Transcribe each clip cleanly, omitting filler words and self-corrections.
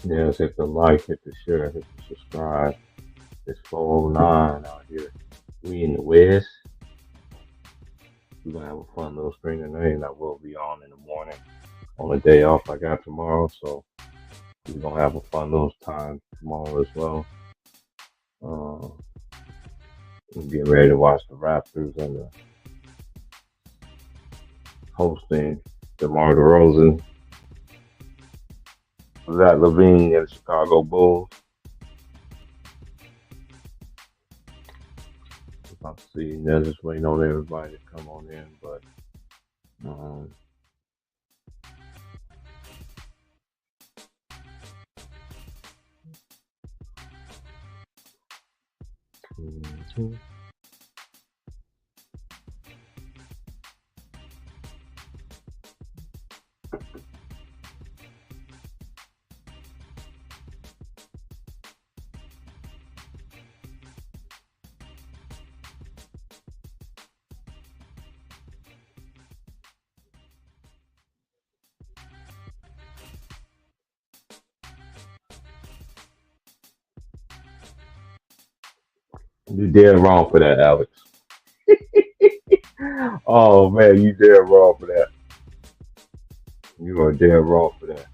Yes, hit the like, hit the share, hit the subscribe. It's 409 out here. We in the West. We're gonna have a fun little string tonight that will be on in the morning on the day off I got tomorrow. So we're gonna have a fun little time tomorrow as well. Uh, we're getting ready to watch the Raptors and the hosting DeMar DeRozan, Zach Levine, and the Chicago Bulls. About to see. They're just waiting on everybody to come on in, but um, mhm. You dead wrong for that, Alex. Oh man, you dead wrong for that. You are dead wrong for that.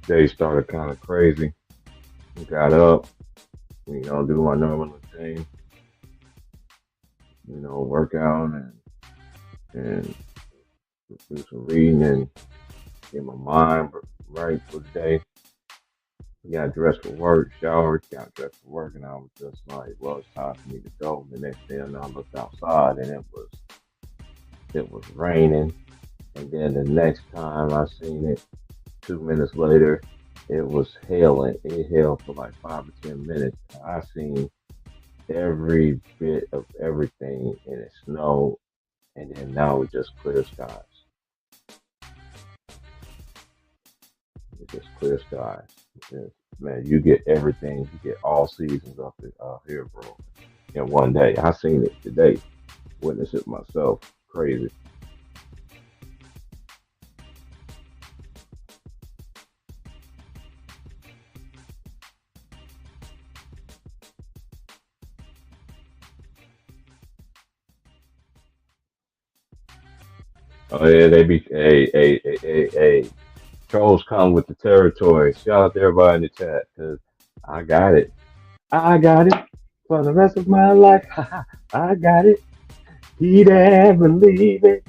Day started kind of crazy. Got up, do my normal routine, work out and do some reading and get my mind right for the day. Got dressed for work, showered, got dressed for work, and I was just like, well, it's time for me to go. The next day, I looked outside, and it was raining. And then the next time I seen it, 2 minutes later, it was hailing. It hailed for like 5 or 10 minutes. I seen every bit of everything, and it snowed, and then now it's just clear skies. It's just clear skies. Man, you get everything. You get all seasons up here, bro. In one day, I seen it today. Witnessed it myself. Crazy. Oh yeah, they be hey. Trolls come with the territory. Shout out to everybody in the chat because I got it. I got it for the rest of my life. I got it. He'd ever believe it.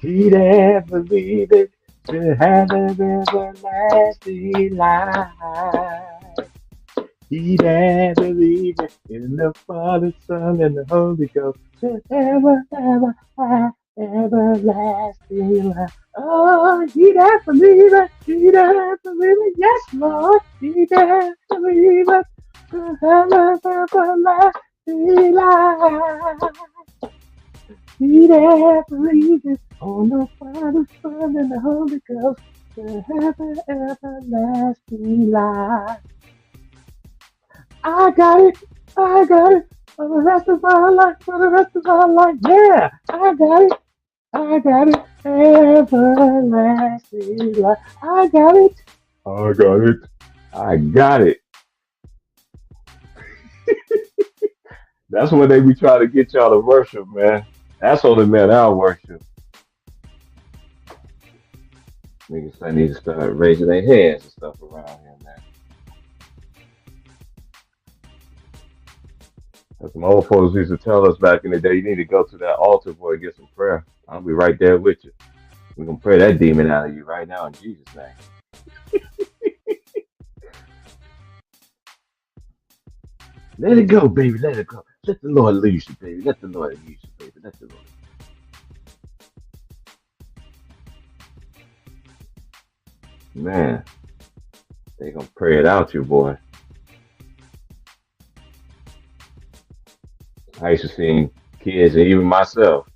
He'd ever believe it. To have an everlasting life. He'd ever believe it in the Father, Son, and the Holy Ghost. To ever have everlasting life. Oh, he'd ever believe it. He'd ever believe it. Yes, Lord. He'd ever believe it. To have an everlasting life. He that believeth on the Father, Son, and the Holy Ghost will have an everlasting life. I got it. I got it. For the rest of my life. For the rest of my life. Yeah. I got it. I got it. Everlasting life. I got it. I got it. I got it. That's when they be trying to get y'all to worship, man. That's only man I worship. Niggas I need to start raising their hands and stuff around here, man. As some old folks used to tell us back in the day, you need to go to that altar, boy, and get some prayer. I'll be right there with you. We're gonna pray that demon out of you right now in Jesus' name. Let it go, baby. Let it go. Let the Lord lead you, baby. Let the Lord lead you, baby. Let the Lord. Man, they gonna pray it out, you boy. I used to see kids and even myself.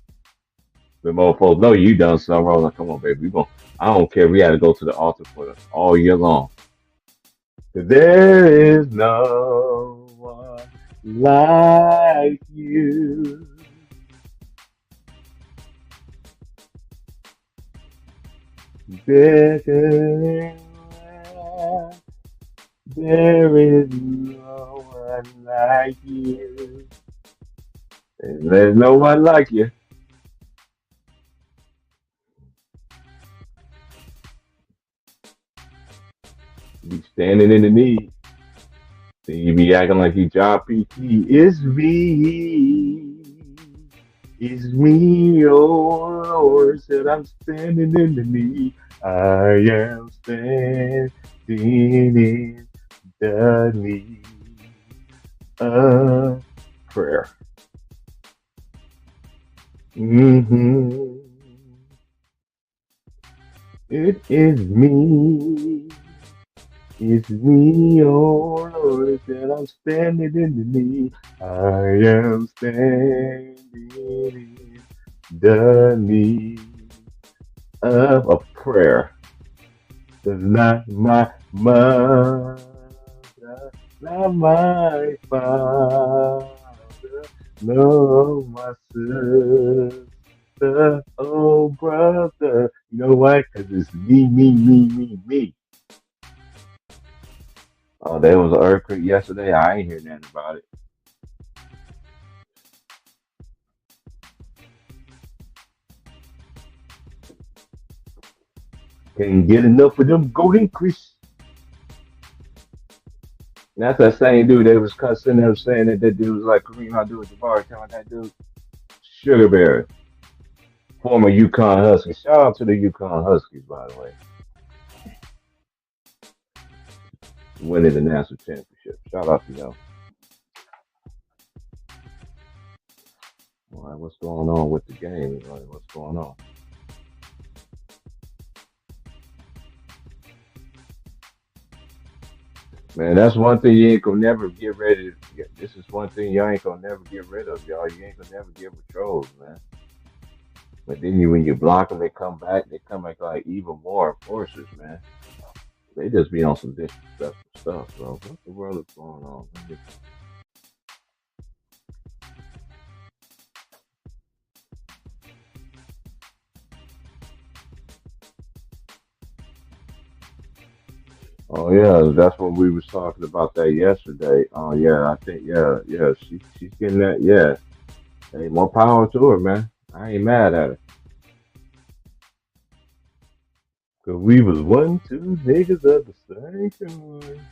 The more folks know you done something wrong. Like, come on, baby. We going I don't care. We had to go to the altar for us all year long. There is no one like you. Better there is no one like you. And there's no one like you. Be standing in the need. Then you be acting like you John P.T. It's me. It's me, oh Lord, said I'm standing in the need. I am standing in the need of prayer. hmm It is me. It's me, oh Lord, that I'm standing in the need. I am standing in the need of a prayer. It's not my mother, not my father, no, my sister, oh brother. You know why? Because it's me. Oh, there was an earthquake yesterday. I ain't hear nothing about it. Can't get enough of them golden Chris. That's that same dude that was cussing them saying that that dude was like Kareem Abdul-Jabbar, telling that dude Sugar Bear, former Yukon Huskies. Shout out to the Yukon Huskies, by the way, winning the national championship. Shout out to y'all. All right, what's going on with the game? All right, what's going on? Man, that's one thing you ain't gonna never get ready to get. This is one thing y'all ain't gonna never get rid of, y'all. You ain't gonna never get with trolls, man. But then when you block them, they come back. They come back like even more enforcers, man. They just be on some disrespectful stuff, bro. What the world is going on? Oh yeah, that's what we was talking about that yesterday. Oh yeah, I think yeah, she's getting that. Yeah, hey, more power to her, man. I ain't mad at her. Cause we was one, two niggas at the same time.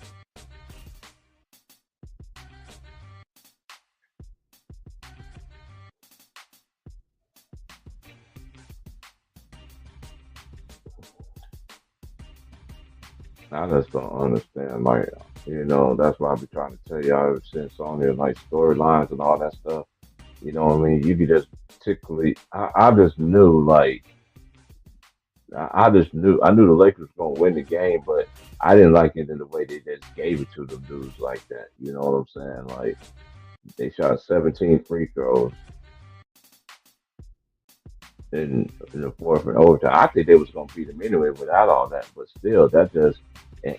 I just don't understand. Like, that's why I be trying to tell y'all ever since on there, like storylines and all that stuff. You know what I mean? You could just particularly, I just knew, like, I just knew, I knew the Lakers were gonna win the game, but I didn't like it in the way they just gave it to them dudes like that. You know what I'm saying? Like, they shot 17 free throws in the fourth and overtime. I think they was gonna beat him anyway without all that, but still, that just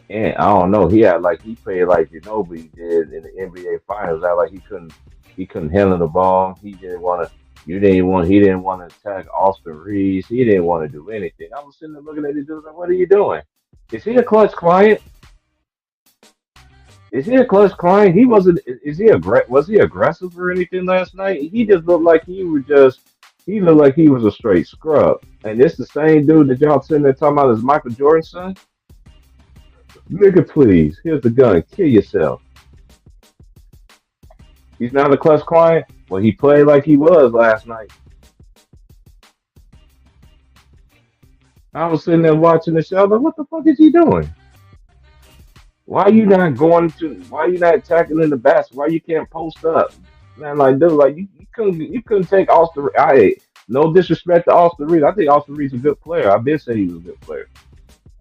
and I don't know. He had like he played like Ginobili did in the NBA Finals. That like he couldn't handle the ball. He didn't want to. You didn't want. He didn't want to attack Austin Reeves. He didn't want to do anything. I was sitting there looking at this dude like, "What are you doing? Is he a clutch client? Is he a clutch client? He wasn't. Is he Was he aggressive or anything last night? He just looked like he was just. He looked like he was a straight scrub. And it's the same dude that y'all sitting there talking about is Michael Jordan's son. Nigga, please. Here's the gun. Kill yourself. He's not a clutch client. Well, he played like he was last night. I was sitting there watching the show. Like, what the fuck is he doing? Why you not going to? Why you not attacking in the basket? Why you can't post up? Man, like dude, like you couldn't take Austin. No disrespect to Austin Reed. I think Austin Reed's a good player. I've been saying he was a good player.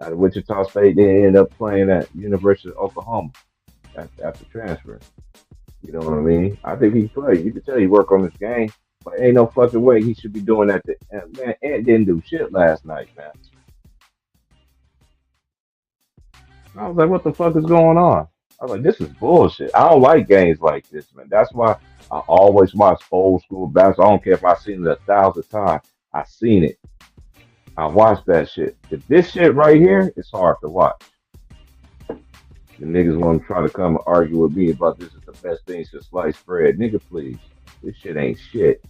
Out of Wichita State, then ended up playing at University of Oklahoma after transfer. You know what I mean? I think he played. You can tell he worked on his game, but ain't no fucking way he should be doing that. Man, Ant didn't do shit last night, man. I was like, what the fuck is going on? I was like, this is bullshit. I don't like games like this, man. That's why I always watch old school basketball. I don't care if I've seen it 1,000 times. I seen it. I watched that shit. If this shit right here, it's hard to watch. The niggas want to try to come and argue with me about this is the best thing since sliced bread. Nigga, please. This shit ain't shit.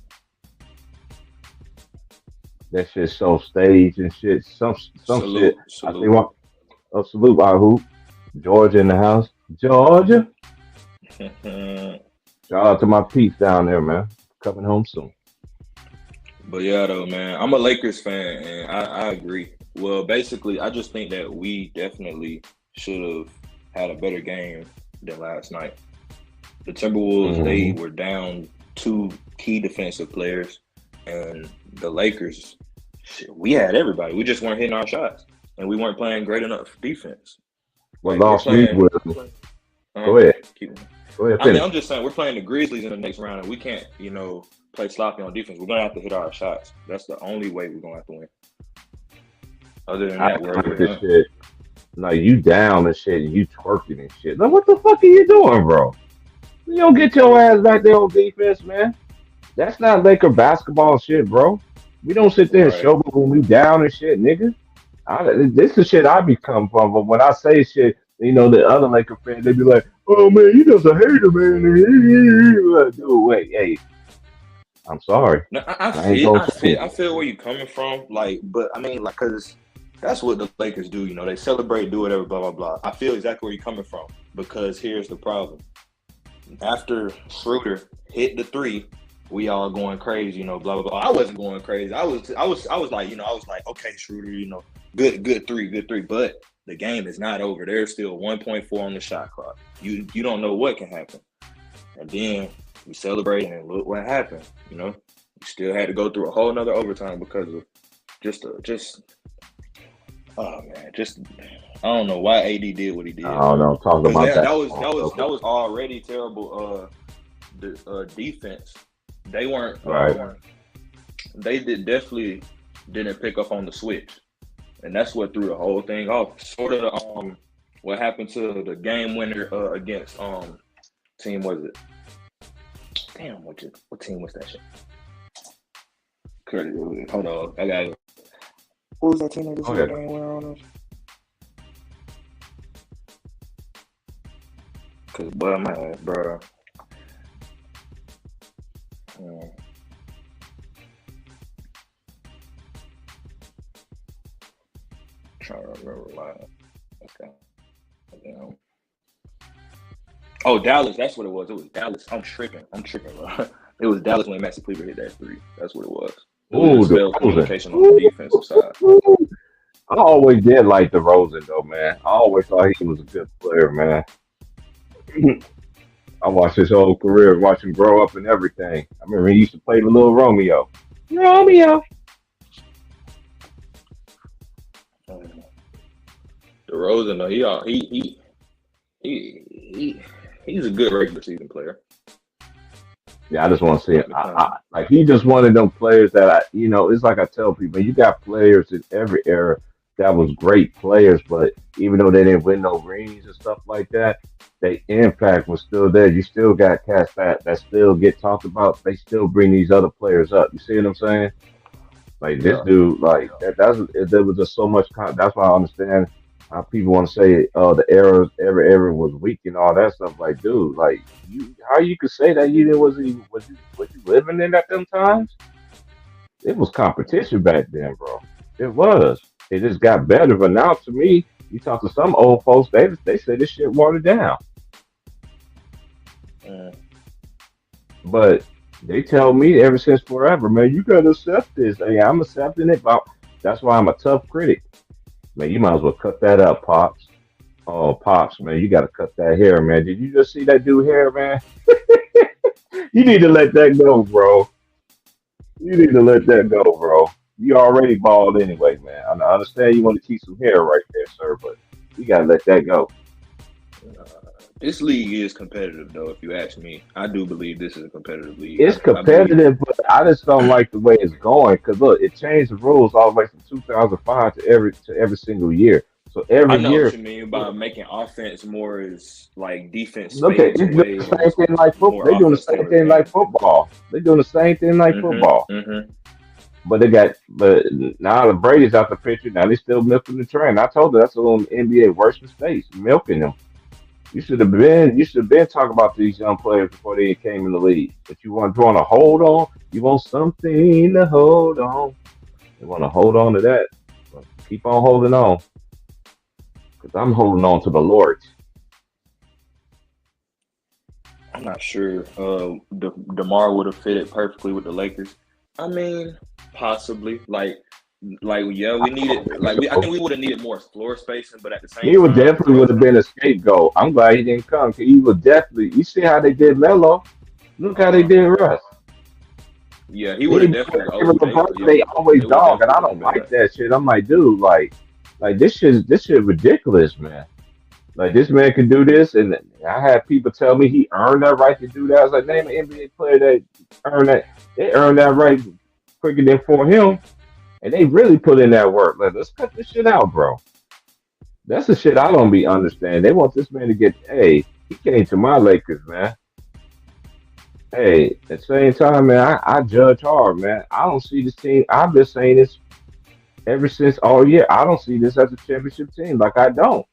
That shit's so staged and shit. Some shit. Salute, I think salute. what a salute I hoop. Georgia in the house. Georgia. Shout out to my peeps down there, man. Coming home soon. But yeah, though, man, I'm a Lakers fan, and I agree. Well, basically, I just think that we definitely should have had a better game than last night. The Timberwolves, they Hmm. were down two key defensive players, and the Lakers, shit, we had everybody. We just weren't hitting our shots, and we weren't playing great enough defense. What Like we're lost me playing. was Uh, go ahead. keep, Go ahead, I mean, finish. I'm just saying we're playing the Grizzlies in the next round, and we can't, play sloppy on defense. We're gonna have to hit our shots. That's the only way we're gonna have to win. Other than I that, we're come over with this done. shit. Like you down and shit and you twerking and shit. Like what the fuck are you doing, bro? You don't get your ass back there on defense, man. That's not Laker basketball shit, bro. We don't sit there and Right. show when we down and shit, nigga. This is shit I become from. But when I say shit, the other Laker fans, they be like, "Oh man, you just a hater, man." Like, dude, wait, hey, I'm sorry. No, I I ain't feel, gonna I feel, change I it. feel where you're coming from. Like, but I mean, like, cause that's what the Lakers do. They celebrate, do whatever, blah blah blah. I feel exactly where you're coming from because here's the problem. After Schroeder hit the three, we all going crazy. Blah blah blah. I wasn't going crazy. I was like, I was like, okay, Schroeder, good three, good three. But the game is not over. There's still 1.4 on the shot clock. You don't know what can happen. And then we celebrated, and look what happened. We still had to go through a whole nother overtime because of just oh man, just I don't know why AD did what he I did, don't bro. know. Talk Because about that that. that was Oh, that was okay. that was already terrible. Defense. They weren't. Right. They definitely didn't pick up on the switch, and that's what threw the whole thing off. Sort of what happened to the game winner against team was it? Damn, what team was that shit? Hold on, I got it. What was that team that just hit the Okay. game winner on us? Cause boy, my bro, um, trying to remember my okay. Damn. Oh, Dallas, that's what it was. It was Dallas. I'm tripping. Bro. It was Dallas when Maxi Kleber hit that three. That's what it was. It was Ooh, just the failed Rosen. communication on the defensive side. I always did like the Rosen though, man. I always thought he was a good player, man. I watched his whole career, watch him grow up and everything. I remember he used to play the little Romeo. Romeo. Um, DeRozan, though, he he's a good regular season player. Yeah, I just want to see it. Become Like he just one of them players that it's like I tell people, you got players in every era that was great players, but even though they didn't win no rings and stuff like that, their impact was still there. You still got cats that still get talked about. They still bring these other players up. You see what I'm saying? Like this yeah. dude, like there was just so much. That's why I understand how people want to say, "Oh, the era was weak and all that stuff." Like, dude, like how you could say that you didn't was you living in at them times? It was competition back then, bro. It was. It just got better, but now to me, you talk to some old folks, they say this shit watered down. Uh, But they tell me ever since forever, man, you gotta accept this. Hey, I'm accepting it, but that's why I'm a tough critic. Man, you might as well cut that up, Pops. Oh, Pops, man, you gotta cut that hair, man. Did you just see that dude hair, man? You need to let that go, bro. You need to let that go, bro. You already bald anyway, man. I understand you want to keep some hair right there, sir, but you gotta let that go. uh, this league is competitive, though. If you ask me, I do believe this is a competitive league. It's I believe. competitive, but I just don't like the way it's going. Cause look, it changed the rules all the way from 2005 to every single year. So I every know what year, you mean by making offense more as like defense look at fades it's doing away the and same it's thing like football. more They're doing the offense same towards the thing like end. football. They're doing the same thing like Mm-hmm. football. Mm-hmm. But but now the Brady's out the picture. Now they still milking the train. I told you that's one of the NBA worst mistakes, milking them. You should have been talking about these young players before they came in the league. But you want to hold on. You want something to hold on. You want to hold on to that. Well, keep on holding on, because I'm holding on to the Lord. I'm not sure. Demar would have fitted perfectly with the Lakers. I mean, possibly. Yeah, we needed. I think we would have needed more floor spacing, but at the same He would time, definitely would have been a scapegoat. I'm glad he didn't come. 'Cause he would definitely. You see how they did Melo? Look how they uh, did Russ. yeah, he would have Anybody definitely. give him a break, Yeah, they always they would have dog, and definitely I would don't have been like better. that shit. I'm like, dude, like this shit ridiculous, man. Like this man can do this, and I had people tell me he earned that right to do that. I was like, name an NBA player that earned that. They earned that right quicker than for him, and they really put in that work. Like, let's cut this shit out, bro. That's the shit I don't be understanding. They want this man to get. Hey, he came to my Lakers, man. Hey, at the same time, man, I judge hard, man. I don't see this team. I've been saying this ever since all year. I don't see this as a championship team. Like I don't.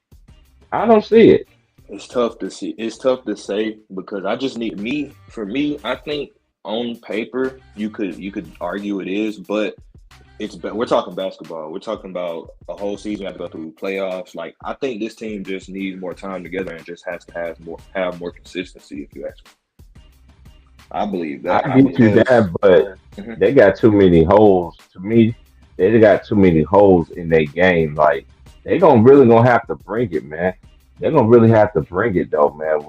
I don't see it. It's tough to see. It's tough to say because I just need me. For me, I think on paper you could argue it is, but we're talking basketball. We're talking about a whole season. We have to go through playoffs. Like I think this team just needs more time together and just has to have more consistency. If you ask me, I believe I that get you because that, but Mhm. they got too many holes. To me, they got too many holes in their game. Like they gonna have to bring it, man. They're gonna really have to bring it though, man.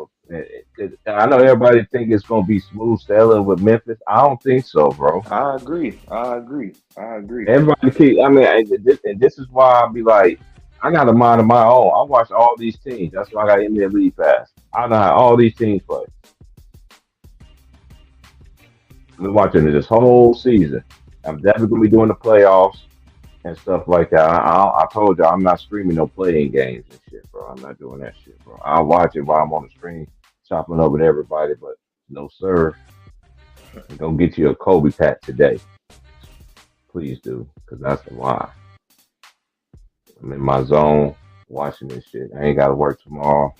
I know everybody think it's gonna be smooth sailing with Memphis. I don't think so, bro. I agree. I agree. I agree. Everybody keep. I mean, and this is why I be like, I got a mind of my own. I watch all these teams. That's why I got NBA League Pass. I know how all these teams play. We're watching this whole season. I'm definitely gonna be doing the playoffs and stuff like that. I told you I'm not streaming no playing games and shit, bro. I'm not doing that shit, bro. I'll watch it while I'm on the screen, chopping up with everybody, but no sir. Go get you a Kobe pack today, please do, because that's why I'm in my zone watching this shit. I ain't got to work tomorrow.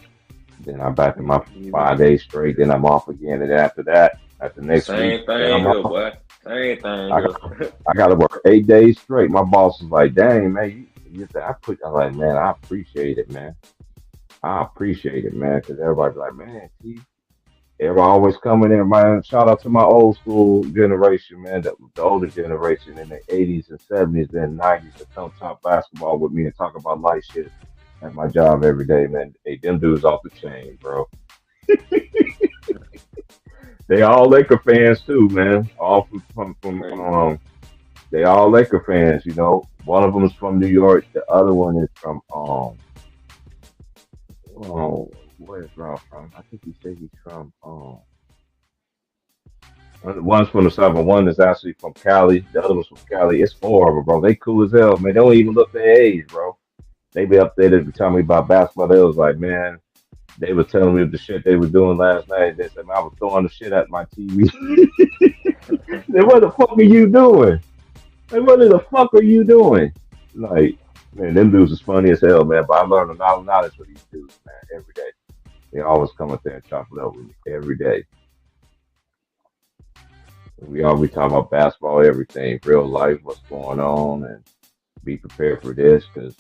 Then I'm back in my You- 5 days straight. Then I'm off again, and after that, after next week, Same then thing I'm here, off. boy. Same thing I here. got I got to work 8 days straight. My boss is like, "Dang, man, I'm like, man, I appreciate it, man. I appreciate it, man, because everybody's like, man, see, everybody always coming in, man. Shout out to my old school generation, man, the older generation in the '80s and '70s and '90s that come talk basketball with me and talk about life shit at my job every day, man. Hey, them dudes off the chain, bro. They all Laker fans too, man. All from Crazy. they all Laker fans, you know. One of them is from New York. The other one is from oh, where's Ralph from? I think he said he's from one's from the south, and one is actually from Cali. The other one's from Cali. It's four of them, bro. They cool as hell, man. They don't even look their age, bro. They be up there to tell me about basketball. They was like, man, they were telling me the shit they were doing last night. They said, man, I was throwing the shit at my TV. Then what the fuck are you doing? Like, what the fuck are you doing? Like, man, them dudes is funny as hell, man. But I learned a lot of knowledge with these dudes, man, every day. They always come up there and chop it up with me every day. We always talk about basketball, everything, real life, what's going on, and be prepared for this. Because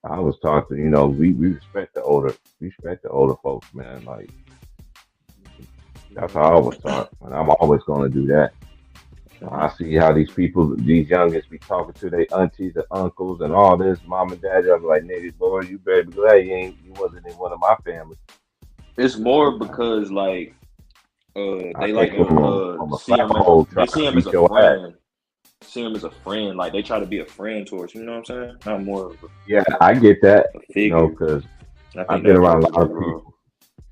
I was talking, we respect the older folks, man. Like that's how I was taught, and I'm always going to do that. I see how these people, these youngins, be talking to their aunties and uncles and all this, mom and dad. I'm like, nigga, boy, you better be glad you wasn't in one of my family. It's more because I they like came from a see flat him as hole they trying see to him as beat a your ass. friend. See him as a friend. Like they try to be a friend towards. You know what I'm saying? Not more of Yeah, I get that, a figure. because I I've think been that around plays a a lot big of role. people.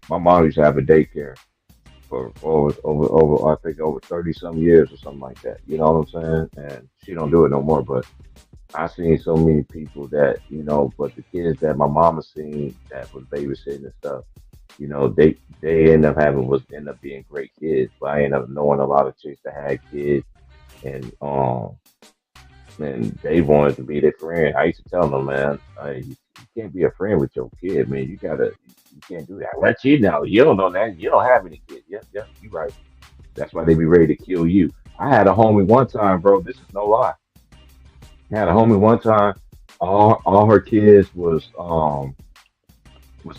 My mom used to have a daycare for over I think over 30 some years or something like that. You know what I'm saying? And she don't do it no more. But I seen so many people that but the kids that my mama seen that was babysitting and stuff. They end up being great kids. But I end up knowing a lot of chicks that had kids, and and they wanted to be their friend. I used to tell them, man, you can't be a friend with your kid, man. You can't do that. Let you know. You don't know that. You don't have any kids. Yep, you right. That's why they be ready to kill you. I had a homie one time, bro. This is no lie. I had a homie one time. All her kids was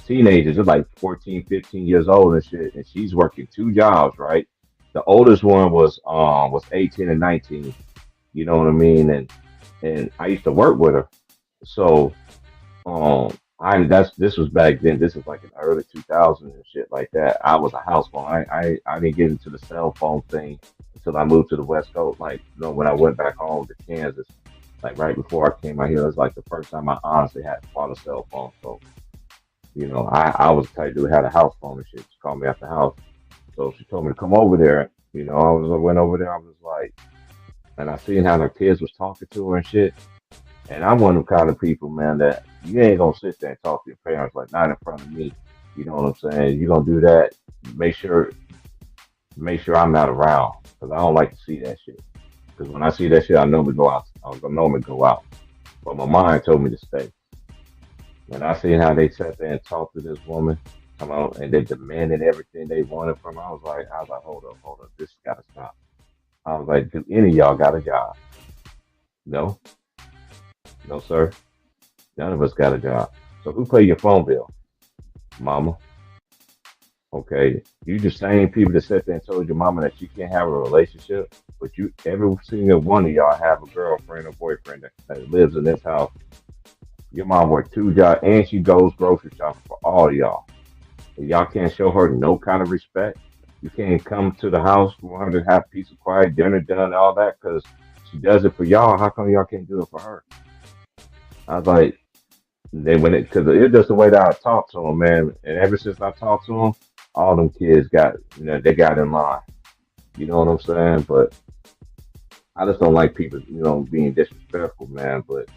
teenagers. They're like 14, 15 years old and shit. And she's working two jobs, right? The oldest one was 18 and 19. You know what I mean? And I used to work with her. So I that's this was back then. This was like in early 2000s and shit like that. I was a house phone. I didn't get into the cell phone thing until I moved to the West Coast. Like, when I went back home to Kansas, like right before I came out here, it was like the first time I honestly had bought a cell phone. So, I was the type dude who had a house phone and shit. She called me at the house. So she told me to come over there. I went over there. I was like, and I seen how their kids was talking to her and shit. And I'm one of them kind of people, man, that you ain't gonna sit there and talk to your parents like not in front of me. You know what I'm saying? You're gonna do that. Make sure, make sure I'm not around because I don't like to see that shit. Because when I see that shit, I normally go out. I normally go out. But my mind told me to stay. When I seen how they sat there and talked to this woman, come on, and they demanded everything they wanted from her, I was like, hold up, this gotta stop. I was like, do any of y'all got a job? No, no, sir. None of us got a job. So who pay your phone bill? Mama. Okay. You the same people that sat there and told your mama that you can't have a relationship, but every single one of y'all have a girlfriend or boyfriend that lives in this house. Your mom worked two jobs and she goes grocery shopping for all of y'all. And y'all can't show her no kind of respect. You can't come to the house for her to have peace and quiet, dinner done, all that, because she does it for y'all. How come y'all can't do it for her? I was like, because it's just the way that I talk to them, man. And ever since I talked to them, all them kids got, they got in line. You know what I'm saying? But I just don't like people, being disrespectful, man. But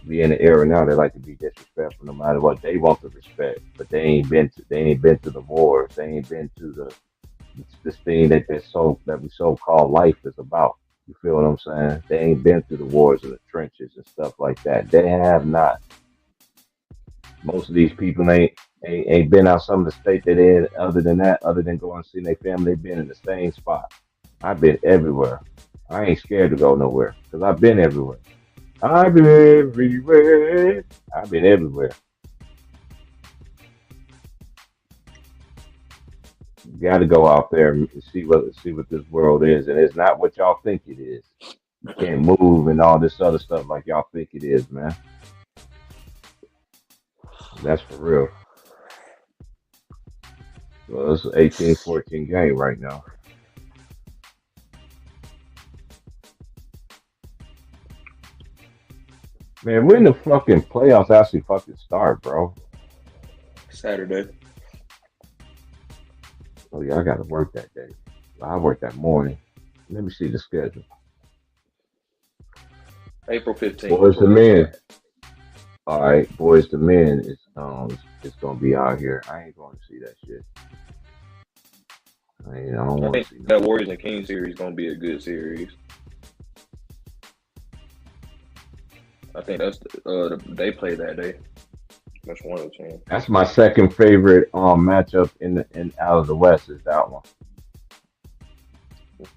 we in the era now, they like to be disrespectful no matter what. They want the respect, but they ain't been to the wars. They ain't been to this thing that we so called life is about. You feel what I'm saying? They ain't been through the wars and the trenches and stuff like that. They have not. Most of these people ain't been out some of the state that they in. Other than that, other than going and seeing their family, they've been in the same spot. I've been everywhere. I ain't scared to go nowhere because I've been everywhere. I've been everywhere. I've been everywhere. You got to go out there and see what this world is, and it's not what y'all think it is. You can't move and all this other stuff like y'all think it is, man. That's for real. Well, it's an 18-14 game right now. Man, when the fucking playoffs actually fucking start, bro? Saturday, Oh yeah, I gotta work that day. I work that morning. Let me see the schedule. April 15th. Boys to men. All right, boys to men is gonna be out here. I ain't going to see that shit. I don't I want think to see that none of that. Warriors and Kings series gonna be a good series. I think they play that day. That's one of the teams. That's my second favorite matchup in out of the West is that one.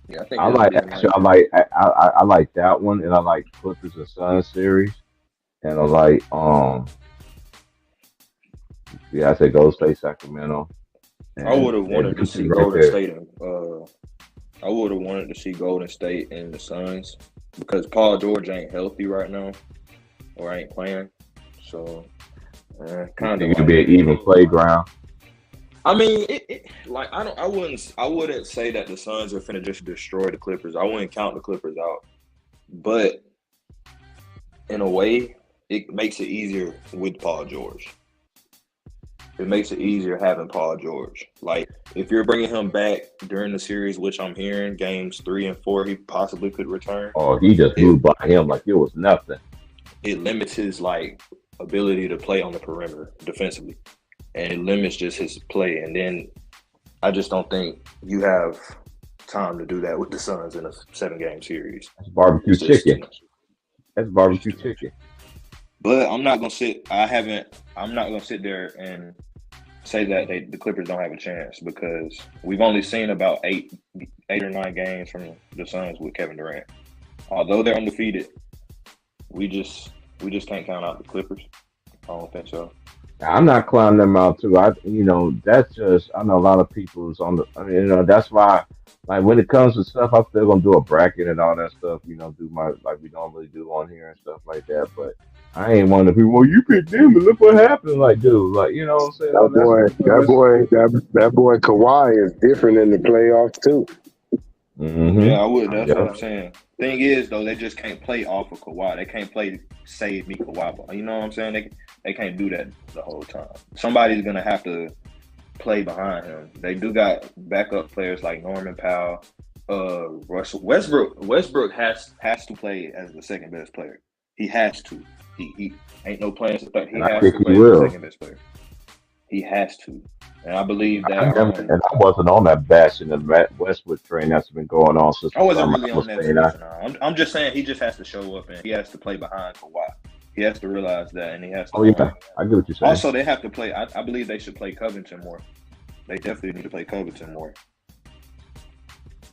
Yeah, I think I it'll like be a actually nice I like that one and I like Clippers and Suns series and I like yeah I say Golden State Sacramento I and would have wanted to them see two right Golden there. State and I would have wanted to see Golden State and the Suns because Paul George ain't healthy right now or ain't playing. So You kind of think it'd be like an even playground? I mean it like I wouldn't say that the Suns are finna just destroy the Clippers. I wouldn't count the Clippers out. But in a way, it makes it easier with Paul George. It makes it easier having Paul George. Like if you're bringing him back during the series, which I'm hearing games 3 and 4, he possibly could return. Or he just It blew by him like it was nothing. it limits his like ability to play on the perimeter defensively, and it limits just his play. And then I just don't think you have time to do that with the Suns in a 7 game series. That's barbecue It's just too chicken. much. That's barbecue chicken. But I'm not gonna sit. I'm not gonna sit there and say that the Clippers don't have a chance because we've only seen about eight or nine games from the Suns with Kevin Durant. Although they're undefeated, we just can't count out the Clippers. I don't think so. I'm not clowning them out too. That's just I know a lot of people's on the. I mean, that's why. Like when it comes to stuff, I'm still gonna do a bracket and all that stuff. Do my like we normally do on here and stuff like that. But I ain't one of the people. Well, you picked them, and look what happened. Like, dude, like you know what I'm saying? That boy Kawhi is different in the playoffs too. Mm-hmm. Yeah, I would. That's what I'm saying. Thing is, though, they just can't play off of Kawhi. They can't play save me Kawhi. You know what I'm saying? They can't do that the whole time. Somebody's gonna have to play behind him. They do got backup players like Norman Powell, Russell Westbrook. Westbrook has to play as the second best player. He has to. He ain't no plans to play. He has to play as the second best player. He has to. And I believe that. And I wasn't on that bashing the Westwood train that's been going on since. I wasn't really on that. I'm just saying he just has to show up and he has to play behind Kawhi. He has to realize that, and he has to. Oh yeah, I get what you're saying. Also, they have to play. I believe they should play Covington more. They definitely need to play Covington more.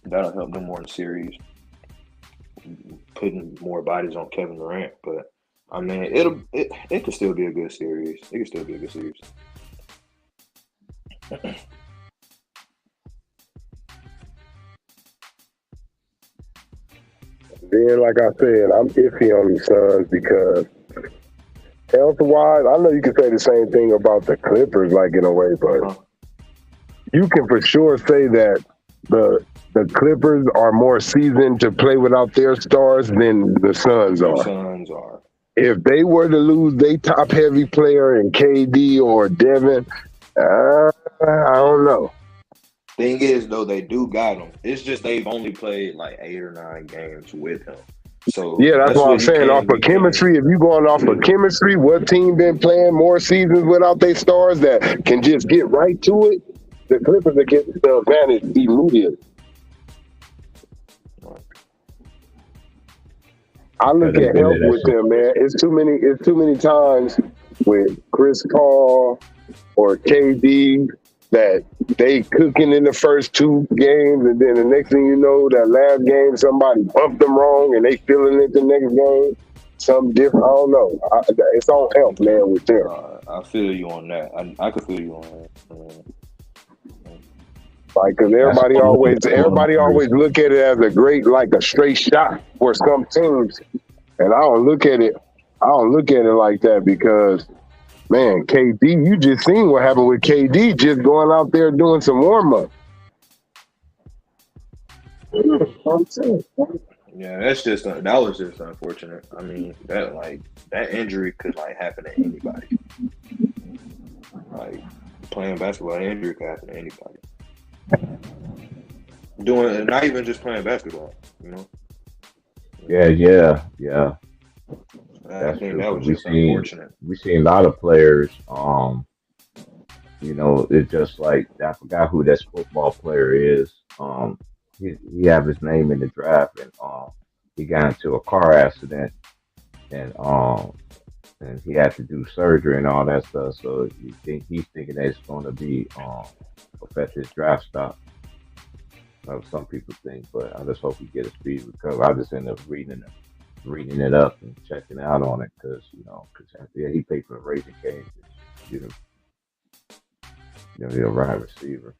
That'll help them more in the series, putting more bodies on Kevin Durant. But I mean, it could still be a good series. It could still be a good series. Then, like I said, I'm iffy on the Suns because health-wise, I know you can say the same thing about the Clippers, like in a way, but you can for sure say that the Clippers are more seasoned to play without their stars than the Suns are. The Suns are. If they were to lose their top-heavy player in KD or Devin, I don't know. Thing is, though, they do got him. It's just they've only played like 8 or 9 games with him. So yeah, that's what I'm saying. Off of chemistry, if you going off of chemistry, what team been playing more seasons without their stars that can just get right to it? The Clippers will get the advantage immediately. I look at health with them, man. It's too many times with Chris Paul or KD that they cooking in the first 2 games, and then the next thing you know, that last game somebody bumped them wrong, and they feeling it the next game. Something different. I don't know. It's on health, man, with them. I feel you on that. I could feel you on that. Like, cause everybody always look at it as a great, like a straight shot for some teams, and I don't look at it like that because, man, KD, you just seen what happened with KD just going out there doing some warm up. Yeah, that was just unfortunate. I mean, that injury could happen to anybody. Like playing basketball, an injury could happen to anybody. Not even just playing basketball, you know. Yeah. I think that was just unfortunate. We see a lot of players. It's just like I forgot who that football player is. He have his name in the draft, and he got into a car accident, and he had to do surgery and all that stuff. So he's thinking that it's going to be affect his draft stock. Some people think, but I just hope he get a speedy recovery. I just end up reading it up and checking out on it because he played for the Raising Cane's. He's a wide receiver.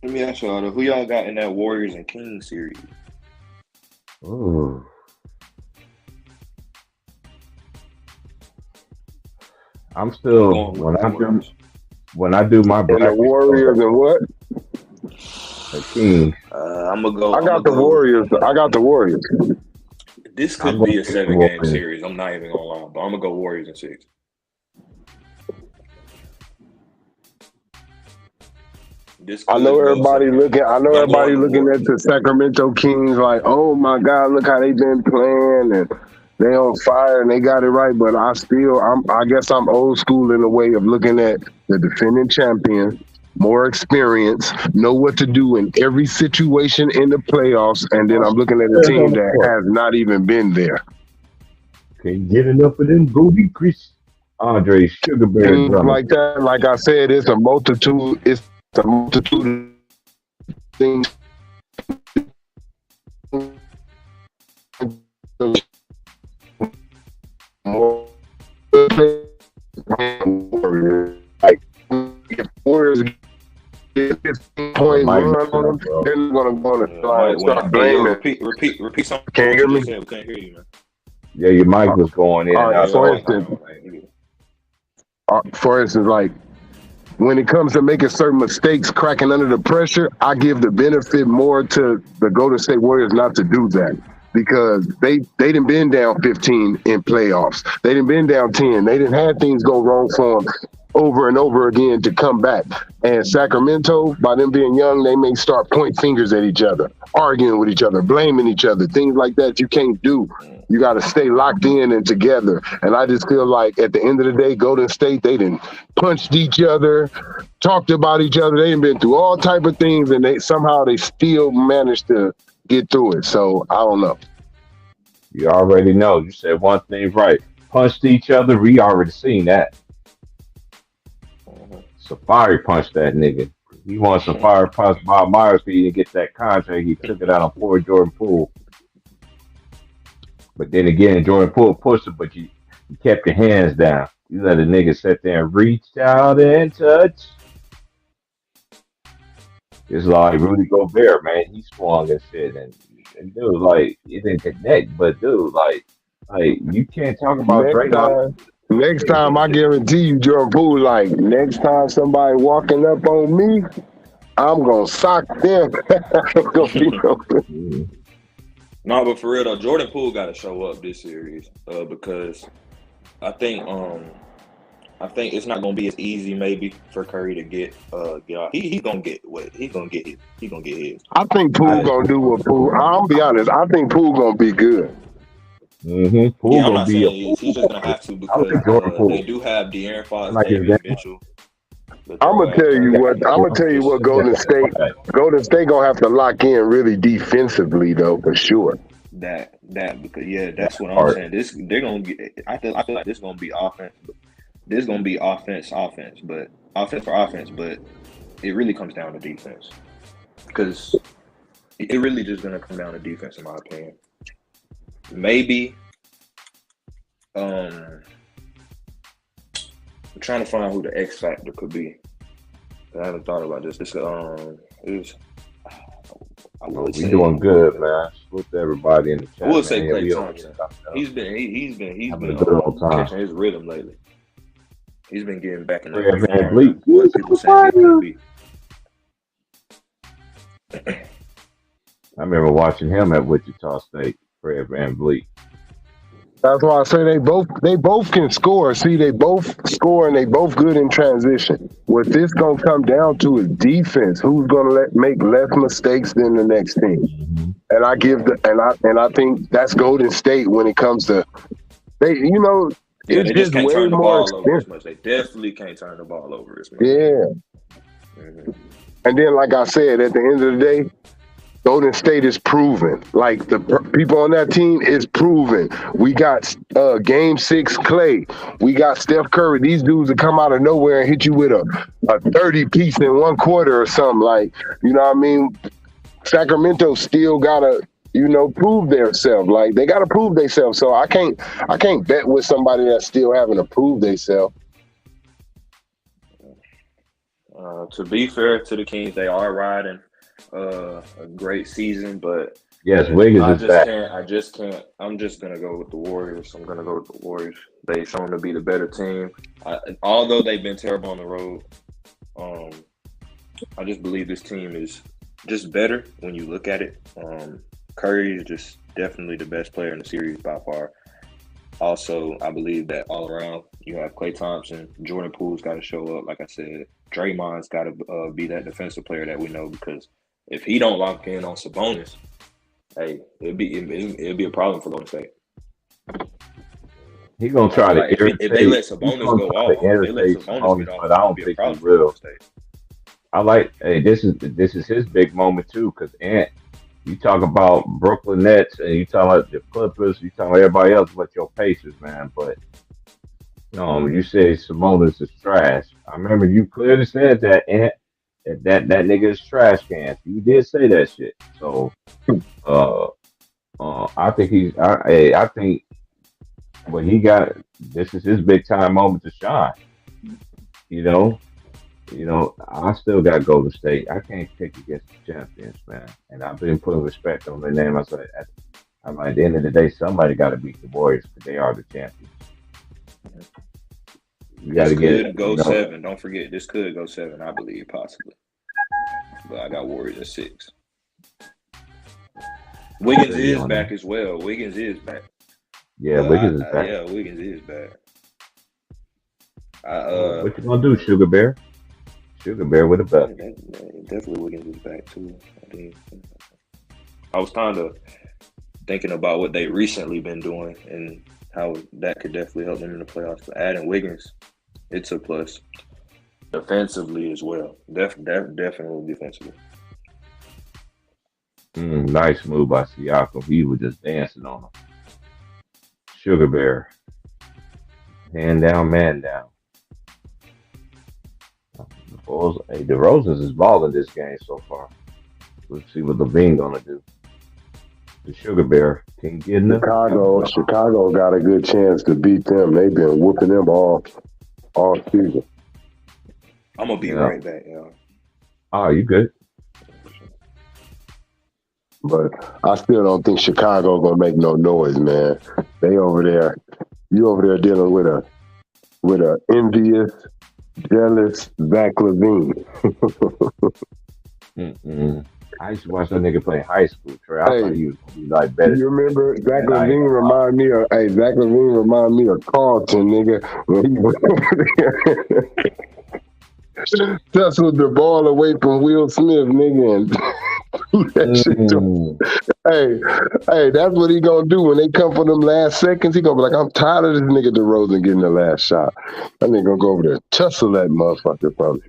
Let me ask y'all, who y'all got in that Warriors and Kings series? Ooh. I'm still when I do my bracket, the Warriors and what? The Kings. I'm gonna go. I got the Warriors. This could be a 7-game series. I'm not even gonna lie, but I'm gonna go Warriors in 6. I know everybody looking at the Sacramento Kings like, oh my God, look how they been playing and they on fire and they got it right. But I guess I'm old school in the way of looking at the defending champion, more experience, know what to do in every situation in the playoffs, and then I'm looking at a team that has not even been there. Can't get enough of them booty grease. Andre Sugarberry Things Drummond. like that. Like I said, it's a multitude. It's a multitude of things. Like if Warriors get 15 point Mike, run on them, bro. they're gonna Mike, start blaming. repeat something. Can't hear me? We can't hear you, man. Yeah, your mic was going in and out. For instance, like when it comes to making certain mistakes, cracking under the pressure, I give the benefit more to the Golden State Warriors not to do that because they didn't been down 15 in playoffs. They didn't been down 10. They didn't have things go wrong for them over and over again to come back. And Sacramento, by them being young, they may start pointing fingers at each other, arguing with each other, blaming each other, things like that you can't do. You got to stay locked in and together. And I just feel like at the end of the day, Golden State, they didn't punched each other, talked about each other. They done been through all type of things, and they still managed to get through it. So I don't know. You already know. You said one thing right. Punched each other. We already seen that. Safari punched that nigga. He wanted Safari punch Bob Myers for you to get that contract. He took it out on poor Jordan Poole. But then again, Jordan Poole pushed it, but you kept your hands down. You let a nigga sit there and reach out and touch. It's like Rudy Gobert, man. He swung and shit, and dude, like it didn't connect. But dude, like you can't talk about Draymond. Next time, I guarantee you, Jordan Poole, like, next time somebody walking up on me, I'm going to sock them. No, but for real, though, Jordan Poole got to show up this series because I think it's not going to be as easy, maybe, for Curry to get off. He's going to get what? He's going to get his. He's going to get his. I think Poole going to do what Poole. I'll be honest. I think Poole going to be good. Poole I'm not be saying he's just gonna have to because they do have De'Aaron Fox, David Mitchell. I'm gonna tell you what. Golden State gonna have to lock in really defensively though, for sure. That because that's what I'm saying. They're gonna get. I feel like this is gonna be offense. This is gonna be offense, but offense for offense. But it really comes down to defense because it really just gonna come down to defense, in my opinion. Maybe I'm trying to find who the X factor could be. I haven't thought about this. We doing good, man. Salute to everybody in the chat. I would say man. Klay Thompson. He's been having a good old time. catching his rhythm lately. He's been getting back in Fred the VanVleet. what people saying he could be. I remember watching him at Wichita State. Fred VanVleet. That's why I say they both can score. See, they both score and they both good in transition. What this gonna come down to is defense. Who's gonna make less mistakes than the next team? Mm-hmm. And I think that's Golden State when it comes to they. It's just way more expensive. They definitely can't turn the ball over as much. Yeah. Mm-hmm. And then, like I said, at the end of the day, Golden State is proven. Like the people on that team is proven. We got Game 6 Clay. We got Steph Curry. These dudes that come out of nowhere and hit you with a 30-piece in one quarter or something. Like, you know what I mean? Sacramento still gotta, prove themselves. Like they gotta prove themselves. So I can't bet with somebody that's still having to prove themselves. To be fair to the Kings, they are riding a great season, but yes, Wiggins is back. I just can't. I'm just gonna go with the Warriors. I'm gonna go with the Warriors. They shown to be the better team. Although they've been terrible on the road, I just believe this team is just better when you look at it. Curry is just definitely the best player in the series by far. Also, I believe that all around you have Klay Thompson, Jordan Poole's got to show up. Like I said, Draymond's got to be that defensive player that we know, because if he don't lock in on Sabonis, hey, it'd be a problem for Golden State. He's gonna try to irritate. If they let Sabonis go off, but I don't think he will. This is his big moment too, because Ant You talk about Brooklyn Nets and you talk about the Clippers, you talk about everybody else but your Pacers, man. But you say Sabonis is trash. I remember you clearly said that, and that nigga is trash cans. You did say that shit. So uh I think I think when he got this is his big time moment to shine. You know, I still got Golden State. I can't pick against the champions, man. And I've been putting respect on their name. I'm like, at the end of the day, somebody got to beat the Warriors because they are the champions. You got This to get could it. go 7. Don't forget, this could go 7. I believe possibly, but I got Warriors at 6. Wiggins is back as well. Wiggins is back. Yeah, Wiggins is back. Yeah, Wiggins is back. What you gonna do, Sugar Bear? Sugar Bear with a bet. Definitely Wiggins is back too. I was kind of thinking about what they recently been doing and how that could definitely help them in the playoffs. But adding Wiggins, it's a plus. Defensively as well. Definitely defensively. Nice move by Siakam. He was just dancing on him. Sugar Bear. Hand down, man down. Hey, DeRozan is balling this game so far. Let's see what LaVine gonna do. The Sugar Bear can get in Chicago got a good chance to beat them. They've been whooping them all season. I'm gonna be right back, y'all. Oh, you good? But I still don't think Chicago gonna make no noise, man. They over there. You over there dealing with a envious, jealous Zach LaVine. I used to watch that nigga play high school. Trey. I thought he was gonna be like better. You remember Zach LaVine remind me of Carlton, nigga. When he was over there. Tussled the ball away from Will Smith, nigga, and that shit to Hey, that's what he gonna do when they come for them last seconds. He gonna be like, I'm tired of this nigga DeRozan getting the last shot. That nigga gonna go over there and tussle that motherfucker probably.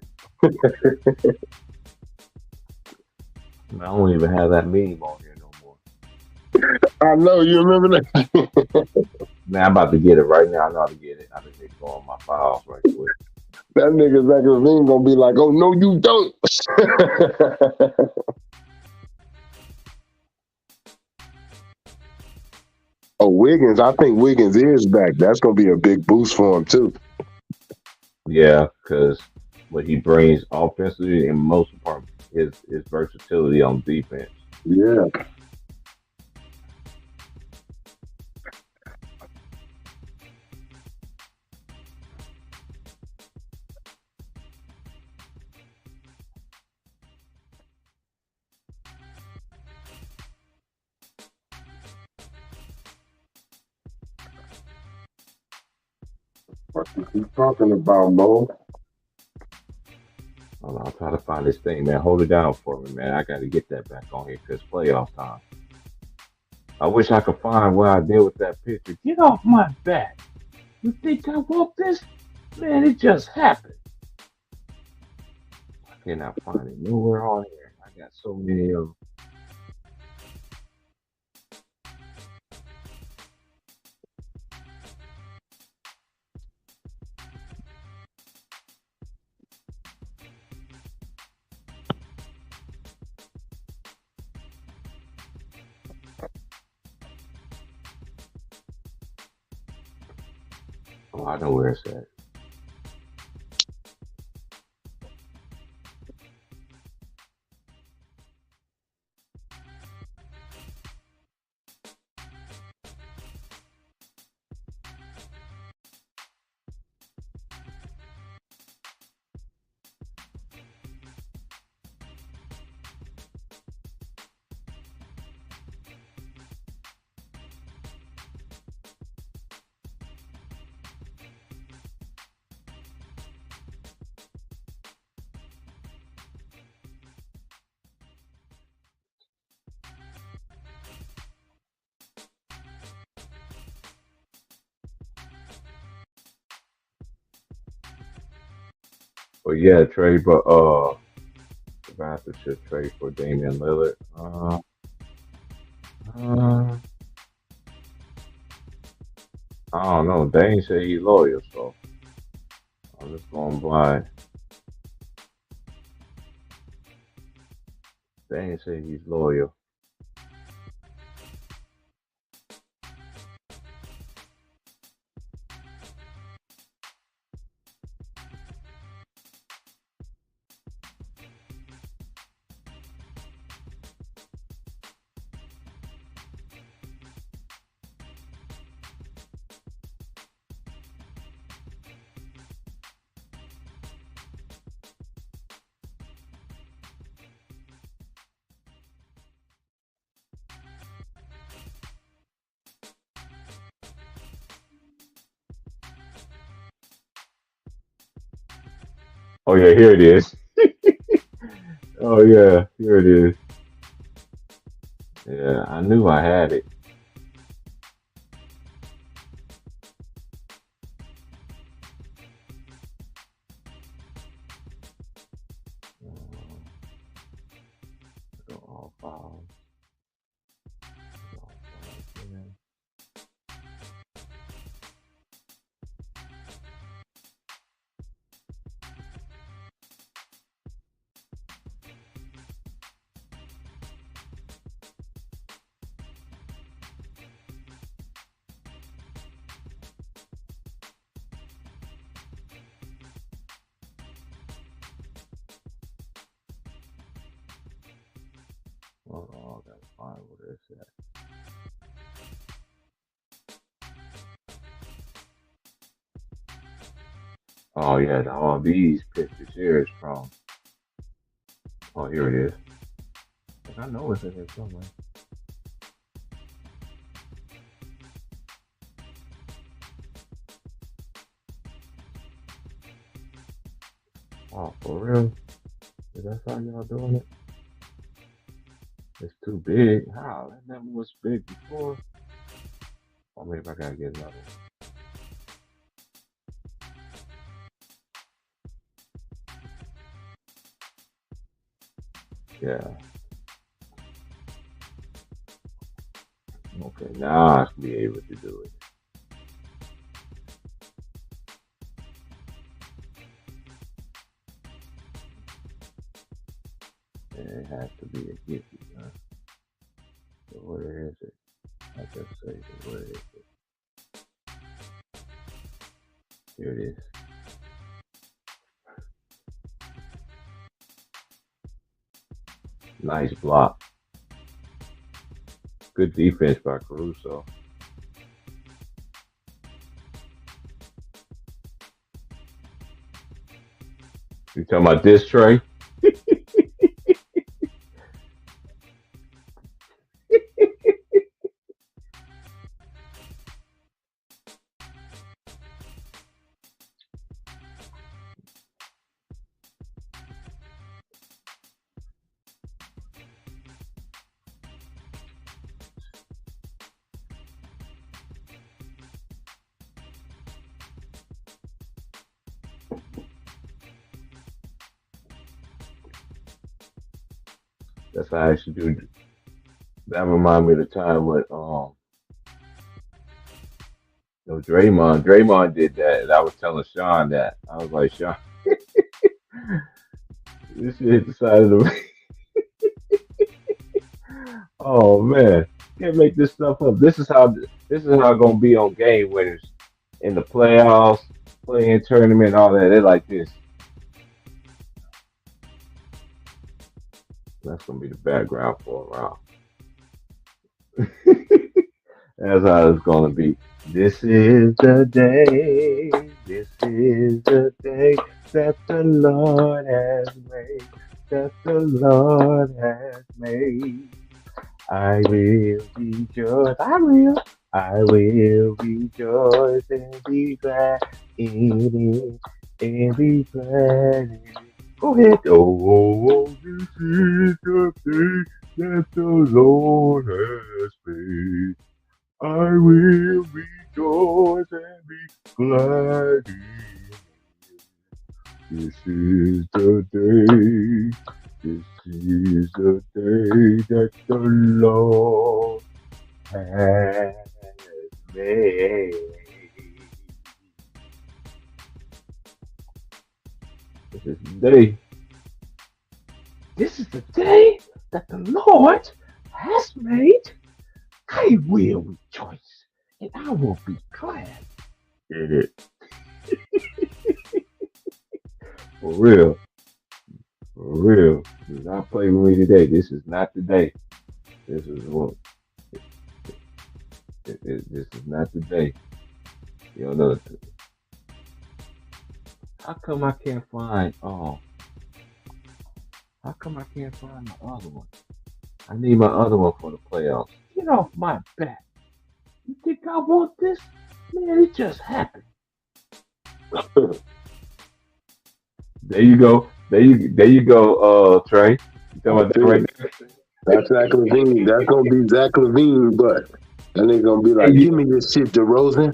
I don't even have that meme on here no more. I know, you remember that? Man, I'm about to get it right now. I know how to get it. I just need to go on my files right quick. That nigga Zach LaVine gonna be like, oh no, you don't. Oh, Wiggins, I think Wiggins is back. That's gonna be a big boost for him too. Yeah, because what he brings offensively and most part is versatility on defense. Yeah. What you talking about, Mo? I'll try to find this thing, man. Hold it down for me, man. I got to get that back on here because playoff time. I wish I could find what I did with that picture. Get off my back. You think I want this? Man, it just happened. I cannot find it nowhere on here. I got so many of them. Oh, I know where it's at. But yeah, trade, but Raptors should trade for Damian Lillard. Uh, I don't know. They ain't say he's loyal, so I'm just going by. They ain't say he's loyal. Oh yeah, here it is. Oh yeah, here it is. Yeah, I knew I had it. Go all files. Go all files, yeah. Hold on, I gotta find where it's at. Oh yeah, all these pictures here is from. Oh, here it is. Like, I know it's in here somewhere. Oh, for real? Is that how y'all doing it? It's too big. How? That never was big before. Or maybe I gotta get another one. Yeah. Okay, now I should be able to do it. Yeah, it has to be a Giphy, huh? So where is it? I just say it. Where is it? Here it is. Nice block. Good defense by Caruso. You talking about this Trey? That's how I should do. That remind me of the time when Draymond did that, and I was telling Sean that. I was like, Sean, this shit hit the side of the. Oh man, can't make this stuff up. This is how gonna be on game winners in the playoffs, playing tournament, all that. They're like this. That's gonna be the background for a while. That's how it's gonna be. This is the day. This is the day that the Lord has made. That the Lord has made. I will rejoice. I will. I will rejoice and be glad in it. And be glad in it. Go ahead. Oh, this is the day that the Lord has made. I will rejoice and be glad in it. This is the day. This is the day that the Lord has made. This is the day. This is the day that the Lord has made. I will rejoice and I will be glad in it. For real. For real. Do not play with me today. This is not the day. This is what. This is not the day. You know, how come I can't find? Oh, how come I can't find my other one? I need my other one for the playoffs. Get off my back. You think I want this? Man, it just happened. There you go. There you go, Trey. You talking about that right there? That's Zach Levine. That's gonna be Zach Levine, but that nigga gonna be like, give me this shit, DeRozan.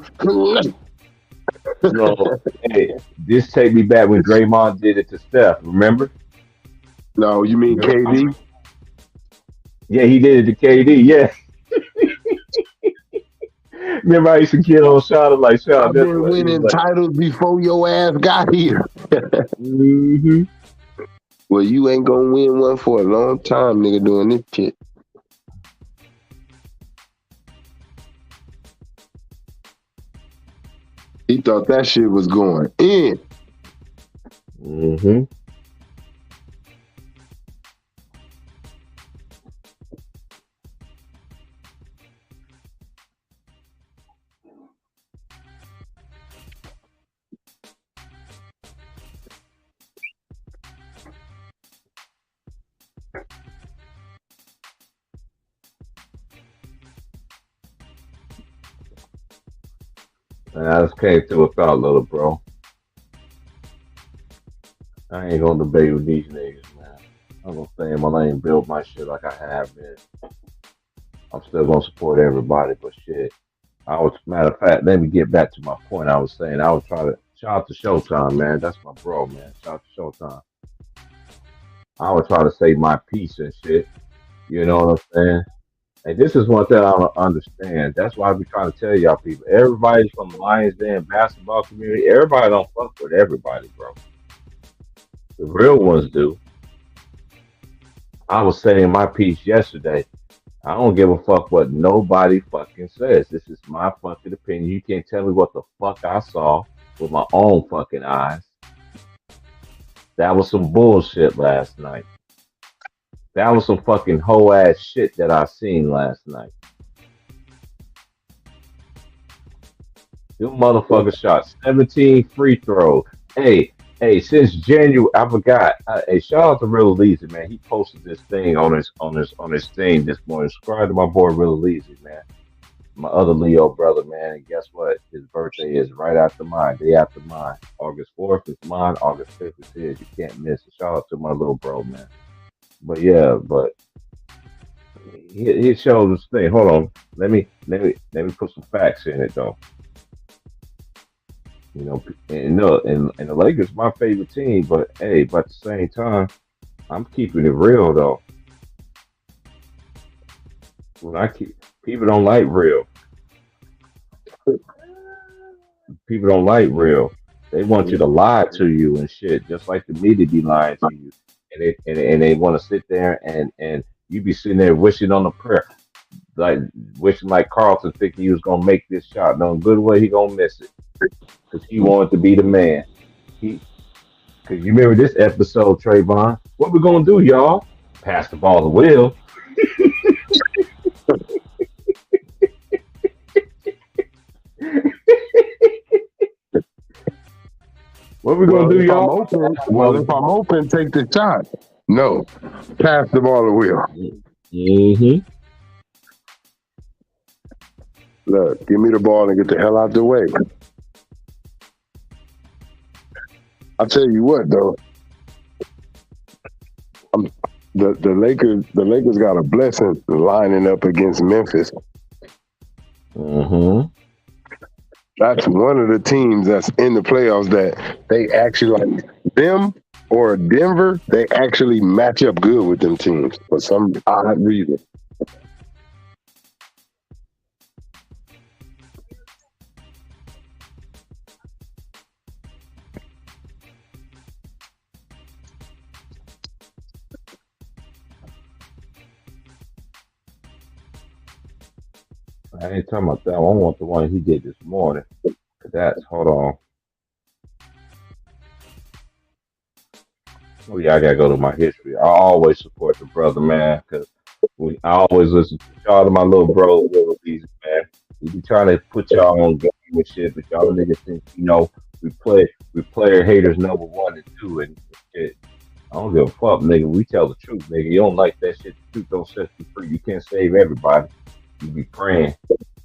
No, hey, this take me back when Draymond did it to Steph. Remember? No, you mean KD? Yeah, he did it to KD. Yeah. Remember, I used to get on Shot like Shot. I've been winning titles before your ass got here. Mm-hmm. Well, you ain't gonna win one for a long time, nigga, doing this shit. He thought that shit was going in. Mm-hmm. I just came to a thought, little bro. I ain't gonna debate with these niggas, man. I'm gonna stay in my lane, build my shit like I have been. I'm still gonna support everybody, but shit. Matter of fact, let me get back to my point. I was saying I was trying to shout out to Showtime, man. That's my bro, man. Shout out to Showtime. I was trying to say my piece and shit. You know what I'm saying? And this is one thing I don't understand. That's why I be trying to tell y'all people. Everybody from the Lions Den basketball community, everybody don't fuck with everybody, bro. The real ones do. I was saying my piece yesterday. I don't give a fuck what nobody fucking says. This is my fucking opinion. You can't tell me what the fuck I saw with my own fucking eyes. That was some bullshit last night. That was some fucking hoe ass shit that I seen last night. You motherfucker shot 17 free throws. Hey, since January, I forgot. Hey, shout out to Real Easy, man. He posted this thing on his thing this morning. Subscribe to my boy Real Easy, man. My other Leo brother, man. And guess what? His birthday is right after mine, day after mine. August 4th is mine. August 5th is his. You can't miss it. Shout out to my little bro, man. But yeah, but he showed this thing. Hold on, let me put some facts in it though. You know, and no, and the Lakers my favorite team, but hey, but at the same time, I'm keeping it real though. When I keep people don't like real. People don't like real. They want you to lie to you and shit, just like the media be lying to you. And they want to sit there and you be sitting there wishing on a prayer, like wishing like Carlton thinking he was gonna make this shot. No good way he gonna miss it because he wanted to be the man. Because you remember this episode, Trayvon. What we gonna do, y'all? Pass the ball to Will. What we gonna do, y'all? If I'm open, take the shot. No, pass the ball to Will. Mm-hmm. Look, give me the ball and get the hell out the way. I'll tell you what, though. The Lakers got a blessing lining up against Memphis. Mm-hmm. That's one of the teams that's in the playoffs that they actually like them or Denver. They actually match up good with them teams for some odd reason. I ain't talking about that one. I want the one he did this morning. 'Cause that's hold on. Oh yeah, I gotta go to my history. I always support the brother, man, because I always listen to y'all to my little bro, little easy man. He be trying to put y'all on game and shit, but y'all niggas think we player haters number one and two and shit. I don't give a fuck, nigga. We tell the truth, nigga. You don't like that shit. The truth don't set you free. You can't save everybody. You be praying,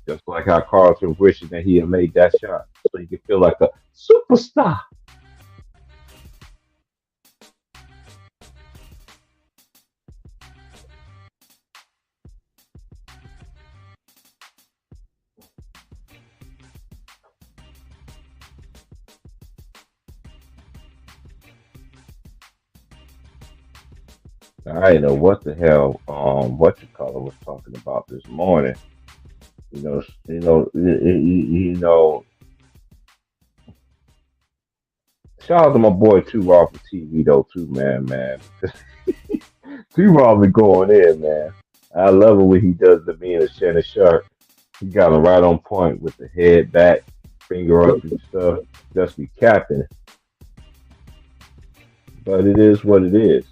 just like how Carlton wishing that he had made that shot, so you can feel like a superstar. I didn't know what the hell what you call it was talking about this morning. Shout out to my boy Two Raw for TV though too, man. Two Raw be going in, man. I love it when he does the me and the Shannon Sharp. He got him right on point with the head back, finger up and stuff. Just be capping. But it is what it is.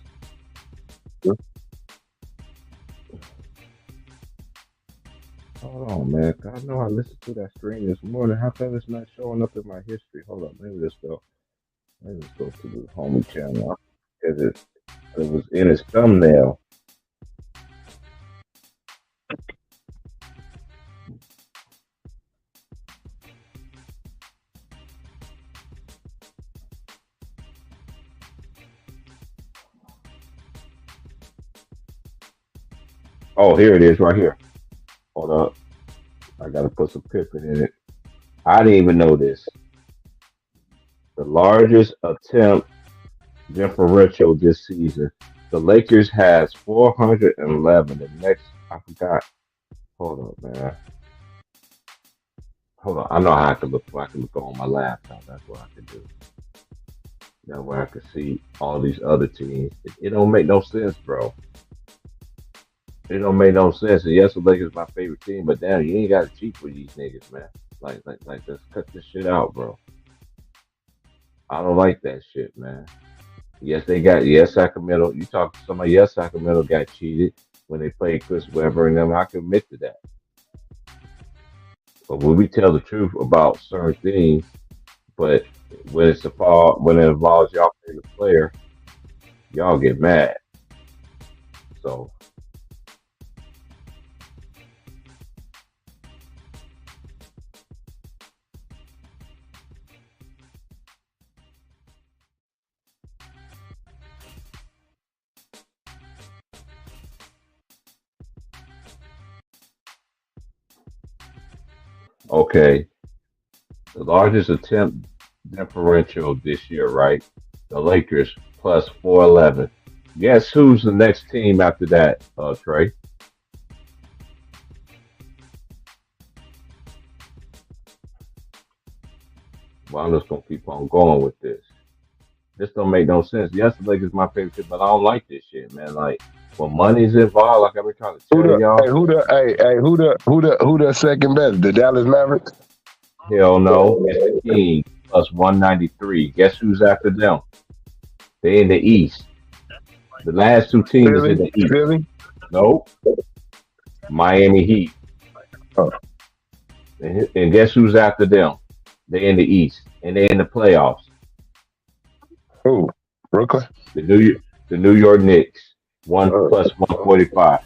Hold on, man. I know I listened to that stream this morning. How come it's not showing up in my history? Hold on, maybe let's go to the homie channel because it was in his thumbnail. Oh, here it is, right here. Hold up, I gotta put some Pippin in it. I didn't even know this. The largest attempt differential this season. The Lakers has 411. The next, I forgot. Hold up, man. Hold on. I know how I can look. I can look on my laptop. That's what I can do. That way I can see all these other teams. It don't make no sense, bro. It don't make no sense. And yes, the Lakers my favorite team, but damn, you ain't got to cheat with these niggas, man. Let's cut this shit out, bro. I don't like that shit, man. Yes, Sacramento. You talk to somebody, yes, Sacramento got cheated when they played Chris Webber and them. I can admit to that. But when we tell the truth about certain things, but when it involves y'all playing the player, y'all get mad. So okay, the largest attempt differential this year, right? The Lakers plus 411. Guess who's the next team after that, Trey? Well, I'm just gonna keep on going with this. This don't make no sense. Yes, the Lakers my favorite team, but I don't like this shit, man. Like when money's involved, like I've been trying to Who tell the hey y'all, who the hey hey who the second best? The Dallas Mavericks? hell no, it's the Kings plus 193. Guess who's after them? They in the East. The last two teams is in Philly? the East. Philly? Nope, Miami Heat. Oh, And guess who's after them? They in the East, and they in the playoffs. who? Brooklyn? The New York Knicks, one Oh, plus 145.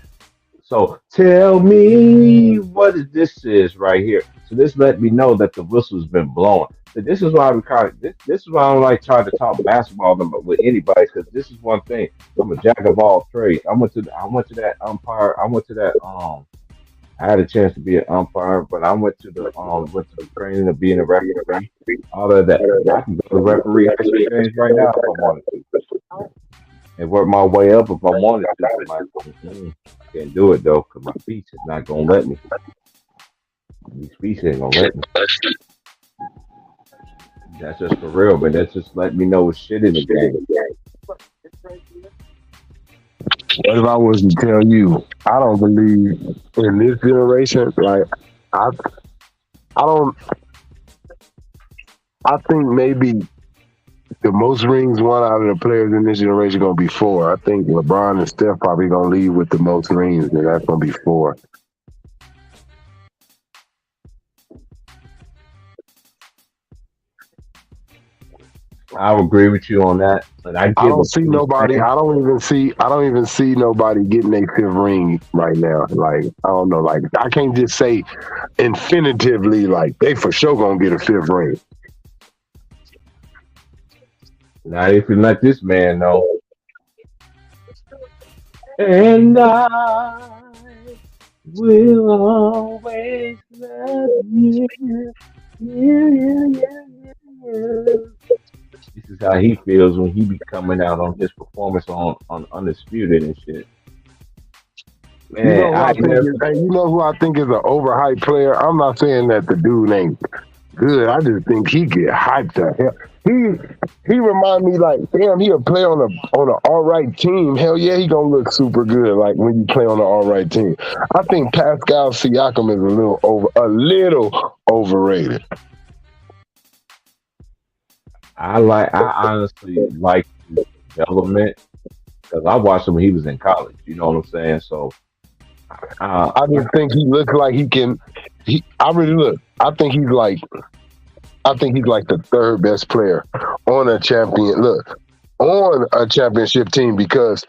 So tell me what this is right here. So this let me know that the whistle's been blowing. So this is why we kind of this is why I don't like trying to talk basketball with anybody because this is one thing. I'm a jack of all trades. I went to that umpire. I went to that I had a chance to be an umpire, but I went to the training of being a referee. All of that. I can go to referee ice games right now if I wanted to, and work my way up if I wanted to. I can't do it though, because my feet is not gonna let me. These feet ain't gonna let me. That's just for real, but that's just let me know what's shit in the game. what if I was to tell you I don't believe in this generation, like I I don't. I think maybe the most rings won out of the players in this generation gonna be four. I think LeBron and Steph probably gonna lead with the most rings, and that's gonna be four. I would agree with you on that, but I I get don't what see you're nobody. saying. I don't even see. I don't even see nobody getting a fifth ring right now. Like I don't know. Like I can't just say infinitively like they for sure gonna get a fifth ring. Not if you let this man know. And I will always love you. Yeah, yeah, yeah, yeah. This is how he feels when he be coming out on his performance on Undisputed and shit. You Man, know who I I ain't think never. is. Hey, you know who I think is an overhyped player. I'm not saying that the dude ain't good. I just think he get hyped the hell. He remind me like, damn, he'll play on an all right team. Hell yeah, he gonna look super good. Like when you play on an all right team. I think Pascal Siakam is a little overrated. I honestly like his development because I watched him when he was in college. You know what I'm saying? So, uh, I just think he looks like he can. I really look. I think he's like the third best player on a champion. Look, on a championship team because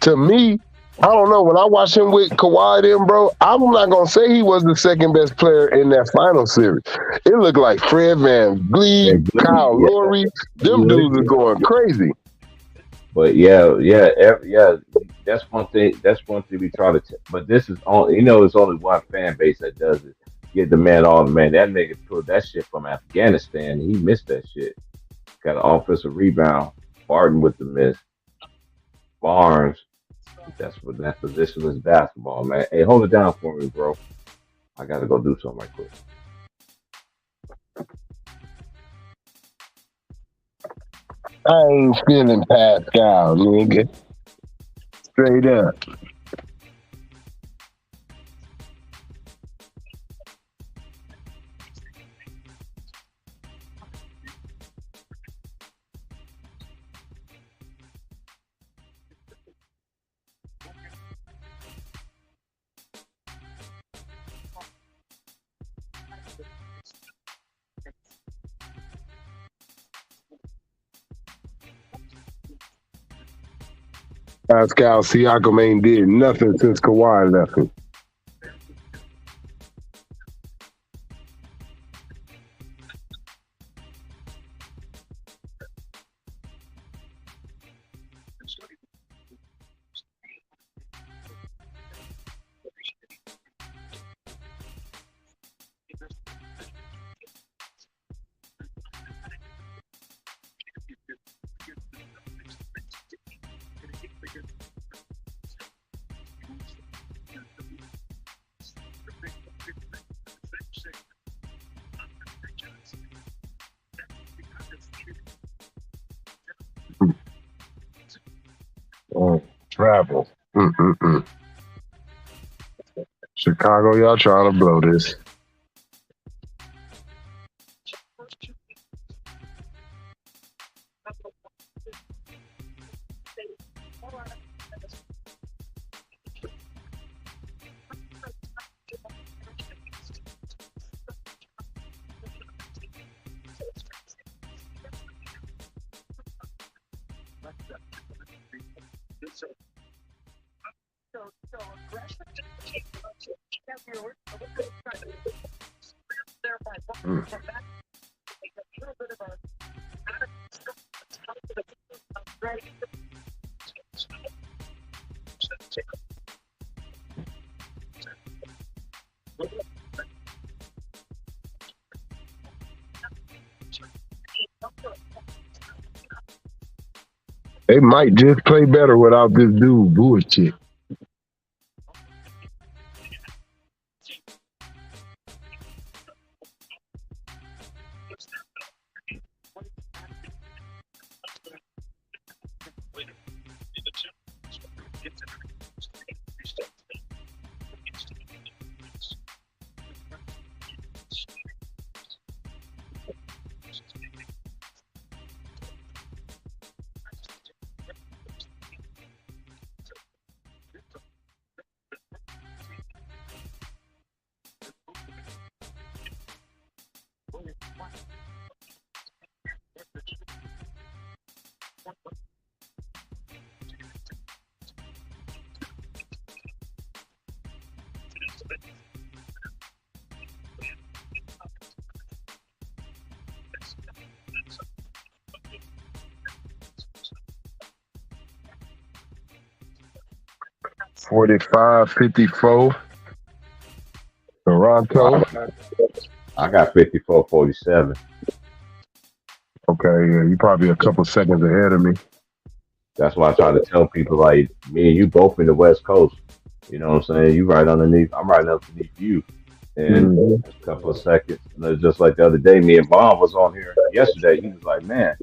to me, I don't know. When I watched him with Kawhi, then bro, I'm not gonna say he was the second best player in that final series. It looked like Fred Van Vliet, and Kyle yeah, Lowry, them absolutely. dudes are going crazy. But yeah. That's one thing. That's one thing we try to. But this is only. It's only one fan base that does it. Get the man all the man. That nigga pulled that shit from Afghanistan. He missed that shit. Got an offensive rebound. Barton with the miss. Barnes. That's what that positionless basketball, man. Hey, hold it down for me, bro. I gotta go do something right quick. I ain't feeling Pascal, nigga. Straight up. Pascal Siakam ain't did nothing since Kawhi left him. Travel. Mm-mm-mm. Chicago, y'all trying to blow this. Mm. They might just play better without this dude bullshit. 45-54. Toronto. I got 54-47. Okay, yeah, you probably a couple seconds ahead of me. That's why I try to tell people like me and you both in the West Coast. You know what I'm saying? You right underneath. I'm right underneath you, and Mhm. a couple of seconds. And it's just like the other day, me and Bob was on here yesterday. He was like, "Man,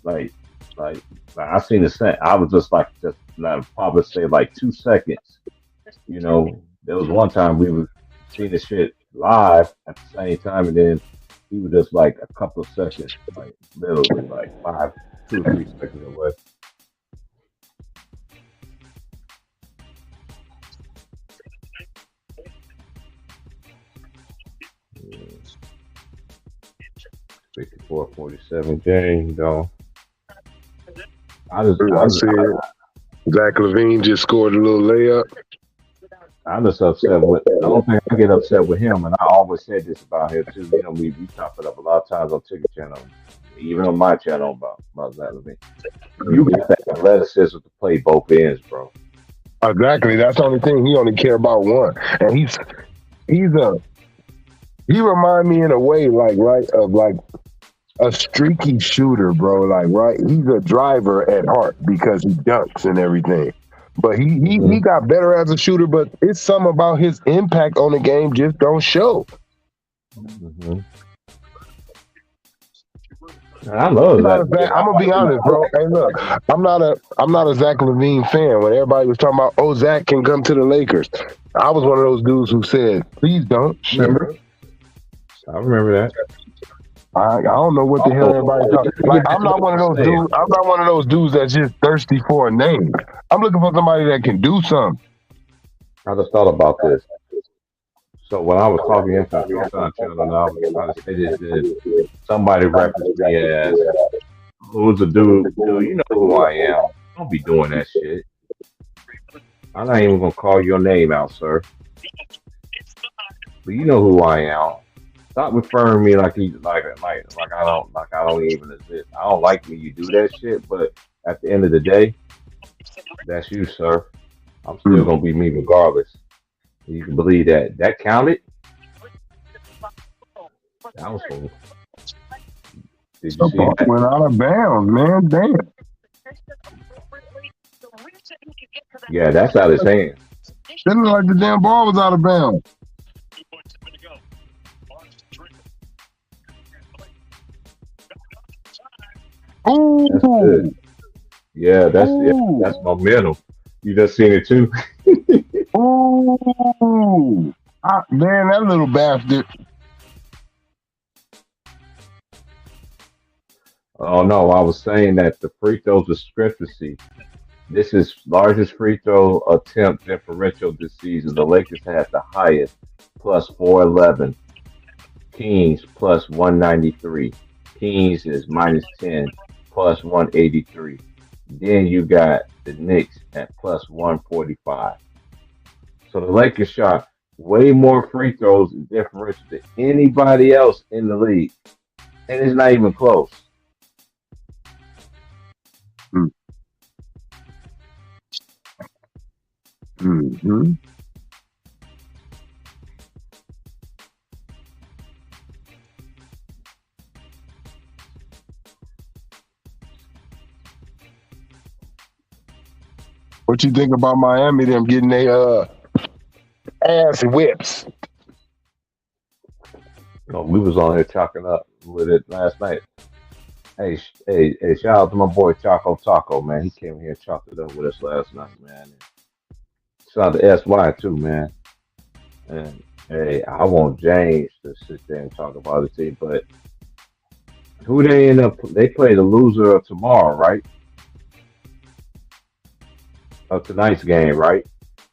like, like, I seen the same. I was just not probably say like 2 seconds. You know, there was one time we were seeing the shit live at the same time, and then he was just like a couple of seconds, like literally like 2 or 3 seconds away. 54-47 James, though. I see it. Zach Levine just scored a little layup. I'm just upset with. The only thing I get upset with him, and I always said this about him too. You know, we chop it up a lot of times on Ticket Channel, even on my channel about Zach Levine. You got that athleticism to play both ends, bro. Exactly. That's the only thing. He only care about one, and he remind me in a way like a streaky shooter, bro. Like he's a driver at heart because he dunks and everything. But he got better as a shooter, but it's something about his impact on the game just don't show. Mm-hmm. I love that. I'm gonna be honest, bro. Hey, look, I'm not a Zach Levine fan. When everybody was talking about, oh, Zach can come to the Lakers, I was one of those dudes who said, please don't. Remember? I remember that. I don't know what the hell everybody's talking. Like, I'm not one of those dudes. I'm not one of those dudes that's just thirsty for a name. I'm looking for somebody that can do something. I just thought about this. So when I was talking inside Showtime channel, and I was trying to say this, that somebody referenced me as, "Who's the dude? Dude, you know who I am. Don't be doing that shit. I'm not even gonna call your name out, sir. But you know who I am. Stop referring to me like I don't even exist. I don't like when you do that shit. But at the end of the day, that's you, sir. I'm still gonna be me regardless. You can believe that. That counted. That was cool. Did you see that? Went out of bounds, man. Damn. Yeah, that's out of his hands. It looked like the damn ball was out of bounds. Ooh. That's good. Yeah, that's momentum. You just seen it too. Ooh. Man, that little bastard. Oh no, I was saying that the free throws discrepancy. This is largest free throw attempt differential this season. The Lakers had the highest, plus 411. Kings plus 193. Kings is minus 10, plus 183. Then you got the Knicks at plus 145. So the Lakers shot way more free throws in differential than anybody else in the league. And it's not even close. Mm-hmm. What you think about Miami? Them getting their ass whips. Oh, we was on here chalking up with it last night. Hey, shout out to my boy Choco Taco, man. He came here and chopped it up with us last night, man. And shout out to SY too, man. And hey, I want James to sit there and talk about it too, but who they end up? They play the loser of tomorrow, right? Of tonight's game, right?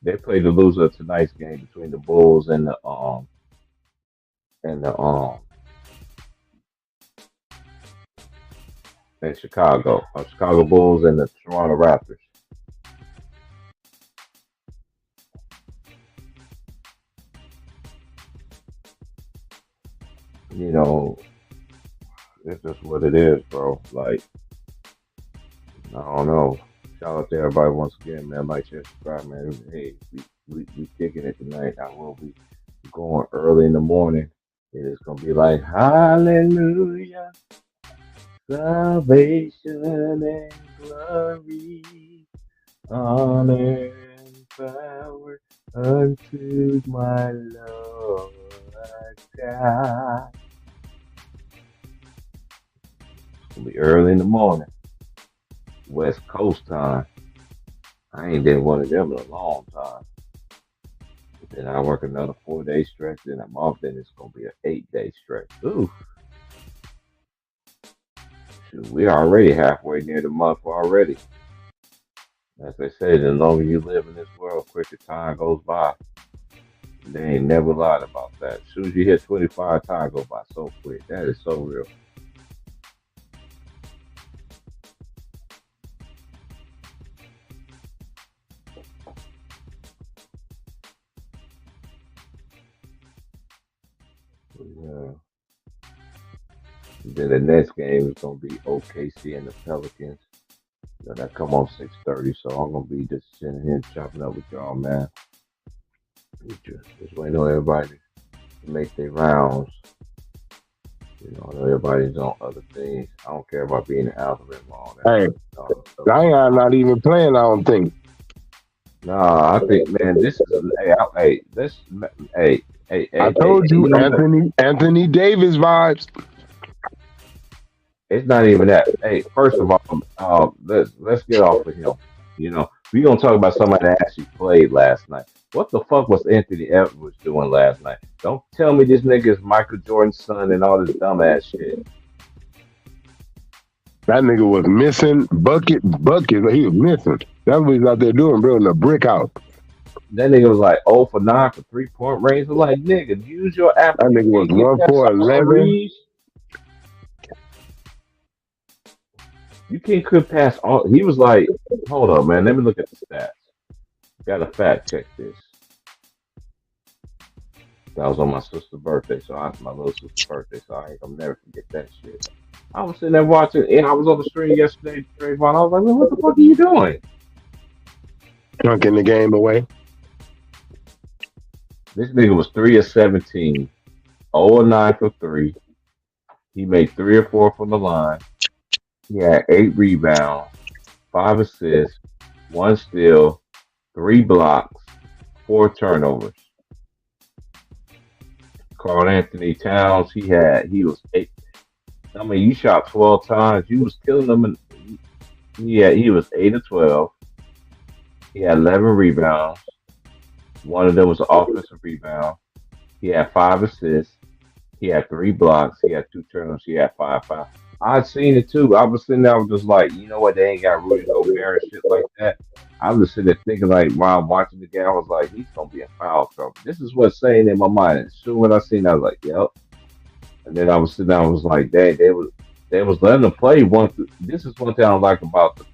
They play the loser of tonight's game between the Bulls and the in Chicago. Chicago Bulls and the Toronto Raptors. You know, it's just what it is, bro. Like, I don't know. Shout out to everybody once again, man. Like, share, subscribe, man. Hey, we kicking it tonight. I will be going early in the morning. It is gonna be like hallelujah, salvation and glory, honor and power unto my Lord God. It's gonna be early in the morning, West Coast time. I ain't been one of them in a long time. Then I work another 4 day stretch, then I'm off, then it's gonna be an 8 day stretch. Ooh, shoot, we already halfway near the month already. As they say, the longer you live in this world, quicker time goes by. They ain't never lied about that. As soon as you hit 25, time go by so quick. That is so real. Yeah. Then the next game is gonna be OKC and the Pelicans. You know, that come on 6:30, so I'm gonna be just sitting here chopping up with y'all, man. Just waiting on everybody to make their rounds. You know, I know everybody's on other things. I don't care about being an alphabet and all that. Hey, Zion not even playing, I don't think. Nah, I think, man, this is hey, this, hey, I told you, Anthony Davis vibes. It's not even that. Hey, first of all, let's get off of him. You know, we gonna talk about somebody that actually played last night. What the fuck was Anthony Edwards doing last night? Don't tell me this nigga is Michael Jordan's son and all this dumbass shit. That nigga was missing bucket. He was missing. That's what he's out there doing, building a brick house. That nigga was like 0 for 9 for 3-point range. I'm like, nigga, use your app. That nigga was 1 for 11. You could pass all. He was like, hold up, man. Let me look at the stats. Gotta fact check this. That was on my sister's birthday, my little sister's birthday, so I ain't gonna never forget that shit. I was sitting there watching, and I was on the stream yesterday, Trayvon. I was like, man, what the fuck are you doing? Chunking the game away. This nigga was 3 of 17, 0 of 9 for 3. He made 3 or 4 from the line. He had 8 rebounds, 5 assists, 1 steal, 3 blocks, 4 turnovers. Karl-Anthony Towns, he was 8. I mean, you shot 12 times. You was killing them. And he was 8 of 12. He had 11 rebounds. One of them was an offensive rebound. He had 5 assists. He had 3 blocks. He had 2 turnovers. He had 5 fouls. I'd seen it too. I was sitting there, I was just like, you know what? They ain't got Rudy Gobert and shit like that. I was sitting there thinking, like, while I'm watching the game, I was like, he's gonna be in foul trouble. This is what's saying in my mind. As soon as I seen it, I was like, yep. And then I was sitting down, I was like, dang, they was letting them play one. This is one thing I like about them.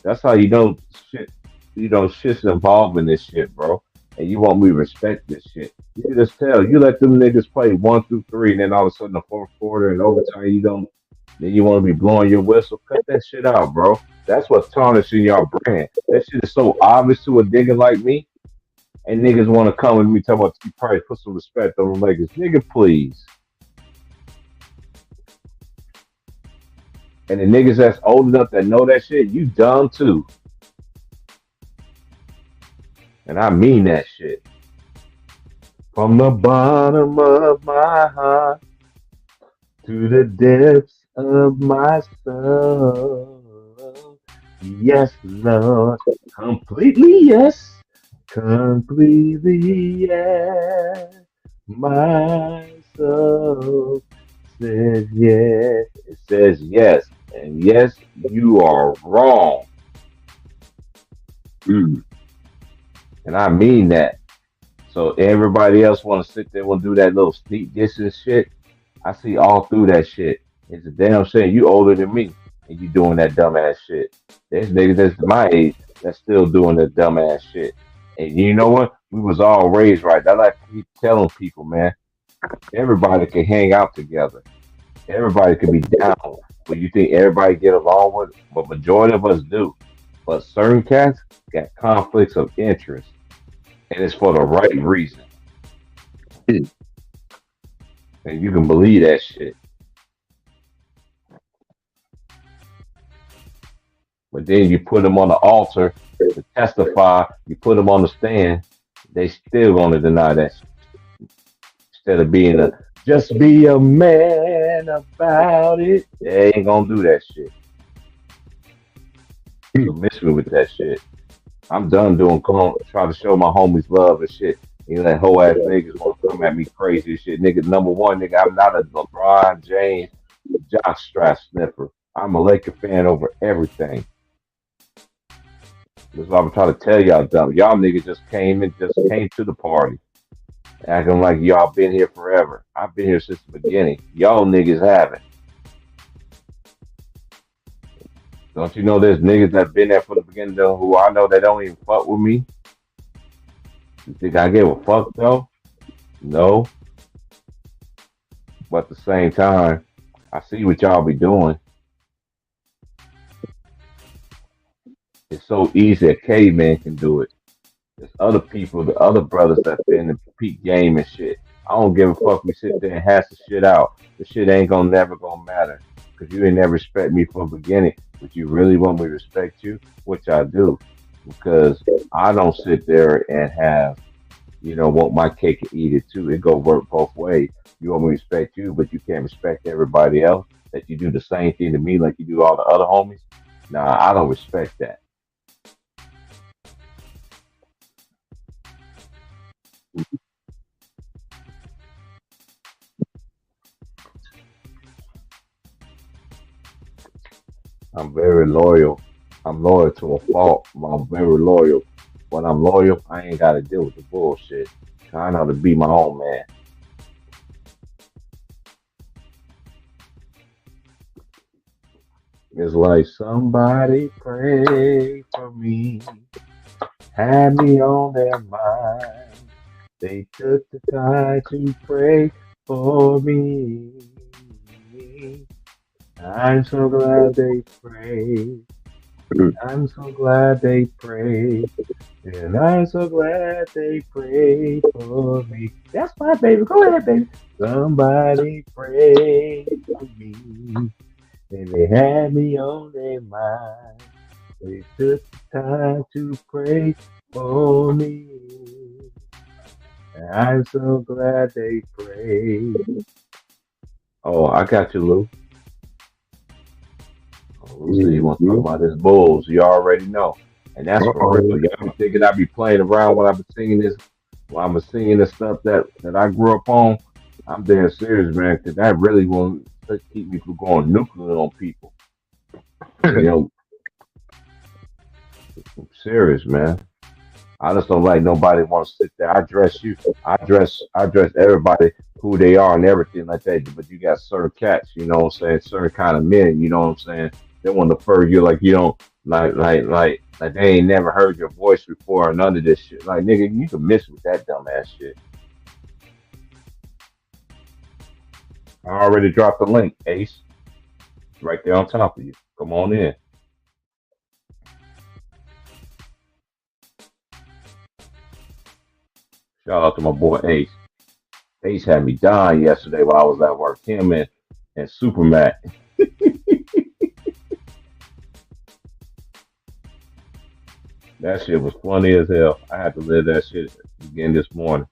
That's how you know shit. You know shit's involved in this shit, bro. And you want me to respect this shit. You can just tell. You let them niggas play 1 through 3, and then all of a sudden the fourth quarter and overtime, you don't. Then you want to be blowing your whistle. Cut that shit out, bro. That's what's tarnishing your brand. That shit is so obvious to a nigga like me. And niggas want to come and me talk about T Price, put some respect on the Lakers. Nigga, please. And the niggas that's old enough that know that shit, you dumb too. And I mean that shit. From the bottom of my heart to the depths of my soul. Yes, Lord. Completely yes. Completely yes. My soul says yes. It says yes. And yes, you are wrong. And I mean that. So everybody else want to sit there and do that little sneak distance shit. I see all through that shit. It's a damn shame. You older than me. and you doing that dumbass shit. There's niggas that's my age that's still doing that dumbass shit. And you know what? We was all raised right. I like to keep telling people, man, everybody can hang out together. Everybody can be down. But you think everybody get along with it? But majority of us do. But certain cats got conflicts of interest. And it's for the right reason. And you can believe that shit. But then you put them on the altar to testify, you put them on the stand, they still gonna deny that shit. Instead of being a just be a man about it. They ain't gonna do that shit. So miss me with that shit. I'm done doing try to show my homies love and shit. You know that whole ass niggas want to come at me crazy and shit. Nigga, number one, nigga, I'm not a LeBron James, Josh Strass sniffer. I'm a Laker fan over everything. That's what I'm trying to tell y'all, dumb. Y'all niggas just came to the party. Acting like y'all been here forever. I've been here since the beginning. Y'all niggas haven't. Don't you know there's niggas that been there from the beginning though, who I know they don't even fuck with me? You think I give a fuck though? No. But at the same time, I see what y'all be doing. It's so easy a caveman can do it. There's other people, the other brothers that been in the peak game and shit. I don't give a fuck. We sit there and hash the shit out. The shit ain't never gonna matter. Cause you ain't never respect me from the beginning. But you really want me to respect you, which I do. Because I don't sit there and have, want my cake and eat it too. It go work both ways. You want me to respect you, but you can't respect everybody else. That you do the same thing to me like you do all the other homies. Nah, I don't respect that. I'm very loyal. I'm loyal to a fault. I'm very loyal. When I'm loyal, I ain't got to deal with the bullshit. I know to be my own man. It's like somebody pray for me, had me on their mind. They took the time to pray for me. I'm so glad they prayed. I'm so glad they prayed. And I'm so glad they prayed for me. That's my baby. Go ahead, baby. Somebody prayed for me. And they had me on their mind. They took the time to pray for me. And I'm so glad they prayed. Oh, I got you, Lou. So you want to talk about this Bulls? You already know, and that's for real. Y'all be thinking I be playing around when I be singing this, while I'm singing the stuff that I grew up on. I'm damn serious, man, because that really won't keep me from going nuclear on people. I'm serious, man. I just don't like nobody want to sit there. I dress you. I dress everybody who they are and everything like that. But you got certain cats, you know what I'm saying? Certain kind of men, you know what I'm saying? They want to fur you like you don't like they ain't never heard your voice before or none of this shit. Like nigga, you can miss with that dumbass shit. I already dropped the link, Ace. It's right there on top of you. Come on in. Shout out to my boy Ace. Ace had me dying yesterday while I was at work. Him and Superman. That shit was funny as hell. I had to live that shit again this morning.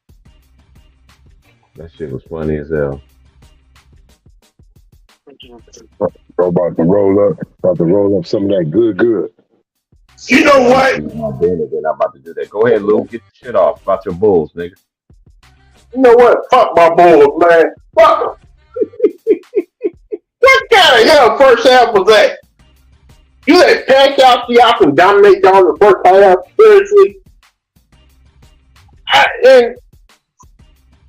That shit was funny as hell. Bro, about to roll up some of that good. You know what? I'm about to do that. Go ahead, Lou. Get the shit off about your Bulls, nigga. You know what? Fuck my Bulls, man. Fuck them. What kind of hell first half was that? You let Pascal and dominate y'all in the first half, seriously? And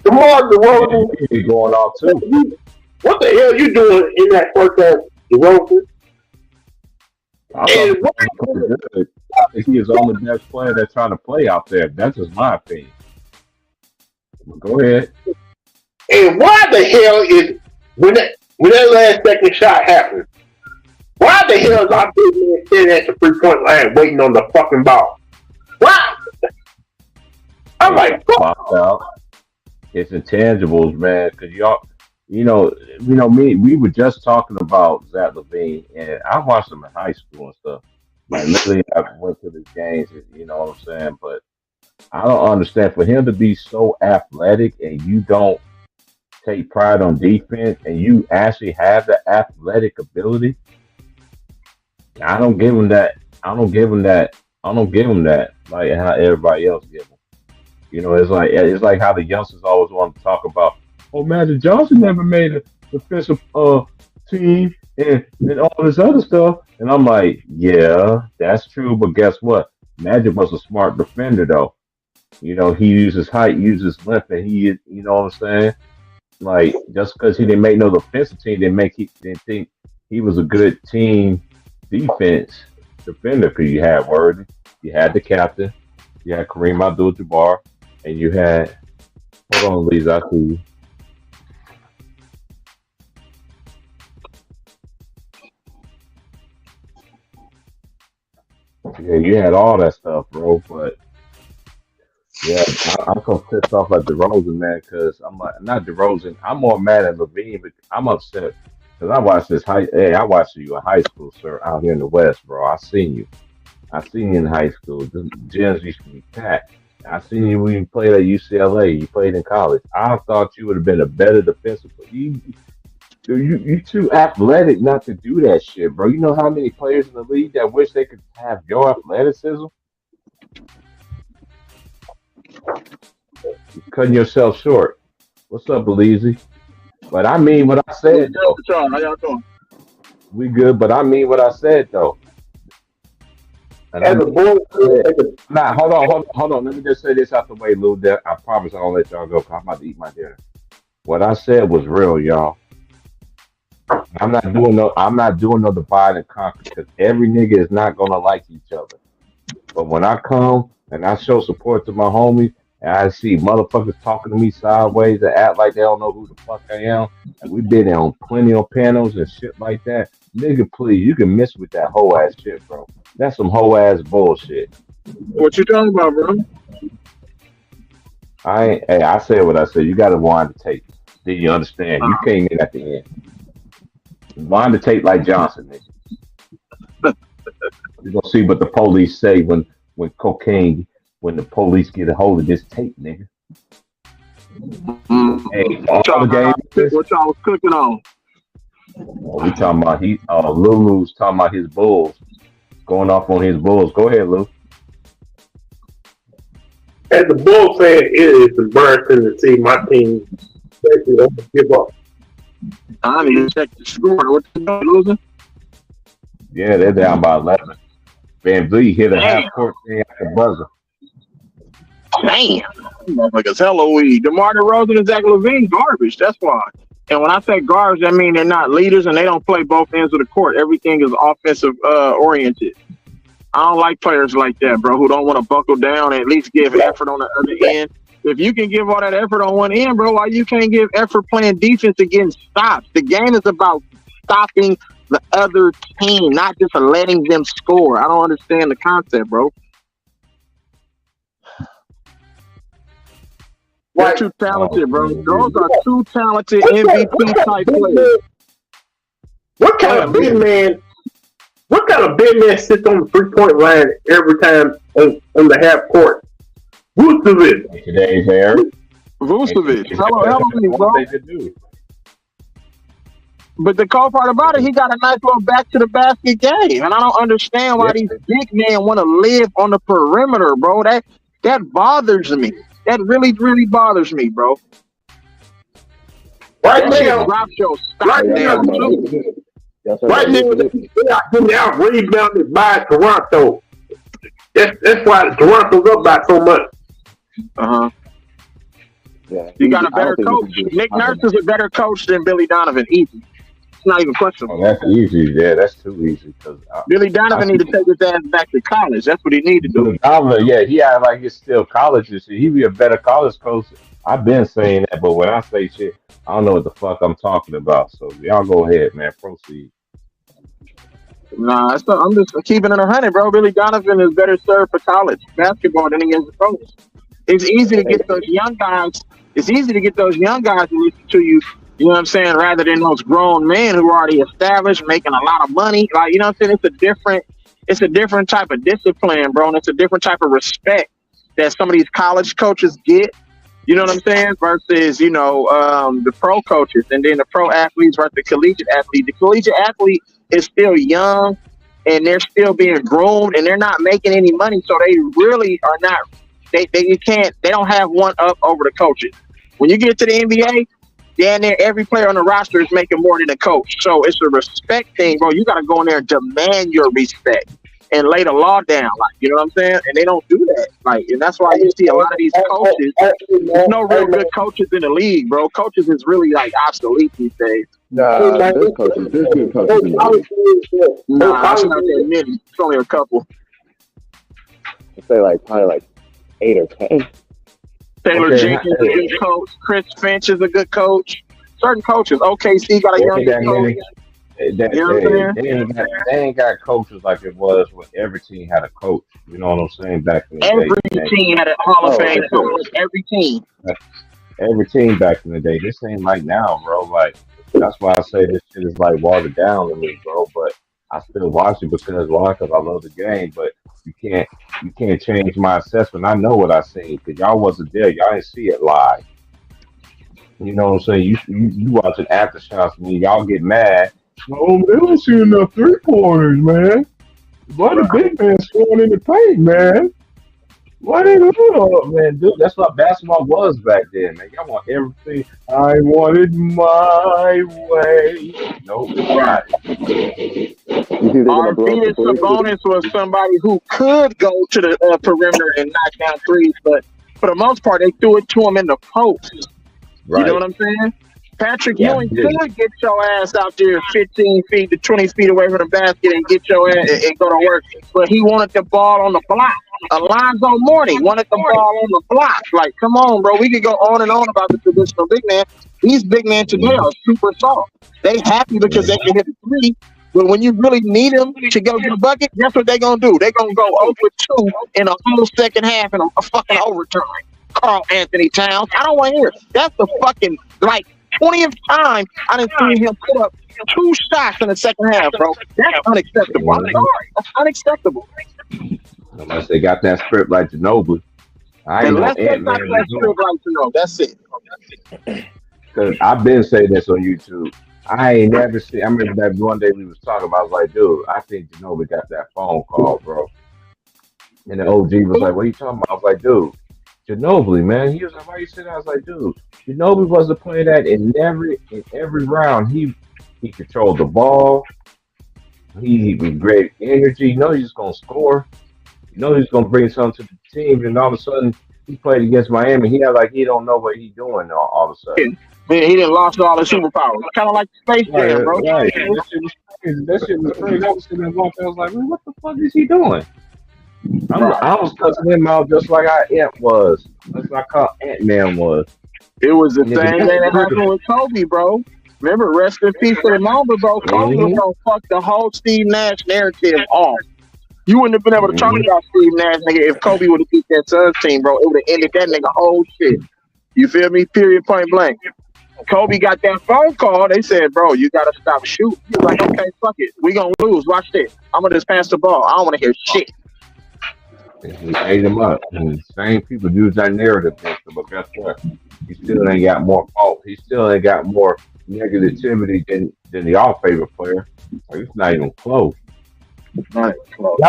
DeMar DeRozan going off too. What the hell you doing in that first half, DeRozan? I And thought what, he was pretty good. I think he is the only best player that's trying to play out there. That's just my opinion. But go ahead. and why the hell is when that last second shot happened? Why the hell is our big man sitting at the 3-point line waiting on the fucking ball? Why? I'm like, fuck. Popped out. It's intangibles, man. Because me. We were just talking about Zach Levine, and I watched him in high school and stuff. Like literally, I went to the games. You know what I'm saying? But I don't understand for him to be so athletic and you don't take pride on defense and you actually have the athletic ability. I don't give him that. I don't give him that. I don't give him that like how everybody else give him. It's like how the youngsters always want to talk about. Oh, Magic Johnson never made a defensive team and all this other stuff. And I'm like, yeah, that's true. But guess what? Magic was a smart defender, though. He uses height, uses length, and you know what I'm saying? Like, just because he didn't make no defensive team, didn't think he was a good team defense defender. Because you had Worthy, you had the captain, you had Kareem Abdul-Jabbar, and you had. Hold on, Lisa, I see you. Yeah, you had all that stuff, bro. But yeah, I'm so pissed off at DeRozan, man, because I'm like, not DeRozan. I'm more mad at Levine, but I'm upset because I watched I watched you in high school, sir, out here in the West, bro. I seen you in high school. The gyms used to be packed. I seen you when you played at UCLA. You played in college. I thought you would have been a better defensive player. You too athletic not to do that shit, bro. You know how many players in the league that wish they could have your athleticism? You're cutting yourself short. What's up, Belize? But I mean what I said, though. How y'all doing? We good, but I mean what I said, though. And I As a mean boy, what I said. Nah, hold on. Let me just say this out the way, Lou. I promise I don't let y'all go. 'Cause I'm about to eat my dinner. What I said was real, y'all. I'm not doing no divide and conquer because every nigga is not gonna like each other. But when I come and I show support to my homies and I see motherfuckers talking to me sideways and act like they don't know who the fuck I am, and we been on plenty of panels and shit like that, nigga, please, you can miss with that whole ass shit, bro. That's some whole ass bullshit. What you talking about, bro? I said what I said. You gotta wind the tape. Then you understand. You came in at the end. Wind the tape like Johnson, nigga. You're gonna see what the police say when the police get a hold of this tape, nigga. Hey, all the games. What y'all was cooking on? We talking about Lulu's talking about his Bulls, going off on his Bulls. Go ahead, Lou. as a Bull fan, it is embarrassing to see my team basically don't give up. I need to check the score. What they losing? Yeah, they're down by 11. Van Vliet hit a half court thing at the buzzer. Damn. Motherfuckers, hello, DeMar DeRozan and Zach Levine, garbage. That's why. And when I say garbage, I mean they're not leaders and they don't play both ends of the court. Everything is offensive oriented. I don't like players like that, bro, who don't want to buckle down and at least give effort on the other end. If you can give all that effort on one end, bro, why you can't give effort playing defense and getting stops? The game is about stopping the other team, not just letting them score. I don't understand the concept, bro. They're too talented, bro. Those are two talented MVP type players. What kind of big man? What kind of big man sits on the 3-point line every time on the half court? Vucevic. Today's hair. Vucevic. Hello, bro. But the cool part about it, he got a nice little back to the basket game, and I don't understand why these big men want to live on the perimeter, bro. That bothers me. That really, really bothers me, bro. Right now, right now, they are getting out rebounded by Toronto. That's why Toronto's up by so much. Yeah, you got a better coach. Nick Nurse is a better coach than Billy Donovan, easy. not even questionable. Oh, that's easy. Yeah, that's too easy. Because Billy I Donovan see need to take his ass back to college. That's what he need to do. Billy Donovan. Yeah, he had like it's still college and shit. He be a better college coach. I've been saying that, but when I say shit, I don't know what the fuck I'm talking about. So y'all go ahead, man. Proceed. Nah, I'm just keeping it 100, bro. Billy Donovan is better served for college basketball than he is a coach. It's easy to get those young guys. It's easy to get those young guys to listen to you. You know what I'm saying? Rather than those grown men who are already established, making a lot of money. Like, you know what I'm saying? It's a different type of discipline, bro, and it's a different type of respect that some of these college coaches get. You know what I'm saying? Versus, the pro coaches, and then the pro athletes versus the collegiate athlete. The collegiate athlete is still young, and they're still being groomed, and they're not making any money, so they really are not. They don't have one up over the coaches. When you get to the NBA, damn near every player on the roster is making more than the coach. So it's a respect thing, bro. You got to go in there and demand your respect and lay the law down, like, you know what I'm saying? And they don't do that, like, and that's why you see a lot of these coaches. There's no real good coaches in the league, bro. Coaches is really like obsolete these days. Nah, there's good coaches in the league. Nah, it's not that many. It's only a couple. I'd say probably 8 or 10. Taylor Okay. Jenkins is a good coach. Chris Finch is a good coach. Certain coaches. OKC got a young Ain't that coach. many. You know what I'm saying? They ain't got coaches like it was when every team had a coach. You know what I'm saying? Back in the Every day. Man. team had a Hall of Fame coach. Every team. Every team back in the day. This ain't like now, bro. Like that's why I say this shit is like watered down to me, bro. But I still watch it because why? Because I love the game. But you can't change my assessment. I know what I seen because y'all wasn't there. Y'all didn't see it live. You know what I'm saying? You watching after shots and y'all get mad. Oh, they don't see enough 3-pointers, man. Why the big man scoring in the paint, man? Why they do it, man? Dude, that's what basketball was back then, man. Y'all want everything. I want it my way. Nope, it's not. Arvydas Sabonis was somebody who could go to the perimeter and knock down threes, but for the most part, they threw it to him in the post. Right. You know what I'm saying? Patrick Yeah, Ewing yeah. could get your ass out there 15 feet to 20 feet away from the basket and get your ass and go to work. But he wanted the ball on the block. Alonzo Mourning wanted the ball on the block. Like, come on, bro. We could go on and on about the traditional big man. These big men today are super soft. They happy because they can hit the three. But when you really need them to go get a bucket, guess what they're going to do? They're going to go over 2 in a whole second half in a fucking overtime. Carl Anthony Towns. I don't want to hear it. That's the fucking, 20th time I didn't see him put up 2 shots in the second half, bro. That's unacceptable. I'm sorry. That's unacceptable. Unless they got that script like Ginobili. I ain't no Unless they got Ant-Man. that script like to know. That's it. Because I've been saying this on YouTube. I ain't never seen. I remember that one day we was talking about. I was like, dude, I think Ginobili got that phone call, bro. And the OG was like, what are you talking about? I was like, dude, Ginobili, man. He was like, why you saying that? I was like, dude, Ginobili wasn't playing that in every round. He controlled the ball. He with great energy. You know he's just gonna score. You know he's gonna bring something to the team. And all of a sudden, he played against Miami. He had like he don't know what he's doing all of a sudden. Man, he didn't lost all his superpowers. Kind of like Space Jam, bro. Right. That shit was crazy. That shit was crazy. I was sitting there watching. I was like, man, what the fuck is he doing? I was cussing him out just like Ant was. That's like how Ant-Man was. It was the same thing that happened with Kobe, bro. Remember, rest in peace for the moment, bro. Kobe was gonna fuck the whole Steve Nash narrative off. You wouldn't have been able to talk about Steve Nash, nigga, if Kobe would have beat that Suns team, bro. It would have ended that nigga whole shit. You feel me? Period, point blank. Kobe got that phone call. They said, bro, you got to stop shooting. He was like, okay, fuck it. We going to lose. Watch this. I'm going to just pass the ball. I don't want to hear shit. He ate him up. And the same people use that narrative against him, but guess what? He still ain't got more fault. He still ain't got more negativity than the all favorite player. Like, it's not even close. Not even close.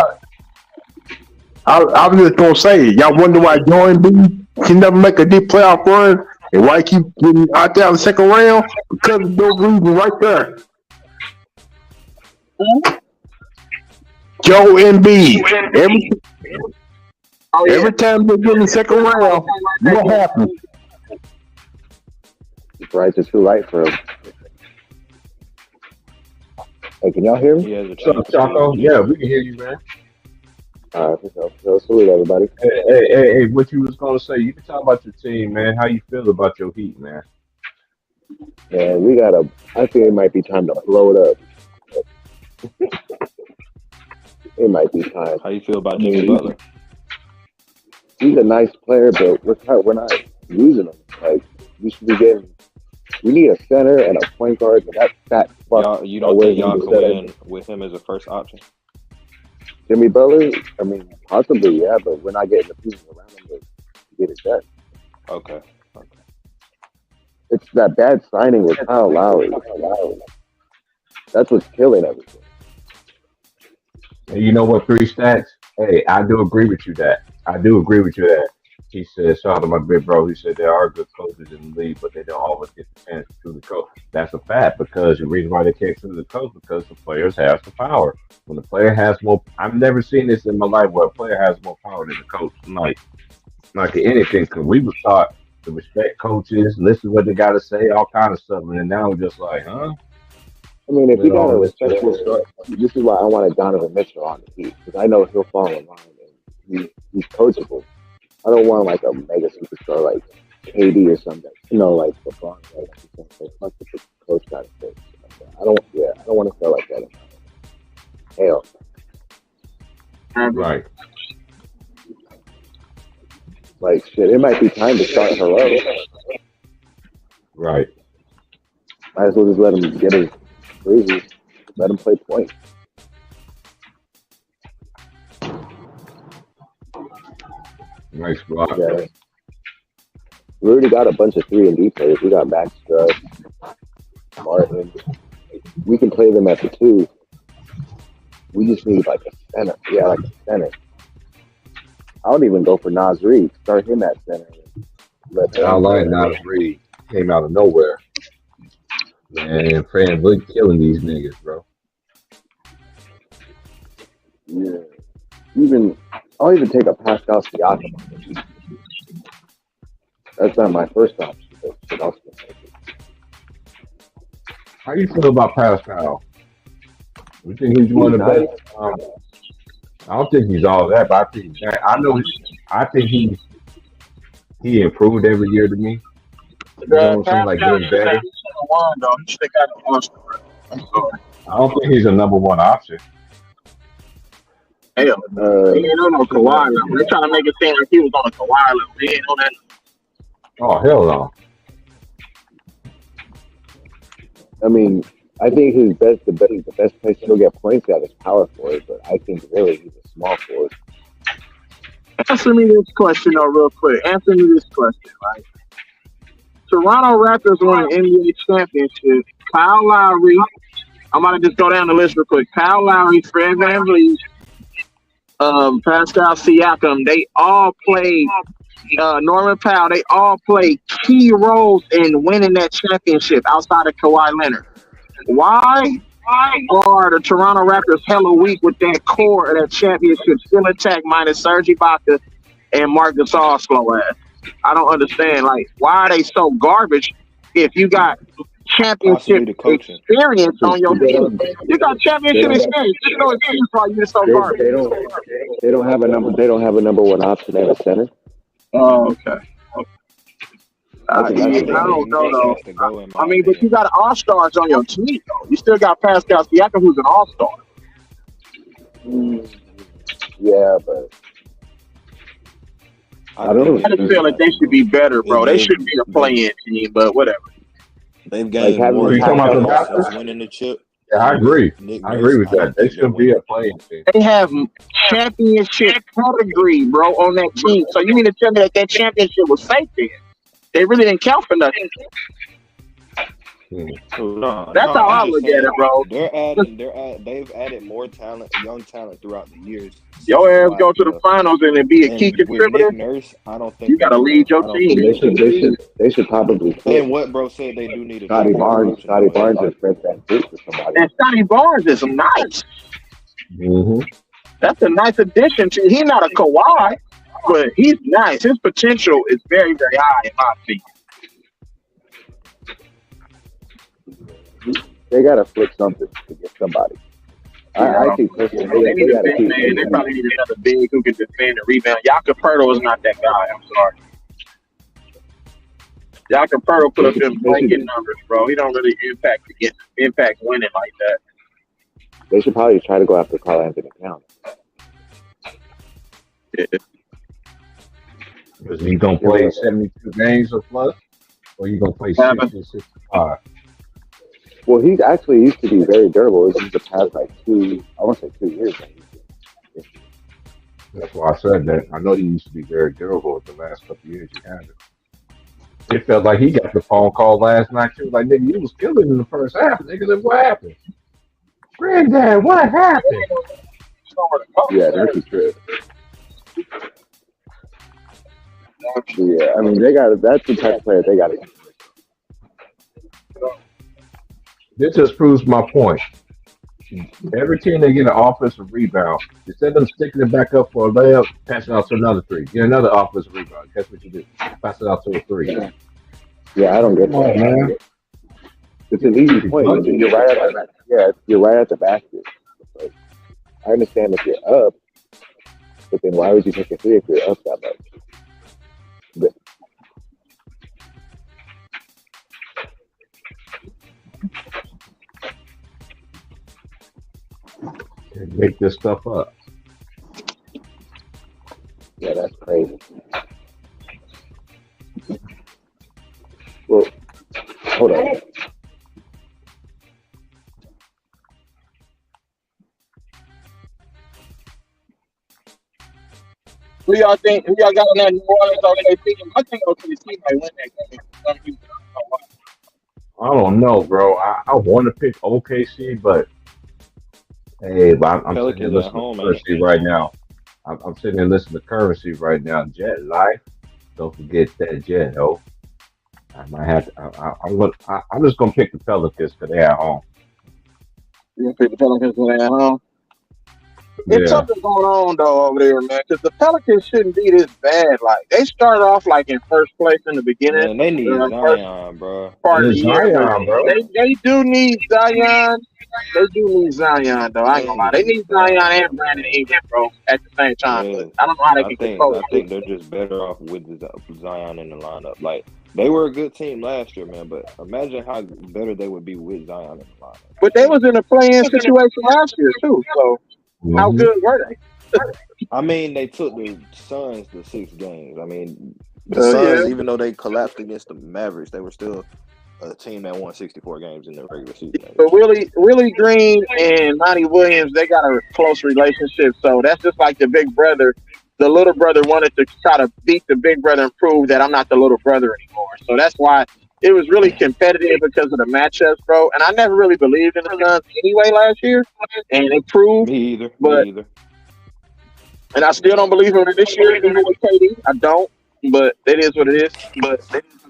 I was just gonna say, y'all wonder why Joel Embiid can never make a deep playoff run and why he keep getting out there in the second round? Because of those reasons right there. Joel Embiid. Every time they get in the second round, what happens? The brights are too light for him. Hey, can y'all hear me? He has a What's up, chance to Chaco? choose. Yeah, we can hear you, man. All right, so salute everybody. Hey, what you was gonna say? You can talk about your team, man. How you feel about your Heat, man? Man, we gotta. I think it might be time to blow it up. It might be time. How you feel about I Jimmy mean, Butler? he's a nice player, but we're not using him. Like we should be getting. We need a center and a point guard, but that fat fuck. You don't where think he y'all was could set up. win with him as a first option? Jimmy Butler? I mean, possibly, yeah, but we're not getting the pieces around him to get it done. Okay. It's that bad signing with Kyle Lowry. That's what's killing everything. And you know what? 3 stats. Hey, I do agree with you that. He said, shout out to my big bro. He said there are good coaches in the league, but they don't always get the chance to truly coach. That's a fact because the reason why they can't truly coach because the players have the power. When the player has more, I've never seen this in my life where a player has more power than the coach. Like anything, because we was taught to respect coaches, listen to what they got to say, all kind of stuff, and then now we're just like, huh? I mean, if With you got a all this respectful start, this is why I wanted Donovan Mitchell on the Heat because I know he'll fall in line and he's coachable. I don't want like a mega superstar like KD or something. Like LeBron. Like, fuck the coach got to say. I don't want to feel like that. Hell, right. like shit. It might be time to start Hello. Right. Might as well just let him get his crazy. Let him play point. Nice block. Yeah. We already got a bunch of 3-and-D players. We got Max Strutt, Martin. We can play them at the 2. We just need like a center. Yeah, like a center. I would even go for Nas Reed. Start him at center. I like Nas Reed. Came out of nowhere. Man, Fran Vliet killing these niggas, bro. Yeah. I'll even take a Pascal Siakam. That's not my first option, but shit else. How you feel about Pascal? You think he's one of the best? I don't think he's all that, but I think he improved every year to me. You know what I'm saying? Like getting better. I don't think he's a number one option. Hell, he ain't on no Kawhi level. They're trying to make it seem like he was on a Kawhi level. He ain't on that. Oh hell no! I mean, I think the best place to go get points at is power forward, but I think really he's a small forward. Answer me this question though, real quick. Answer me this question, right? Toronto Raptors won an NBA championship. Kyle Lowry. I'm about to just go down the list real quick. Kyle Lowry, Fred VanVleet, Pascal Siakam. They all played. Norman Powell. They all played key roles in winning that championship outside of Kawhi Leonard. Why are the Toronto Raptors hella weak with that core of that championship still intact minus Serge Ibaka and Marc Gasol slow ass? I don't understand. Like, why are they so garbage if you got championship experience on your team? You got championship experience. There's no excuse why you're so garbage. They don't have a number one option at a center. Oh, okay. I don't know though. I mean, but you got all-stars on your team though. You still got Pascal Siakam, who's an all-star. Yeah, but I just feel like they should be better, bro. They should be a play-in team, but whatever. They've gained more since winning the chip. Yeah, I agree. I agree with that. They should be a playing team. They have championship pedigree, bro, on that team. So you mean to tell me that championship was fake then? They really didn't count for nothing. That's how I look at it, bro. They've added more talent, young talent throughout the years. Your ass go to the finals and be a key contributor. Nurse, I don't think you got to lead your team. They should probably. And what bro said they do need a Scotty Barnes is Fred VanVleet for somebody. And Scotty Barnes is nice. Mm-hmm. That's a nice addition to. He's not a Kawhi, but he's nice. His potential is very, very high in my opinion. they gotta flip something to get somebody. I think personally They need they a gotta big keep man. They Mayweather. probably need another big who can defend and rebound. Jakob Pertl is not that guy. I'm sorry. Jakob Pertl put They up should, them they blanket should numbers, bro. He don't really impact winning like that. they should probably try to go after Carl Anthony Towns. Yeah. Is he gonna play 72 games or plus, or you gonna play Seven. 60, 65? Well, he actually used to be very durable. It's just the past like I want to say 2 years. That's why I said that. I know he used to be very durable. The last couple of years he had it. It felt like he got the phone call last night. She was like, "Nigga, you was killing in the first half." Nigga, then what happened? Granddad, what happened? Yeah, that's true. Yeah, I mean that's the type of player they got to. This just proves my point. Every team they get an offensive rebound, instead of them sticking it back up for a layup, pass it out to another three. Get another offensive rebound. That's what you do. Pass it out to a three. Yeah, I don't get Come on, that. man. It's an easy point. You're right at the you're right at the basket. Like, I understand if you're up, but then why would you take a three if you're up that much? But They make this stuff up. yeah, that's crazy. Well, hold on. Who y'all think? Who y'all got on that New Orleans OKC? I think OKC might win that game. For some reason. I don't know why. I don't know, bro. I want to pick OKC, but hey, but I'm sitting here Pelicans at listening home, to man. Currency right now. I'm sitting here listening to Currency right now. Jet Life. Don't forget that Jet, oh. I might have to. I'm just gonna pick the Pelicans because they're at home. You gonna pick the Pelicans when they're at home? It's Yeah. something going on though over there, man. Because the Pelicans shouldn't be this bad. Like they started off like in first place in the beginning, Man, they need first Zion, bro. part of It's the year. But Zion, bro. they do need Zion. They do need Zion though. I ain't gonna lie. They need Zion and Brandon Ingram, bro, at the same time. Yeah. But I don't know how they I can think control I it. think they're just better off with Zion in the lineup. Like they were a good team last year, man. But imagine how better they would be with Zion in the lineup. But they was in a play-in situation last year too. So how Mhm. good were they? I mean, they took the Suns to 6 games. I mean, the Yeah. Suns, even though they collapsed against the Mavericks, they were still a team that won 64 games in the regular season. But Willie Green and Monty Williams, they got a close relationship. So that's just like the big brother. The little brother wanted to try to beat the big brother and prove that I'm not the little brother anymore. So that's why it was really competitive because of the matchups, bro. And I never really believed in the Suns anyway last year, and they proved. Me either. But Me either. and I still don't believe in it this year, even with KD. I don't. But it is what it is.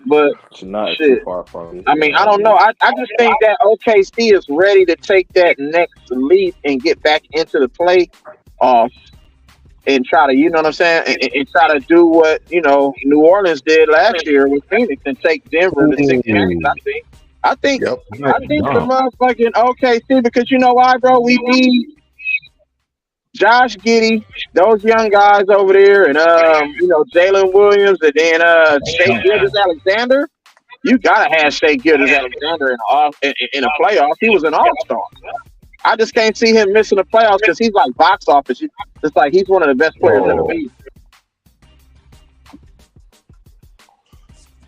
But It's not shit. too far from. I mean, I don't know. I just think that OKC is ready to take that next leap and get back into the playoffs and try to, you know what I'm saying, and try to do what, you know, New Orleans did last year with Phoenix and take Denver to 6 games. I think Yep. the motherfucking OKC, because you know why, bro? We need Josh Giddey, those young guys over there, and you know, Jalen Williams, and then Shea Gilgeous-Alexander. You gotta have Shea Gilgeous-Alexander in a playoff. He was an all-star. I just can't see him missing the playoffs because he's like box office. It's like he's one of the best players in the league.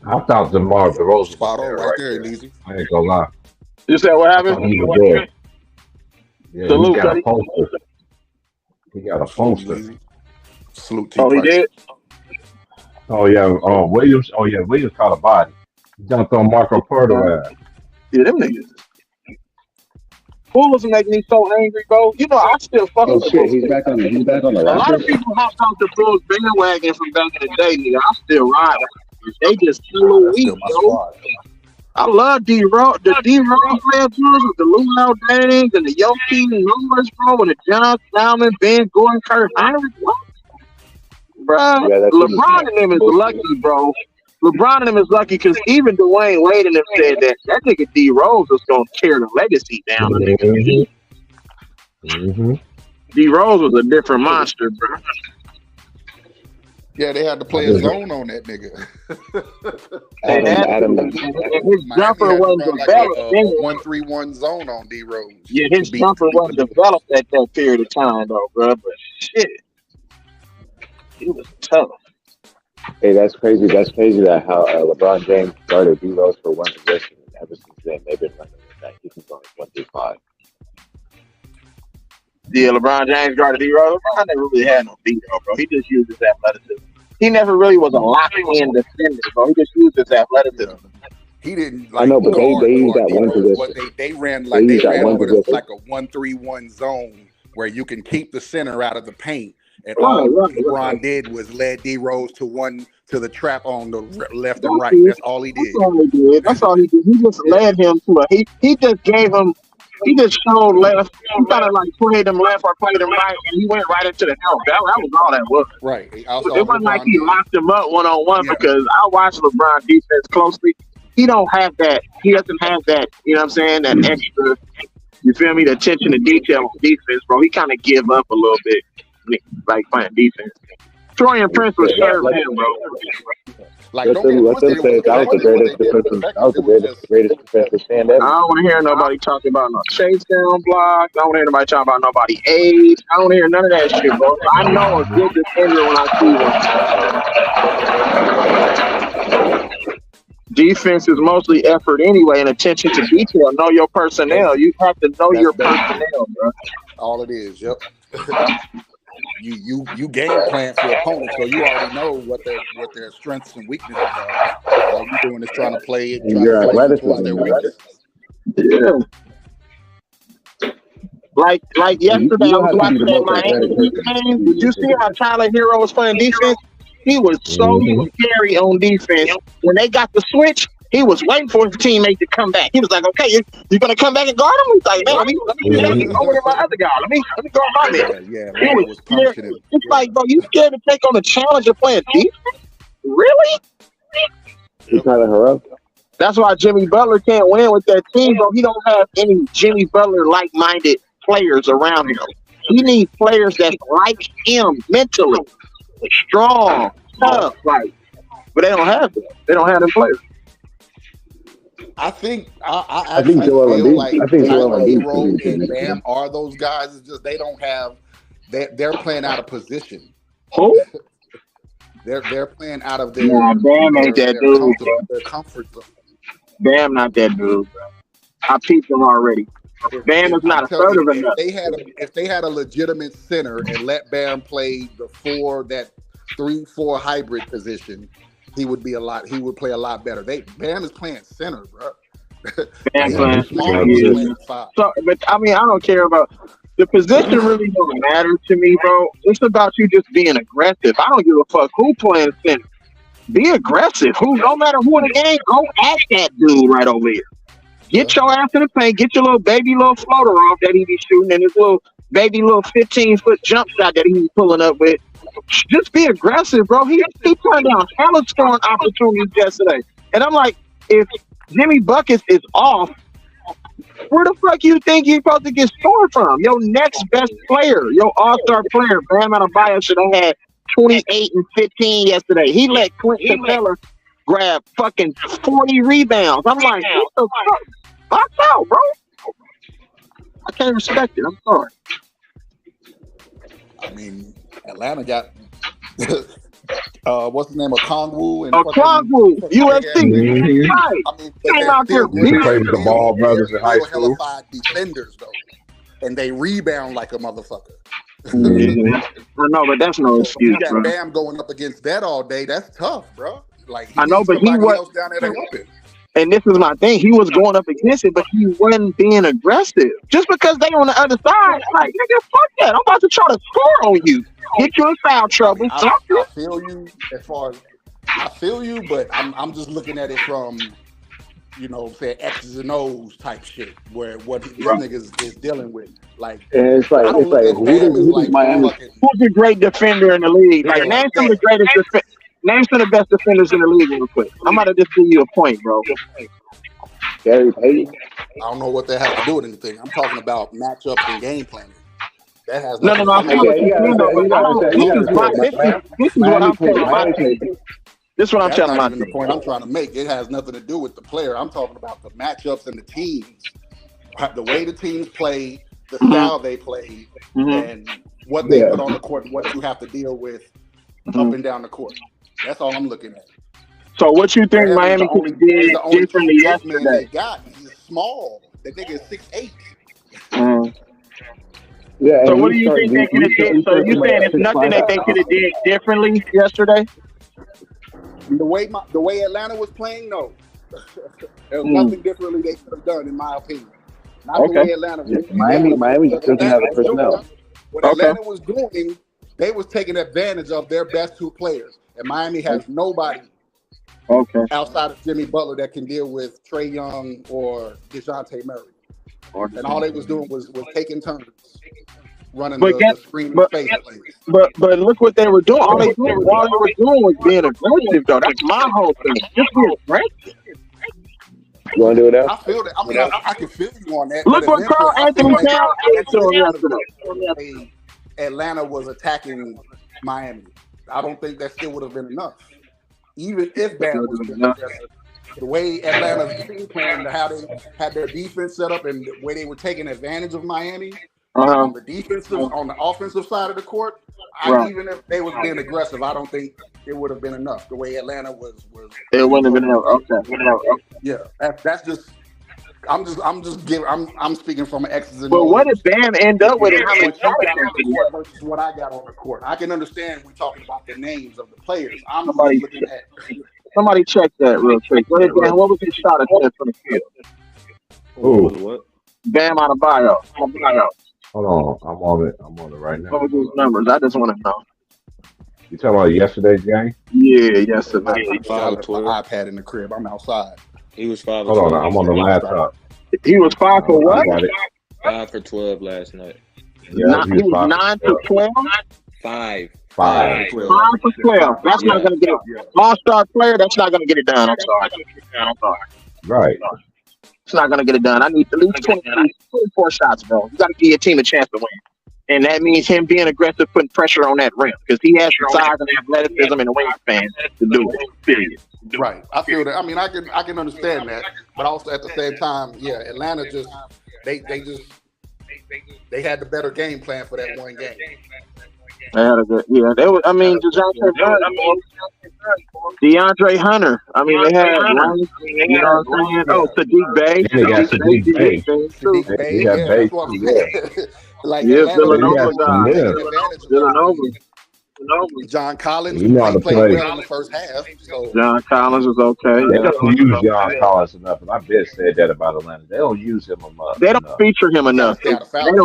I thought DeMar DeRozan Spot on was right there, Easy. I ain't gonna lie. You said what I happened? thought he was good. Yeah, Salute, he got buddy. a poster. He got a poster. Easy. Salute T. Oh, he Price. did? Oh yeah. Oh Williams. Oh yeah. Williams caught a body. He jumped on Marco Porter ass. Yeah, them niggas. Who was making me so angry, bro? You know, I still fuck Oh with the shit, Bulls. he's back on the A lot of Raptors. people hopped off the Bulls bandwagon from back in the day, nigga. I still ride. They just killer That's weak, still my bro. squad. I love D-Rose. The D-Rose player tours with the Luau Dang and the Yoki Numbers, bro, and the John Salmon, Ben Gordon, Kurt Heinrich. What? Bro, Yeah, that's LeBron and them is lucky, bro. LeBron and him is lucky because even Dwayne Wade and them said that nigga D Rose was gonna tear the legacy down. D Rose was a different monster, bro. Yeah, they had to play a zone on that nigga. His jumper wasn't developed. 1-3-1 zone on D Rose. Yeah, his jumper wasn't developed at that period of time, though, bro. But shit, he was tough. Hey, that's crazy. That's crazy that how LeBron James started D Rose for one possession, and ever since then they've been running with that. He can go 1-5. Yeah, LeBron James guarded D Rose. LeBron never really had no beat, bro. He just used his athleticism. He never really was a locked-in defender, bro. He just used his athleticism. He didn't. I know, but they used that one possession. They ran with like a 1-3-1 zone where you can keep the center out of the paint. And all LeBron did was led D Rose to the trap on the left and right. That's all he did. That's all he did. He just led him to he just gave him. He just showed left. He kind of like played him left or played him right, and he went right into the help. That was all that was. Right. It wasn't like he locked him up one-on-one because I watched LeBron defense closely. He don't have that. He doesn't have that, you know what I'm saying, that extra, you feel me, the attention to detail on defense, bro. He kind of give up a little bit, like playing defense. Torian Prince was serving him, bro. Like, let them say that was the greatest defensive stand ever. I don't want to hear nobody talking about no chase down blocks. I don't want to hear nobody talking about nobody age. I don't want to hear none of that shit, bro. I know a good defender when I see one. Defense is mostly effort anyway and attention to detail. Know your personnel. You have to know your personnel, bro. All it is, yep. You game plan for opponents, so you already know what their strengths and weaknesses are. All you're doing is trying to play it, towards their weaknesses. Yeah. Like yesterday, I was watching that Miami game. Did you see how Tyler Hero was playing defense? He was so scary on defense. When they got the switch, he was waiting for his teammate to come back. He was like, "Okay, you're gonna come back and guard him." He's like, "Man, let me go with my other guy. Let me guard my man." Yeah, he was scared. It's like, bro, you scared to take on the challenge of playing defense? Really? You Tyler Hero? That's why Jimmy Butler can't win with that team, bro. He don't have any Jimmy Butler like-minded players around him. He needs players that's like him mentally, strong, tough, like. But they don't have them. They don't have them players. I think Joel Embiid and Bam are those guys. It's just they don't have. They're playing out of position. Who? They're playing out of their. Nah, Bam ain't that dude. Their comfort zone. Bam not that dude, bro. I peeped him already. Bam is not assertive enough. If they had a legitimate center and let Bam play the 3-4 hybrid position, he would play a lot better. Bam is playing center, bro. Bam playing center. So, but I mean, I don't care about the position. Really don't matter to me, bro. It's about you just being aggressive. I don't give a fuck who playing center. Be aggressive. No matter who in the game, go at that dude right over here. Get your ass in the paint. Get your little floater off that he be shooting, and his little 15-foot jump shot that he be pulling up with. Just be aggressive, bro. He turned down hella scoring opportunities yesterday. And I'm like, if Jimmy Buckets is off, where the fuck you think you're supposed to get scored from? Your next best player, your all-star player, Bam Adebayo, should have had 28 and 15 yesterday. He let Clint Capella grab fucking 40 rebounds. I'm like, what the fuck? Box out, bro. I can't respect it. I'm sorry. I mean, Atlanta got what's his name? Okongwu and Okongwu, UFC. I mean, came out there. They played with the Ball brothers in high school. Defenders though, and they rebound like a motherfucker. Mm-hmm. I know, but that's no excuse. You got bro. Bam going up against that all day. That's tough, bro. Like I know, but he was down there open. And this is my thing. He was going up against it, but he wasn't being aggressive. Just because they on the other side, like, nigga, fuck that. I'm about to try to score on you. Get you in foul trouble. I feel you but I'm just looking at it from, say X's and O's type shit, where what these niggas is dealing with. Like, it's like who's a great defender in the league? Like, name some of the greatest defenders. Name some of the best defenders in the league real quick. I'm about to just give you a point, bro. Gary Payton. I don't know what that has to do with anything. I'm talking about matchups and game planning. That has No. nothing to do I'm This is what I'm telling my team. This is what I'm telling my team. The point I'm trying to make. It has nothing to do with the player. I'm talking about the matchups and the teams, the way the teams play, the style they play, and what they put on the court, and what you have to deal with up and down the court. That's all I'm looking at. So what you think Miami could have did differently yesterday? They got he's small. That nigga is 6'8". Yeah. So what do you think they could have did? So you saying it's nothing that they could have did differently yesterday? The way Atlanta was playing, no. There was nothing differently they could have done, in my opinion. Not the way Atlanta was. Miami just doesn't have the personnel. What Atlanta was doing, they was taking advantage of their best two players, and Miami has nobody outside of Jimmy Butler that can deal with Trae Young or DeJounte Murray. And all they was doing was taking turns running the screen face plays. But look what they were doing. All they were doing was being aggressive, though. That's my whole thing. Just be aggressive. You want to do it now? I feel that. I mean, I can feel you on that. Look what Carl Anthony Towns did yesterday. Atlanta was attacking Miami. I don't think that still would have been enough. Even if Bam was the way Atlanta's team playing, how they had their defense set up, and the way they were taking advantage of Miami on the defensive, on the offensive side of the court. Even if they was being aggressive, I don't think it would have been enough. The way Atlanta was. It wouldn't have been enough. Okay. Yeah, that's just. I'm speaking from an X's and But O's. what did Bam end up with? How many shots versus what I got on the court? I can understand we're talking about the names of the players. I'm Somebody looking at. Somebody check that real quick. What was his shot attempts from the field? What? Bam Adebayo. Hold on, I'm on it right now. What was his numbers? I just want to know. You talking about yesterday's game? Yeah, yesterday. I got my iPad in the crib. I'm outside. He was 5. Hold on, I'm on the laptop. He was 5 for what? 5 for 12 last night. Yeah, he was 9 for 12. 5. 5 for 12. That's not going to get it. All-star player. That's not going to get it done. I'm sorry. Right. It's not going to get it done. I need at least 24 shots, bro. You got to give your team a chance to win. And that means him being aggressive, putting pressure on that rim. Because he has the size and athleticism and the wingspan to do it. Period. Right. I feel that. I mean, I can understand that. But also at the same time, yeah, Atlanta just they had the better game plan for that one game. They had a good, they was, I mean, DeAndre Hunter. I mean, they had, you know what I'm saying? Oh, Sadiq Bey. They got Sadiq Bey. They got Bey too. Like Villanova. John Collins, you know how to played play. well in the first half. So. John Collins was okay. They don't use John Collins enough, and I've been said that about Atlanta. They don't use him enough. They don't feature him enough. They do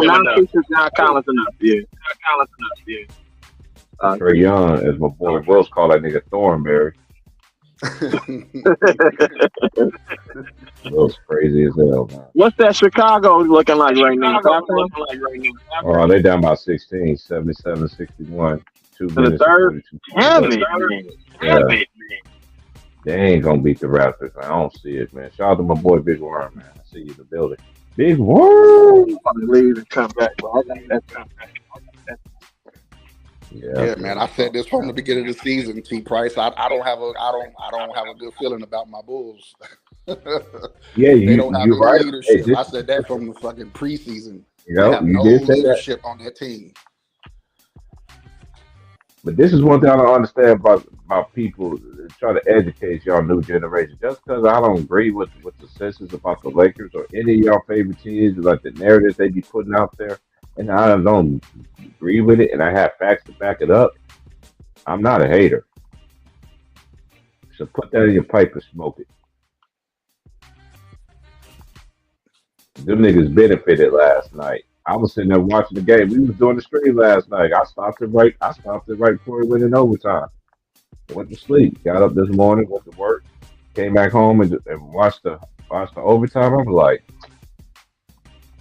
not feature John Collins enough. Trae Young, as my boy Wills call that nigga Thornberry. Will's crazy as hell, man. What's that Chicago looking like right now? Oh, they down by 16, 77-61. 2 To the minutes. third? Damn it. They ain't gonna beat the Raptors. I don't see it, man. Shout out to my boy Big Worm, man. I see you in the building. Big Worm. Leave and come back, bro. Yeah, man. I said this from the beginning of the season, T. Price. I don't have a good feeling about my Bulls. Yeah, they don't have any right. leadership. Hey, I said that from the fucking preseason. You know, you did say that. Leadership on that team. But this is one thing I don't understand about people trying to educate y'all new generation. Just because I don't agree with the senses about the Lakers or any of y'all favorite teams, like the narratives they be putting out there, and I don't agree with it, and I have facts to back it up, I'm not a hater. So put that in your pipe and smoke it. Them niggas benefited last night. I was sitting there watching the game. We was doing the stream last night. I stopped it right before we went in overtime. Went to sleep. Got up this morning, went to work, came back home and watched the overtime. I was like,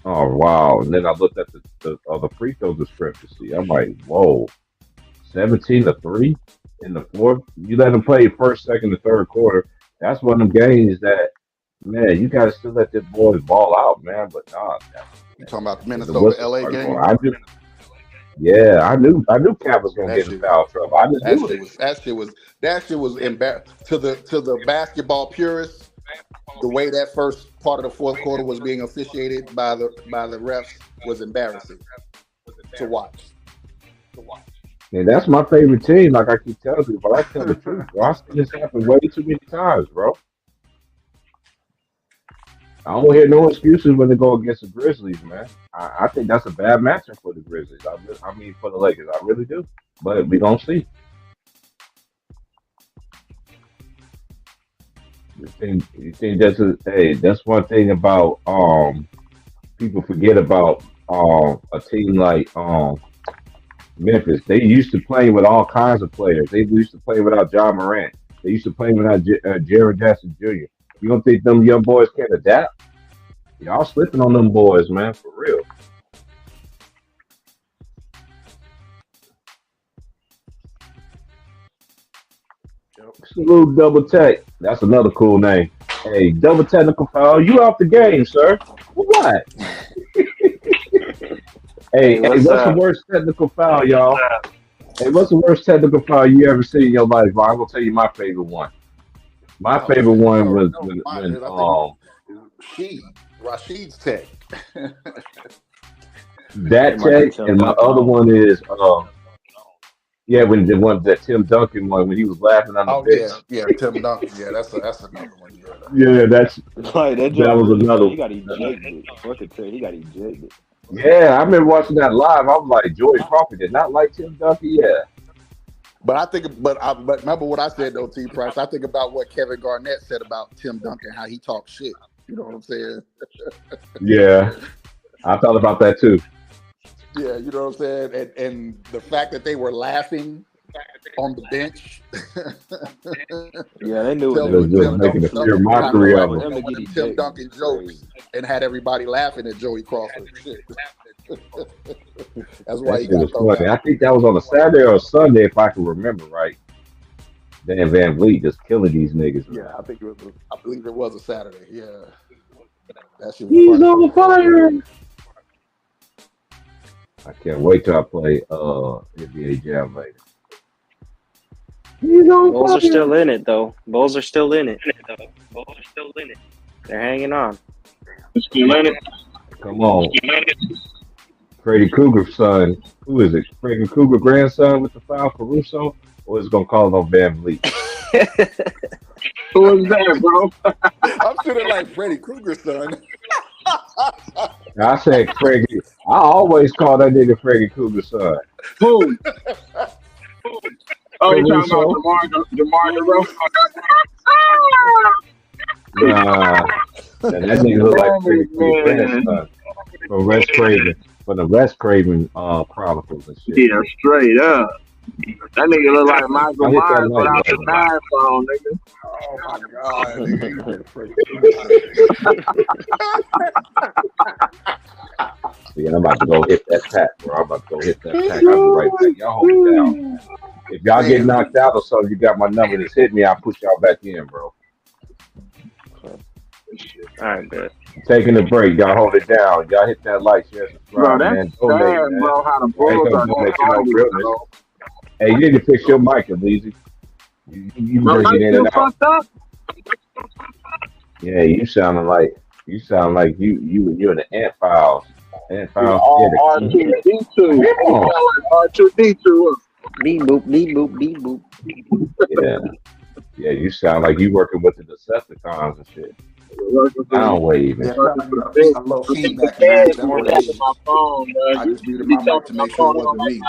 oh wow. And then I looked at the free throw discrepancy. I'm like, whoa. 17-3 in the fourth. You let them play first, second, and third quarter. That's one of them games that, man, you got to still let this boys ball out, man. But nah, You talking about the the Minnesota whistle LA started game? going. I knew Cap was gonna That get in shit, foul trouble. I just that knew shit it. was to the basketball purists. The way that first part of the fourth quarter was being officiated by the refs was embarrassing to watch. And that's my favorite team. Like I keep telling people, but I tell the truth, bro. I seen this happen way too many times, bro. I don't hear no excuses when they go against the Grizzlies, man. I think that's a bad matchup for the Grizzlies. I mean, for the Lakers, I really do. But we don't see. You think that's one thing about people forget about a team like Memphis. They used to play with all kinds of players. They used to play without John Morant. They used to play without Jared Jackson Jr. You don't think them young boys can adapt? Y'all slipping on them boys, man, for real. Salute Double Tech. That's another cool name. Hey, double technical foul. You off the game, sir. For what? Hey, what's the worst technical foul, y'all? Hey, what's the worst technical foul you ever seen in your life? Well, I'm gonna tell you my favorite one. My favorite one was when Rashid's Tech. That Tech, and my other one is when the one that Tim Duncan one when he was laughing on the bench. Yeah, Tim Duncan. Yeah, that's another one. Yeah, that was another He got ejected. He got ejected. Yeah, I remember watching that live. I was like, Joey Crawford did not like Tim Duncan. Yeah. But remember what I said though, T. Price. I think about what Kevin Garnett said about Tim Duncan, how he talks shit. You know what I'm saying? Yeah, I thought about that too. Yeah, you know what I'm saying, and the fact that they were laughing on the bench. Yeah, they knew it was just making a pure mockery of him. Tim Duncan jokes and had everybody laughing at Joey Crawford. Shit. That's why he got funny. I think that was on a Saturday or a Sunday, if I can remember right. Dan Van Vliet just killing these niggas. Man. Yeah, I believe it was a Saturday. Yeah, that shit was He's funny. on fire. I can't wait till I play NBA Jam later. He's on Bulls fire. are still in it, though. Bulls are still in it. They're hanging on. Still in it. Come on. Freddy Krueger's son. Who is it? Freddy Krueger grandson with the foul, Caruso? Or is it going to call it on Van Vliet? Who is that, bro? I'm sitting like Freddy Krueger's son. I said Freddy. I always call that nigga Freddy Krueger's son. Who? Oh, you talking about DeMar DeRozan? Nah, that nigga look like Freddy Krueger's grandson from Wes Craven, from the Wes Craven Chronicles and shit. Yeah, straight up. That nigga look like Michael Myers without the knife on, nigga. Oh my god, nigga. Yeah, I'm about to go hit that pack, bro. I'm about to go hit that pack. I'll be right back. Y'all hold it down. If y'all get knocked out or something, you got my number. Just hit me. I'll push y'all back in, bro. All right, good. Taking a break. Y'all hold it down. Y'all hit that like, share, subscribe, Bro, that's man. sad, Donate, man. bro, how the Bulls are going realness. Hey, you need to fix your mic, Aleezy. You bring it in and out. Up? Yeah, you sound like you in the Ant Files. Ant Files. R2D2. R2D2. Beep boop, beep boop, beep boop. Yeah. Yeah, you sound like you working with the Decepticons and shit. Sound wave, man. A little feedback. I just muted my mic to make sure it wasn't me.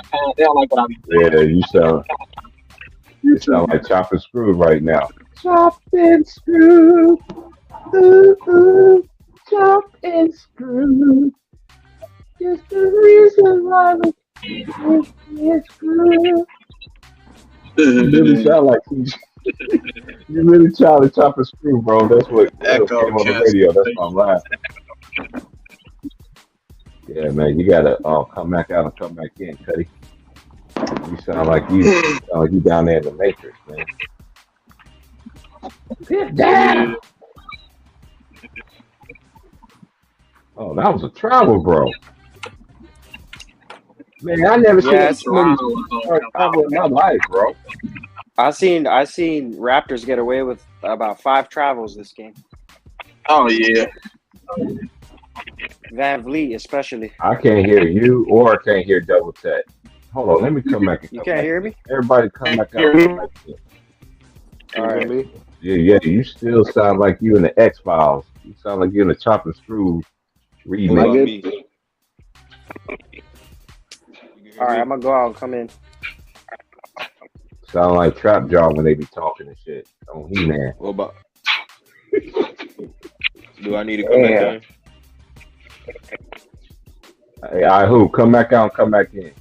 Yeah, you sound like Chop and Screw right now. Chop and Screw. Ooh, ooh. Chop and Screw. Just the reason why we can't screw. You really sound like you really Charlie Chop and Screw, bro. That's what came on the radio. That's why I'm laughing. Yeah, man, you gotta come back out and come back in, Cuddy. You sound like you down there in the Matrix, man. Sit down. Oh, that was a travel, bro. Man, I never seen so many travel in my life, bro. I seen Raptors get away with about 5 travels this game. Oh yeah. Van Vliet especially. I can't hear you or I can't hear Double Tech. Hold on, let me come back. You can't hear me? Everybody come back out. All right. Yeah, you still sound like you in the X-Files. You sound like you're in the Chop and Screw remake. All right, I'm gonna go out and come in. Sound like Trap Jaw when they be talking and shit. On He-Man. What about? Do I need to come back in? Hey, all right, who? Come back out and come back in.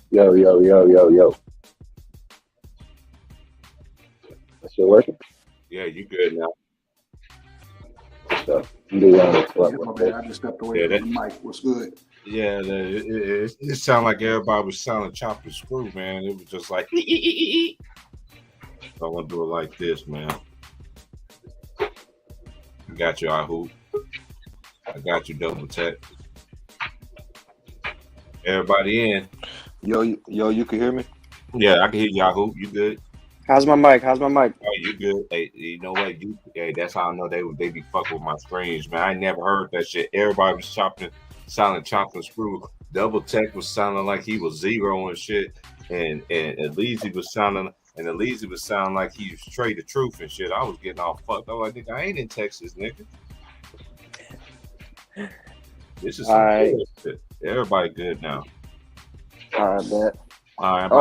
Yo. That shit working? Yeah, you good now. So, you do Yeah, my bad. I just stepped away from the mic. What's good? Yeah, it sounded like everybody was sounding Chop and Screw, man. It was just like, so I'm gonna do it like this, man. I got you, Ahu. I got you, Double Tech. Everybody in. Yo, you can hear me? Yeah, I can hear Yahoo. You good? How's my mic? Oh, you good? Hey, you know what? That's how I know they be fucking with my screens, man. I ain't never heard that shit. Everybody was sounding Chop and Screw. Double Tech was sounding like he was zero and shit, and Elysi was sounding like he was straight the truth and shit. I was getting all fucked. I was like, nigga, I ain't in Texas, nigga. This is some shit. Everybody good now. All right, bet. All right,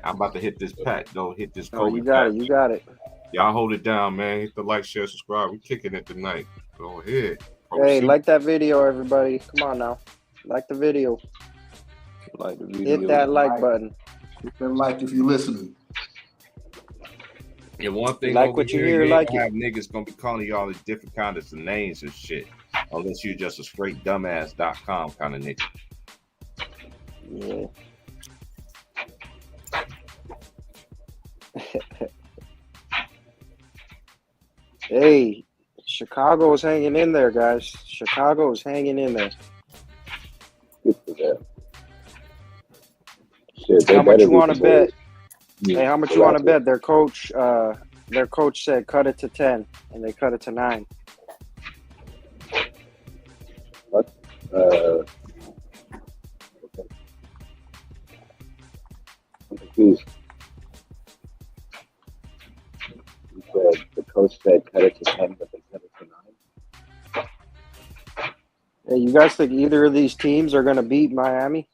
I'm about to hit this pack. Go hit this. Oh, you got it. Y'all hold it down, man. Hit the like, share, subscribe. We kicking it tonight. Go ahead. Hey, like that video, everybody. Come on now. Like the video. Like the video. Hit that like button. Hit that like if you're listening. Yeah, one thing like what you hear, like have niggas gonna be calling you all these different kinds of names and shit. Unless you're just a straight dumbass.com kind of nigga. Yeah. Hey, Chicago's hanging in there, guys. Chicago's hanging in there. Shit, how much you want to bet? Hey, how much you want to bet? Their coach said cut it to 10, and they cut it to 9. What? I'm confused. The coach said cut it to 10, but they cut it to 9. Hey, you guys think either of these teams are going to beat Miami?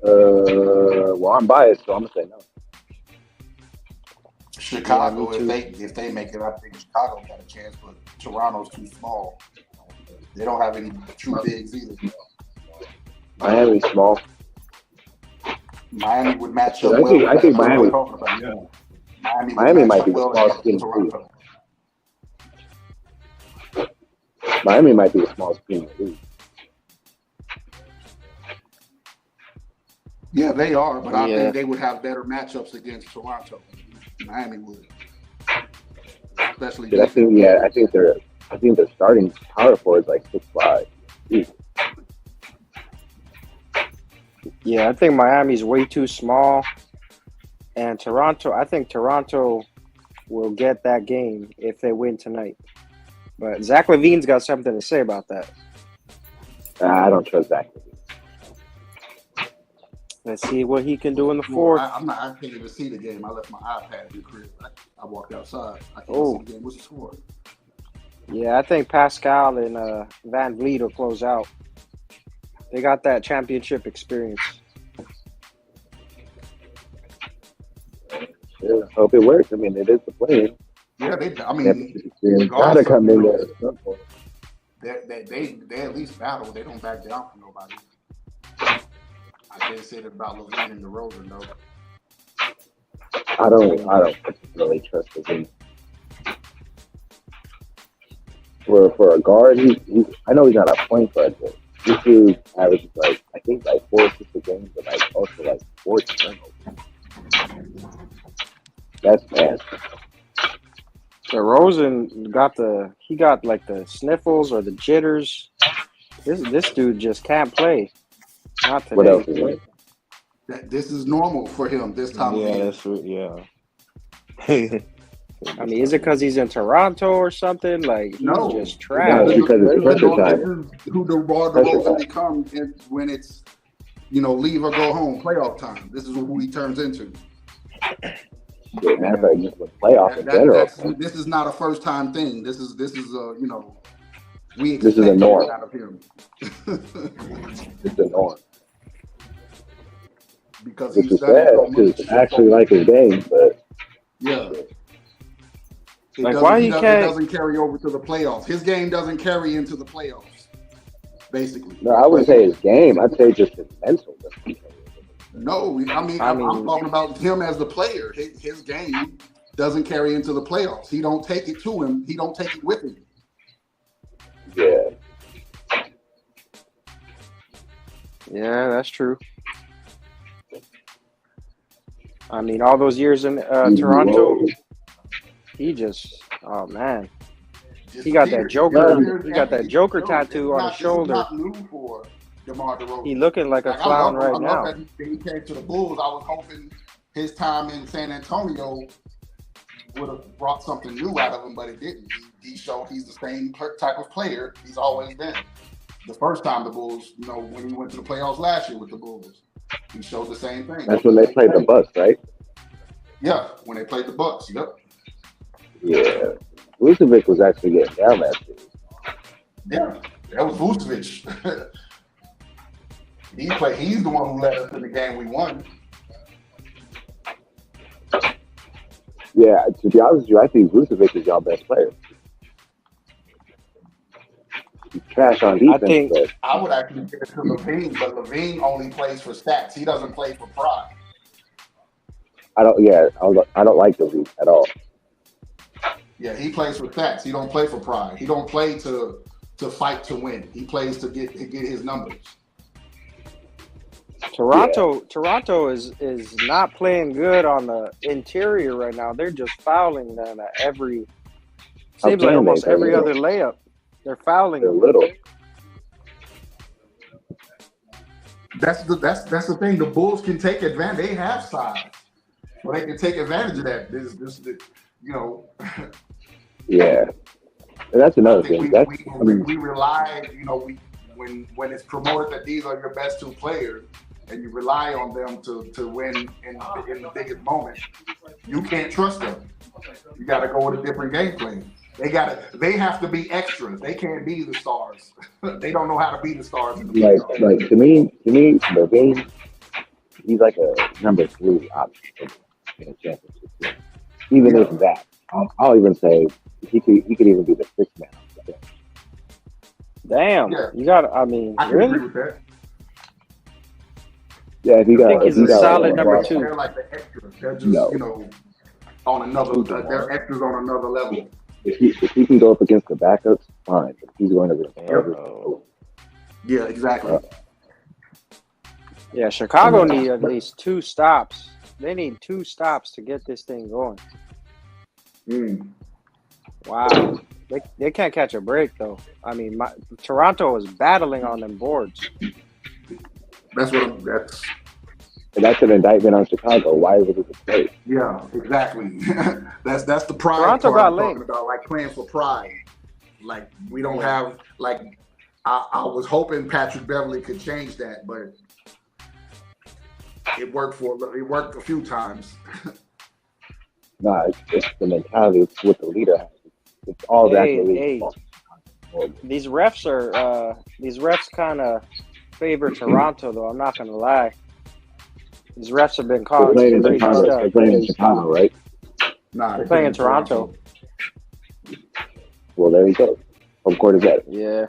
Well, I'm biased, so I'm gonna say no. Chicago, if they make it, I think Chicago got a chance, but Toronto's too small. They don't have any true bigs either. Miami's small. Miami would match up I think Miami. Miami might be the smallest team in the league. Miami might be the smallest team in the league. Yeah, they are, but I think they would have better matchups against Toronto. Miami would. especially. I think their starting power forward is like 6'5". Yeah, I think Miami's way too small, and Toronto. I think Toronto will get that game if they win tonight. But Zach LaVine's got something to say about that. I don't trust Zach LaVine. Let's see what he can do in the fourth. I can't even see the game. I left my iPad in the crib. I walked outside. I can't see the game. What's the score? Yeah, I think Pascal and Van Vliet will close out. They got that championship experience. Yeah, hope it works. I mean, it is the plan. Yeah, gotta come in there. They at least battle. They don't back down from nobody. I can't say that about LaVine and DeRozan though. I don't really trust LaVine. For a guard, I know he's not a point guard, but this dude averages like 4 assists a game, but like also like 4 turnovers. That's bad. DeRozan got like the sniffles or the jitters. This dude just can't play. Not today. What else is it? This is normal for him this time of year. I mean, is it because he's in Toronto or something? Like, he's just trash. No, because it's pressure time. This is who DeRozan becomes when it's, leave or go home, playoff time. This is who he turns into. Yeah, matter of fact, just with playoffs in general. This is not a first time thing. This is we expect this is a norm. out of him. It's a norm. Because which he's is sad because I actually like his game, but yeah. It doesn't carry over to the playoffs. His game doesn't carry into the playoffs, basically. No, I wouldn't say his game. I'd say just his mental. No, I'm talking about him as the player. His game doesn't carry into the playoffs. He don't take it to him. He don't take it with him. Yeah. Yeah, that's true. I mean, all those years in Toronto, he just, oh man, he got that Joker. He got that Joker tattoo on his shoulder. Not new for DeMar DeRozan. He looking like a clown right now. That he came to the Bulls. I was hoping his time in San Antonio would have brought something new out of him, but it didn't. He showed he's the same type of player he's always been. The first time the Bulls, when he went to the playoffs last year with the Bulls, he showed the same thing. That's when they played the Bucks, right? Yeah, when they played the Bucks. Yep. Yeah, Vucevic was actually getting down that series. Yeah, that was Vucevic. He's the one who led us to the game we won. Yeah, to be honest with you, I think Vucevic is y'all best player. He's trash on defense. I would actually give it to LaVine, but LaVine only plays for stats. He doesn't play for pride. I don't like LaVine at all. Yeah, he plays for stats. He don't play for pride. He don't play to fight to win. He plays to get his numbers. Toronto is not playing good on the interior right now. They're just fouling them at every. Seems like almost every other layup. They're fouling. They're little. That's the thing. The Bulls can take advantage. They have size, so they can take advantage of that. Yeah, and that's another thing. We rely. When it's promoted that these are your best two players, and you rely on them to win in the biggest moment, you can't trust them. You got to go with a different game plan. They have to be extras. They can't be the stars. They don't know how to be the stars. Like to me, LaVine, he's like a number 3 option in a championship team. Even if that, I'll even say he could even be the 6th man. Damn, you got. I mean, I really? agree with that. Yeah, I think he's a solid number 2. They're like the extras. They're just on another. They're extras on another level. If he can go up against the backups, fine. But he's going to Yeah, exactly. Yeah, Chicago need at least 2 stops. They need 2 stops to get this thing going. Wow. They can't catch a break though. I mean, Toronto is battling on them boards. That's And that's an indictment on Chicago. Why is it a mistake? yeah, exactly. that's the pride Toronto part got I'm talking linked. about, like playing for pride. Like we don't have like I was hoping Patrick Beverly could change that, but it worked a few times. Nah, it's the mentality. It's what the leader has. It's all that. Hey. These refs kind of favor Toronto though. I'm not gonna lie. These refs have been calling some crazy stuff. They're playing in Chicago, right? Nah, They're playing in Toronto. Well, there you go. Home court is that. Yeah.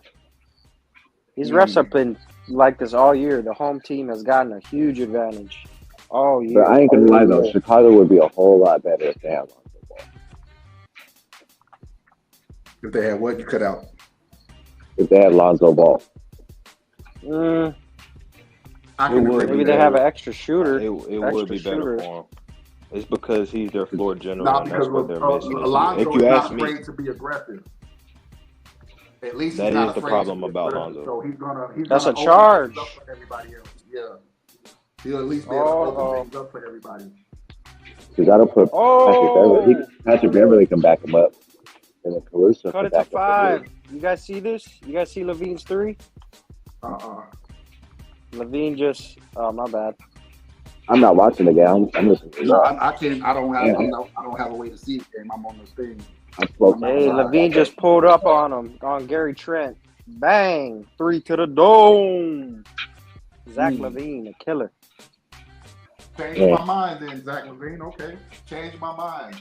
These refs have been like this all year. The home team has gotten a huge advantage all year. But I ain't gonna lie though, Chicago would be a whole lot better if they had Lonzo Ball. If they had what you cut out. If they had Lonzo Ball. Maybe they have an extra shooter. It would be better for him. It's because he's their floor general, Not and that's because what they're missing. Alonzo If you is ask not me, afraid to be aggressive. At least that he's not is the afraid problem to be about aggressive. Lonzo. So he's That's gonna a charge. open things up for everybody else. Yeah. He'll at least be able to open things up for everybody. You gotta put Patrick Beverly. Patrick Beverly can back him up. And then Caruso Cut can it to back up. 5. You guys see this? You guys see Levine's 3? Levine just. Oh, my bad. I'm not watching the game. I'm listening to No, y'all. I can't. I don't have a way to see the game. I'm on this thing. Hey, Levine just pulled up on him, on Gary Trent. Bang! 3 to the dome. Zach Levine, a killer. Change my mind then, Zach Levine. Okay. Change my mind.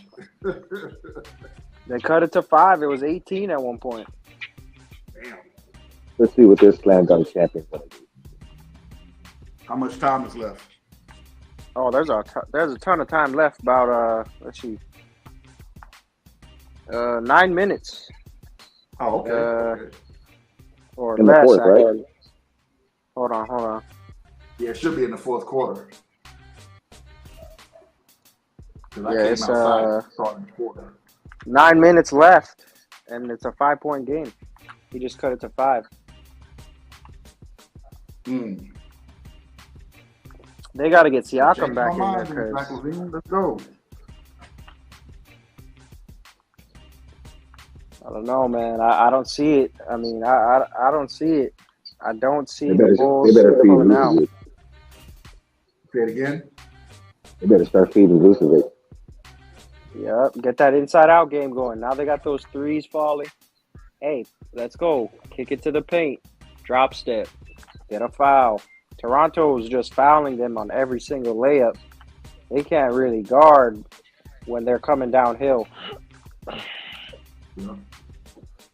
They cut it to 5. It was 18 at one point. Damn. Let's see what this slam dunk champion's gonna do. How much time is left? Oh, there's a ton of time left. About let's see, 9 minutes. Oh, okay. Or in less. the fourth, right? Hold on. Yeah, it should be in the fourth quarter. Yeah, it's 9 minutes left, and it's a 5-point game. He just cut it to 5. They got to get Siakam back in there. Let's go. I don't know, man. I don't see it. I mean, I don't see it. I don't see the Bulls coming out. Say it again. They better start feeding Vucevic. Yep, get that inside-out game going. Now they got those threes falling. Hey, let's go. Kick it to the paint. Drop step. Get a foul. Toronto is just fouling them on every single layup. They can't really guard when they're coming downhill. Yeah.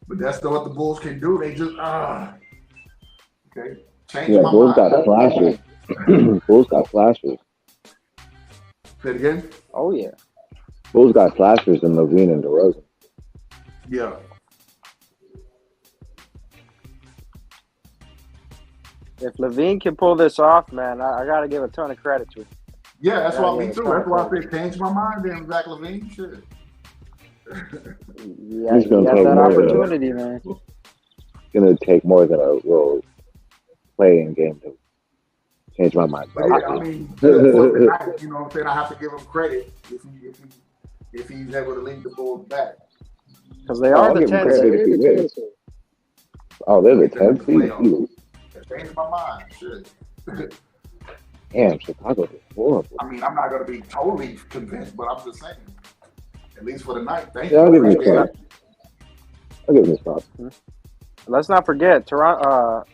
But that's still what the Bulls can do. They just okay. Change my Bulls mind. got flashes. Bulls got flashes. Say it again. Oh yeah. Bulls got flashes in Levine and DeRozan. Yeah. If Levine can pull this off, man, I got to give a ton of credit to him. Yeah, that's why me too. That's why I say change my mind then, Zach Levine. Shit. Yeah, you got that opportunity, man. It's gonna take more than a little playing game to change my mind. Yeah, I mean, you know what I'm saying? I have to give him credit if he's able to lead the Bulls back. Because they are the 10th seed. Oh, they're the 10th seed. Changed my mind. Shit. Damn, Chicago is horrible. I mean, I'm not going to be totally convinced, but I'm just saying. At least for the night. I'll give him a props. I'll give him a props. Let's not forget, not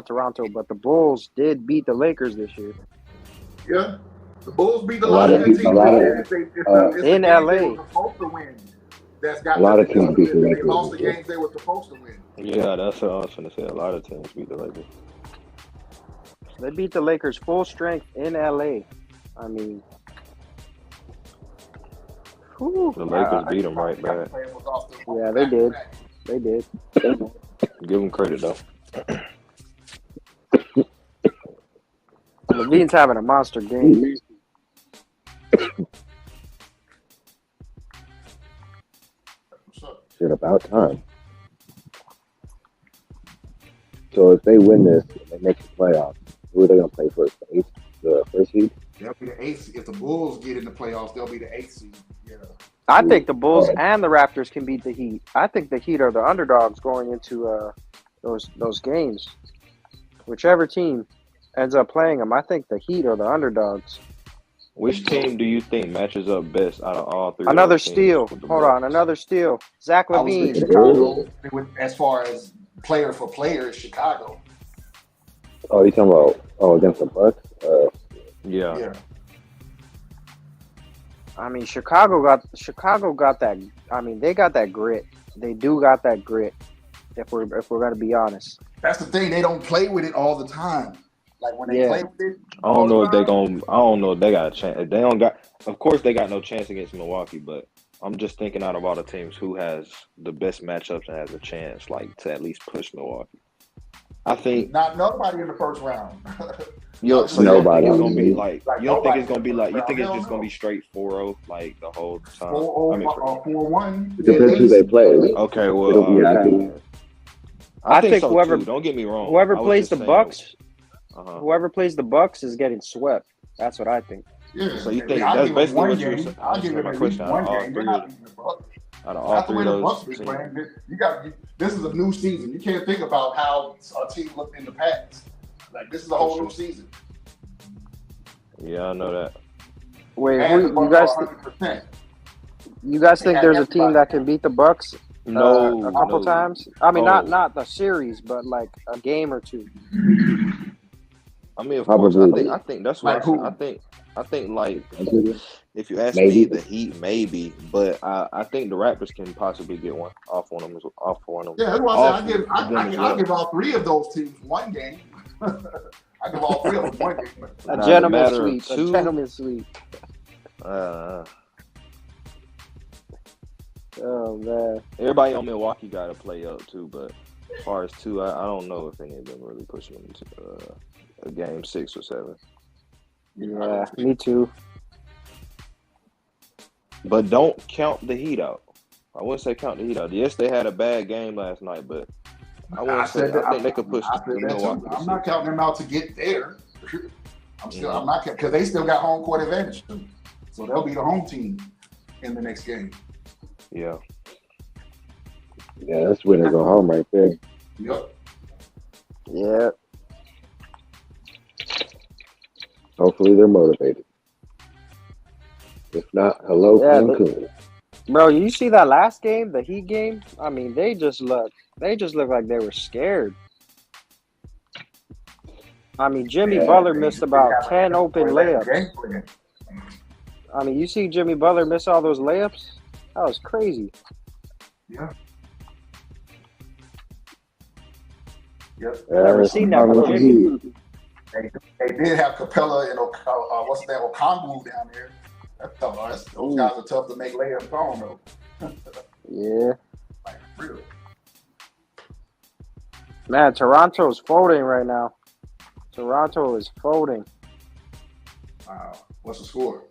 Toronto, but the Bulls did beat the Lakers this year. Yeah. The Bulls beat the Lakers in LA. A lot of teams beat the Lakers. They lost the games they were supposed to win. Yeah, that's what I was going to say. A lot of teams beat the Lakers. They beat the Lakers full strength in LA. I mean, the Lakers beat them right back. Yeah, they did. They did. Give them credit, though. Levine's having a monster game. Shit, about time. So if they win this and they make the playoffs, who are they gonna play first? The first seed? They'll be the eighth. If the Bulls get in the playoffs, they'll be the eighth seed. Yeah. I think the Bulls and the Raptors can beat the Heat. I think the Heat are the underdogs going into those games. Whichever team ends up playing them, I think the Heat are the underdogs. Which team do you think matches up best out of all three? Another steal. Hold on, another steal. Zach I was LaVine. thinking Chicago, as far as player for player, is Chicago. Oh, you talking about against the Bucks? Yeah. I mean, Chicago got that. I mean, they got that grit. They do got that grit. If we're gonna be honest, That's the thing. They don't play with it all the time. Like when they play with it, I don't know if they gonna. I don't know if they got a chance. They don't got. Of course, they got no chance against Milwaukee. But I'm just thinking out of all the teams, who has the best matchups and has a chance, like to at least push Milwaukee. I think not nobody in the first round. So nobody. You don't think it's gonna be like. Like You don't think nobody it's gonna be like. You think it's Hell just gonna no. be straight 4-0 like the whole time. 4-1. It depends who they play. Okay, It'll well, be happy. I think think so whoever- too. Don't get me wrong. whoever I was plays just the saying- Bucks, Uh-huh. whoever plays the Bucks is getting swept. That's what I think. Yeah. So you think I'll that's give them basically one what you're game. saying? I'll give them my at question. least Out one of all game. three, They're not beating the Bucks. out of all Not the way three of the those Bucks been teams. playing. You got. This is a new season. You can't think about how a team looked in the past. Like this is a whole new season. Yeah, I know that. Wait, And the you Bucks guys? are 100%. You guys think there's a team that can beat the Bucks No, a couple no. times? I mean, Oh. not the series, but like a game or two. I mean, of Probably. course, I think that's what Like who? I think like if you ask Maybe. me, the Heat maybe, but I think the Raptors can possibly get one off one of them. Yeah, that's what I said. Off them as I well. give all three of those teams one game. I give all three of them one game. A Now, gentleman's the matter of sweep. two- A gentleman's sweep. Oh man. Everybody on Milwaukee got to play up too, but as far as two, I don't know if any of them really pushing them to a game 6 or 7. Yeah, me too. But don't count the Heat out. I wouldn't say count the Heat out. Yes, they had a bad game last night, but I think they could push I said that Milwaukee. too. I'm not counting them out to get there. I'm not because they still got home court advantage too. So they'll be the home team in the next game. Yeah. Yeah, that's winner go home right there. Yep. Yeah. Hopefully they're motivated. If not, hello, Yeah, Cancun. Bro, you see that last game, the Heat game? I mean, they just look like they were scared. I mean, Jimmy Butler missed about 10 open layups. I mean, you see Jimmy Butler miss all those layups? That was crazy. Yeah. Yep. Never seen that from Jimmy. They did have Capella and what's that Okongwu down there. That's tough. Those guys are tough to make layups on though. Yeah. Like real. Man, Toronto's folding right now. Toronto is folding. Wow. What's the score?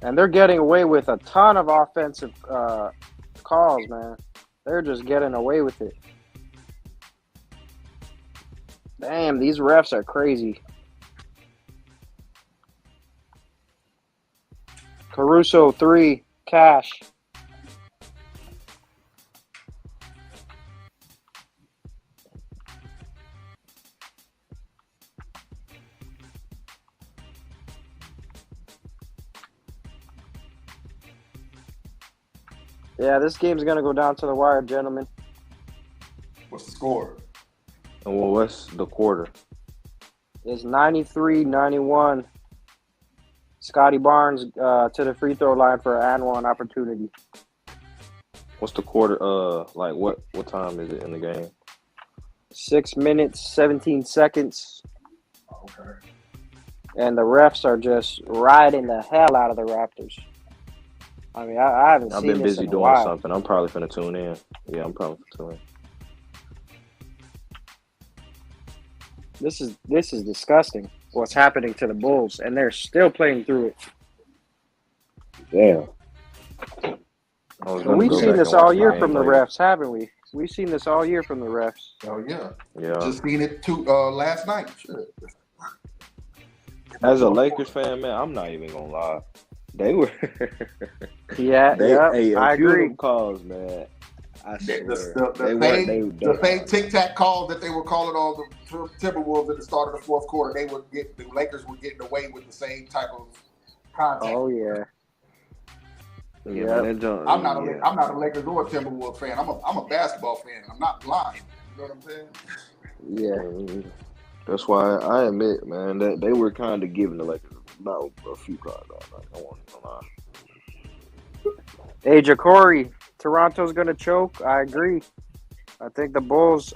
And they're getting away with a ton of offensive calls, man. They're just getting away with it. Damn, these refs are crazy. Caruso 3, Cash. Yeah, this game's going to go down to the wire, gentlemen. What's the score? And well, what's the quarter? It's 93-91. Scotty Barnes to the free throw line for an and one opportunity. What's the quarter? Like what time is it in the game? 6 minutes, 17 seconds. Okay. And the refs are just riding the hell out of the Raptors. I mean, I haven't I've seen been this busy in a doing while. something. I'm probably finna tune in. Yeah, I'm probably finna tune in. This is disgusting. What's happening to the Bulls, and they're still playing through it. Damn. I was But gonna we've go seen back this and watch all the year game from the later. refs, haven't we? We've seen this all year from the refs. Oh yeah, Yeah. just seen it too last night. Shit. As a Lakers fan, man, I'm not even gonna lie. They were Yeah, they yep, hey, a I few of agree. them calls, man. I swear they The weren't fake tic tac calls that they were calling on the Timberwolves at the start of the fourth quarter, the Lakers were getting away with the same type of contact. Oh yeah. Yeah, Yep. man, that I'm not a Lakers or a Timberwolves fan. I'm a basketball fan. I'm not blind. You know what I'm saying? Yeah. That's why I admit, man, that they were kind of giving the Lakers about a few cards. I won't even lie. Hey, Ja'Cory, Toronto's gonna choke. I agree. I think the Bulls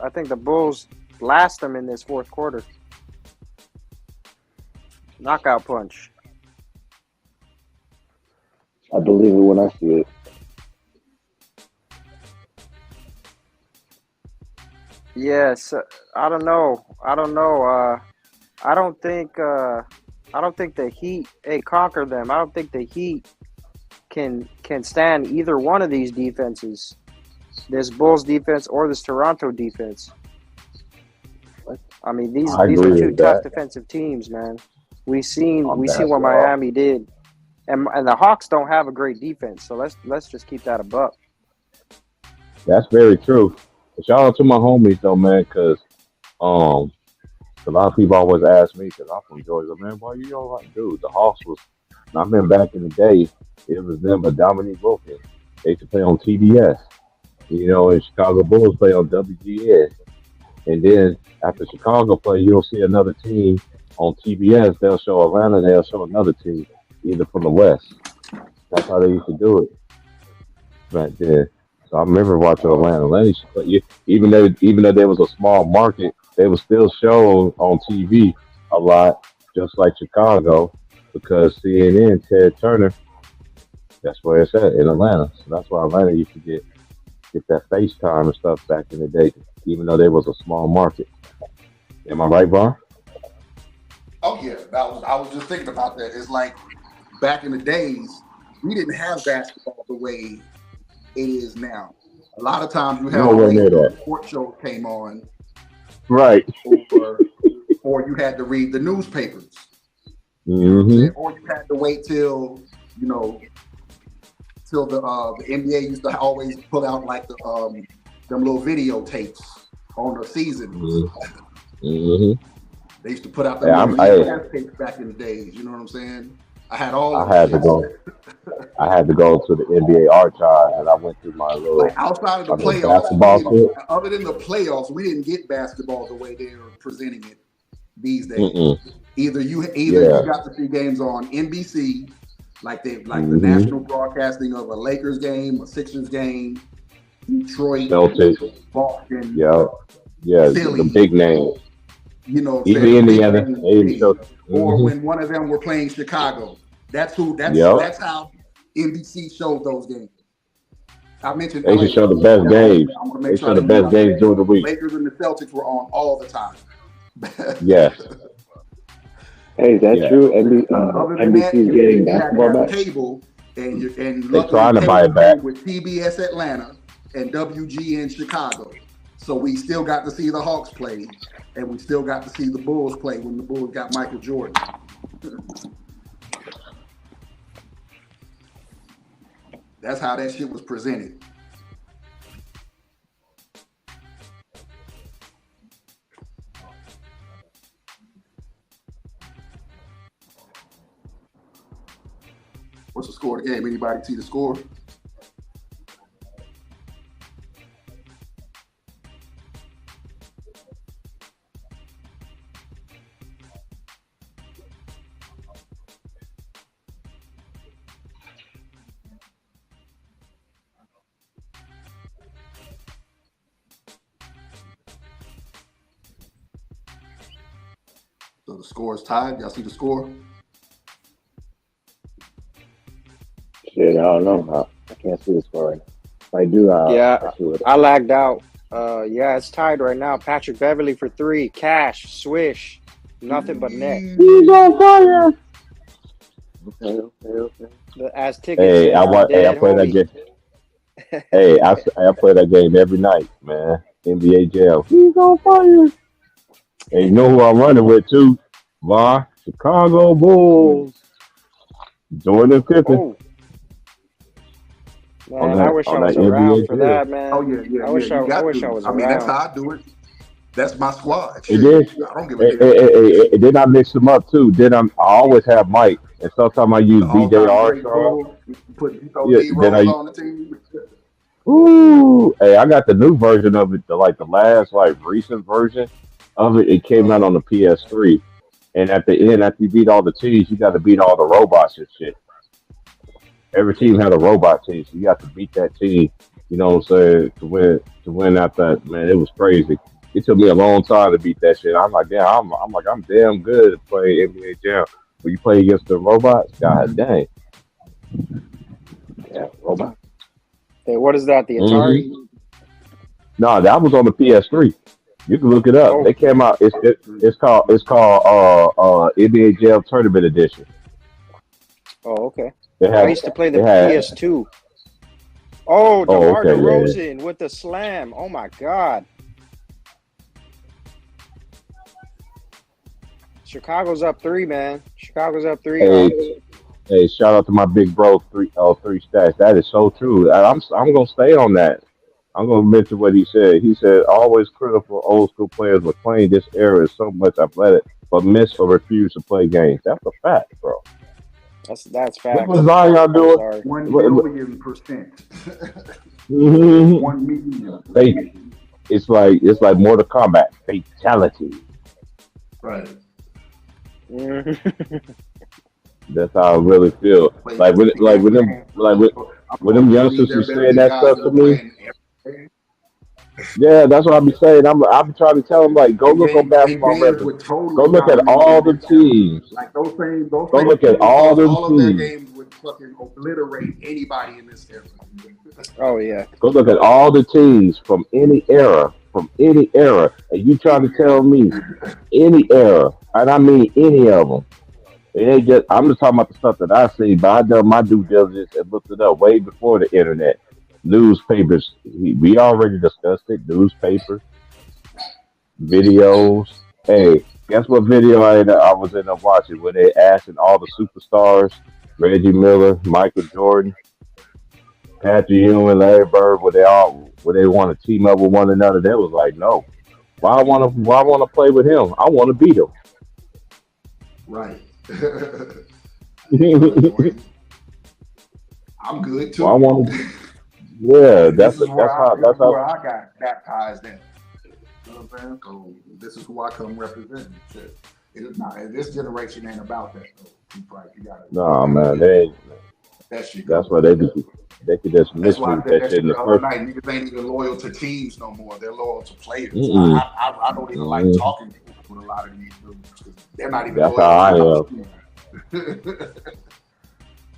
last them in this fourth quarter. Knockout punch. I believe it when I see it. Yes, I don't know. I don't think the Heat conquer them. I don't think the Heat can stand either one of these defenses. This Bulls defense or this Toronto defense. I mean, these are two tough defensive teams, man. We seen what Miami did. And the Hawks don't have a great defense, so let's just keep that a buck. That's very true. Shout out to my homies though, man, because a lot of people always ask me, because I'm from Georgia, man, why you don't like, dude? The Hawks was, I remember back in the day, it was them but Dominique Wilkins. They used to play on TBS, and Chicago Bulls play on WGS. And then after Chicago play, you'll see another team on TBS. They'll show Atlanta, they'll show another team, either from the West. That's how they used to do it back then. So I remember watching Atlanta. Even though there was a small market, they would still show on TV a lot, just like Chicago, because CNN, Ted Turner, that's where it's at in Atlanta. So that's why Atlanta used to get that FaceTime and stuff back in the day, even though there was a small market. Am I right, Bar? Oh yeah, I was just thinking about that. It's like back in the days, we didn't have basketball the way it is now. A lot of times you have sports shows came on, right? Or you had to read the newspapers, mm-hmm. Or you had to wait till the NBA used to always put out like them little videotapes on the season. Mm-hmm. They used to put out the tapes back in the days. You know what I'm saying? I had to go to the NBA archive, and I went through my little outside of the playoffs. Other than the playoffs, we didn't get basketball the way they are presenting it these days. Mm-mm. Either you got to see games on NBC, like the national broadcasting of a Lakers game, a Sixers game, Detroit, Celtics, Boston, Philly, the big names. Even Indiana, or when one of them were playing Chicago. That's how NBC showed those games. I mentioned they should show the best games. They show the best games during the week. Lakers and the Celtics were on all the time. Yes. Hey, is that true? NBC's getting basketball back. Cable and they're trying to buy it back with TBS Atlanta and WGN Chicago. So we still got to see the Hawks play, and we still got to see the Bulls play when the Bulls got Michael Jordan. That's how that shit was presented. What's the score of the game? Anybody see the score? So the score is tied. Y'all see the score? Shit, I don't know. I can't see the score right now. If I do, I lagged out. It's tied right now. Patrick Beverly for 3. Cash, swish. Nothing but net. He's on fire. Okay. As tickets. I play that game. Hey, I play that game every night, man. NBA Jam. He's on fire. And you know who I'm running with too? My Chicago Bulls. Jordan Pippen Oh man, I wish I on that was around NBA for Jam. that, Oh man. yeah, yeah, I yeah. wish I, You I got wish I to. was I mean, that's around. how I do it. That's my squad. It Shit, did. I don't give a damn. Then I mix them up too. I always have Mike, and sometimes I use The BJ all-time great Armstrong. duo. You put Yeah. D Then Rose I on the team. ooh, hey, I got the new version of it, the last recent version of it. It came out Uh, on the PS3, and at the end, after you beat all the teams, you got to beat all the robots and shit. Every team had a robot team, so you got to beat that team. You know what I'm saying, to win out that, man. It was crazy. It took me a long time to beat that shit. I'm like, damn, I'm damn good at playing NBA Jam. When you play against the robots, god dang. Yeah, robot. Hey, what is that? The hmm Atari? No, that was on the PS3. You can look it up. Oh, They came out. It's called NBA Jam Tournament Edition. oh, okay. They I had used to play the they had. PS2. Oh, Oh, DeMar okay, yeah. DeRozan with the slam. Oh my God. Chicago's up 3, man. Chicago's up 3. Hey, hey, shout out to my big bro, 3 stats. That is so true. I'm gonna stay on that. I'm gonna mention what he said. He said always critical old school players were playing this era is so much athletic, but miss or refuse to play games. That's a fact, bro. That's What facts. was Zion I'm doing? sorry. 1,000,000%. Mhm. 1,000,000. They, it's like Mortal Kombat fatality. Right. Mhm. That's how I really feel. Played Like when 50 like when game them game. like I'm when going them to believe youngsters they're was better saying than that guys stuff that to are me. playing every game. Yeah, that's what I be saying. I'm trying to tell them like go And look on they Basketball games Reference. would Go totally look at dominate all them the this era. teams. Like those Go same look at all superstars, them all of their teams. games would fucking obliterate anybody in this era. Oh yeah. Go look at all the teams from any era, and you trying to Any tell era. me any era, and I mean any of them. It ain't just. I'm just talking about the stuff that I see, but I done my due diligence and looked it up way before the internet. Newspapers, we already discussed it. Newspapers, videos. Hey, guess what video I was in there watching where they asking all the superstars, Reggie Miller, Michael Jordan, Patrick Ewing, Larry Bird, would they want to team up with one another? They was like, no. Why I wanna play with him? I want to beat him. Right. You good, Dwayne. I'm good Well, I too. want to. Yeah, And that's how this that's is where how. I got baptized in. You know what I'm saying? So this is who I come representing. Shit. It is not this generation ain't about that though. Price. You Nah, gotta man, get they that shit that's go. why they could just That's why I misread said that that shit shit in the the other first. night. Niggas ain't even loyal to teams no more. They're loyal to players. Mm-mm. I don't even like Mm-mm. talking with a lot of these dudes because they're not even That's how loyal I to the am. team.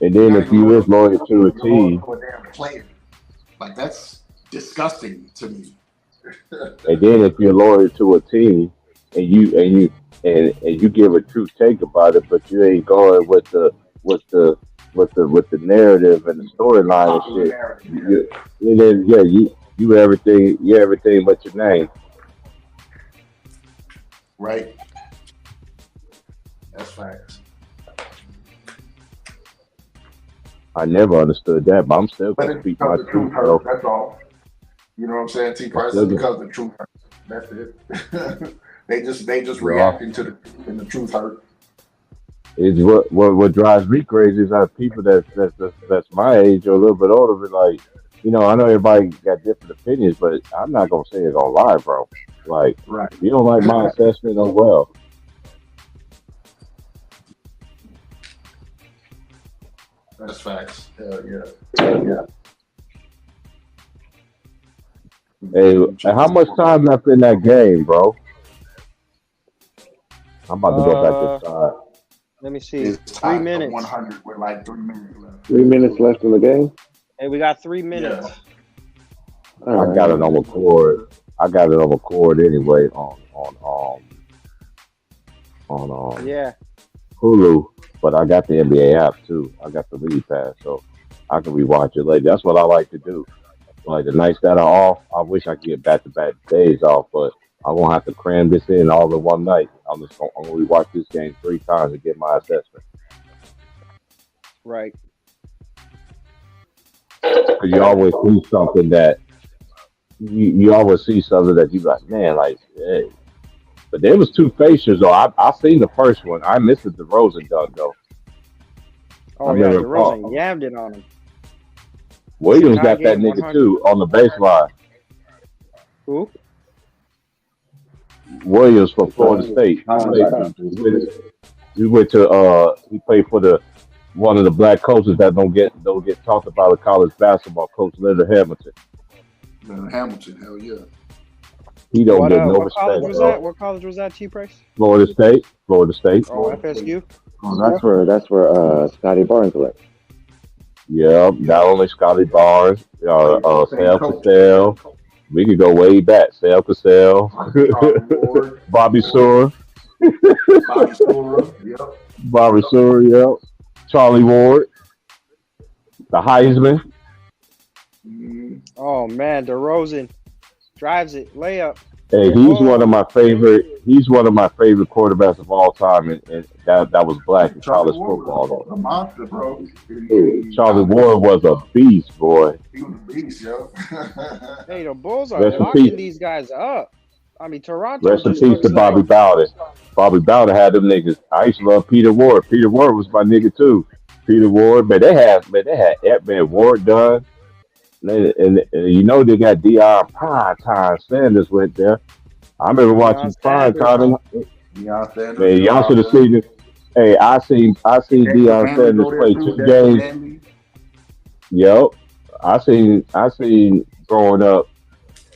And You're then not if even you loyal is to the loyal to a team. You're loyal team, to a damn player. Like that's disgusting to me. and then if you're loyal to a team, and you give a true take about it, but you ain't going with the with the narrative and the The storyline and popular shit. narrative, yeah. You everything but your name. Right? That's facts. I never understood that, but I'm still But gonna it's speak my because the truth truth hurts. though. That's all. You know what I'm saying, T. I Price? still It's do. because the truth hurts. That's it. they just Yeah. reacting to the truth, and the truth hurt. It's what drives me crazy is how people that's my age or a little bit older, but like, I know everybody got different opinions, but I'm not gonna say it on live, bro. Like, Right. if you don't like my assessment, oh well. That's facts. Hell yeah. Hell yeah. Hey, and how much time left in that game, bro? I'm about to go back Uh, inside. let me see. It's 3 tied to minutes. 100 with like 3 minutes left. 3 minutes left in the game. Hey, we got 3 Yeah. minutes. All I got right. it on record. I got it on record anyway on Yeah. Hulu, but I got the NBA app too. I got the League Pass, so I can rewatch it later. That's what I like to do. Like the nights that are off, I wish I could get back to back days off, but I'm gonna have to cram this in all in one night. I'm gonna watch this game 3 times to get my assessment. Right. Because you always see something that you always see something that you like, man, like, hey. But there was 2 facials though. I seen the first one. I missed the DeRozan dunk though. I Oh yeah, remember DeRozan yammed it on him. Williams Tie got that game nigga 100. too on the baseline. Who? Williams from Florida State. He went to he played for the one of the black coaches that don't get talked about in college basketball, Coach Leonard Hamilton. Leonard Hamilton, hell yeah. He don't get no What college respect. was that? What college was that, T-Price? Florida State. Oh, FSU. Oh, that's where Scotty Barnes went. Yeah, not only Scotty Barnes, Sal Cassell. We could go way back. Sal Cassell, Bobby Sewell, Bobby Sewell, yep. Bobby Sewell, yep. Charlie Ward, the Heisman. Oh man, DeRozan drives it, layup. Hey, he's one of my favorite. He's one of my favorite quarterbacks of all time, and that was black in college football. A monster, bro. Charlie Ward was a beast, boy. He was a beast, yo. Hey, the Bulls are Rest in locking peace. these guys up. I mean, Toronto Rest in just peace looks to Bobby like Bowden. Bobby Bowden had them niggas. I used to love Peter Ward. Peter Ward was my nigga too. Peter Ward, but they had Ward done. And you know they got Deion Prime Sanders went there. I remember watching Prime Time. Man, y'all should have seen it. Hey, I seen Deion Sanders play 2 games. Yo, I seen growing up.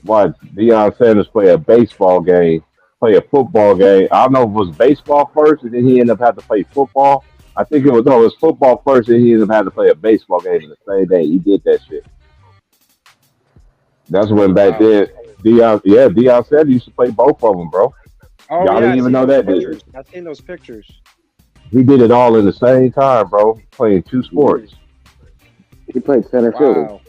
Watch Deion Sanders play a baseball game, play a football game. I don't know if it was baseball first, and then he ended up having to play football. I think it was football first, and he ended up having to play a baseball game in the same day. He did that shit. That's when back then Deion Sanders used to play both of them, bro. Oh, Y'all yeah, didn't even know that, did you? I've seen those pictures. He did it all in the same time, bro, playing 2 sports. He played center field. Wow.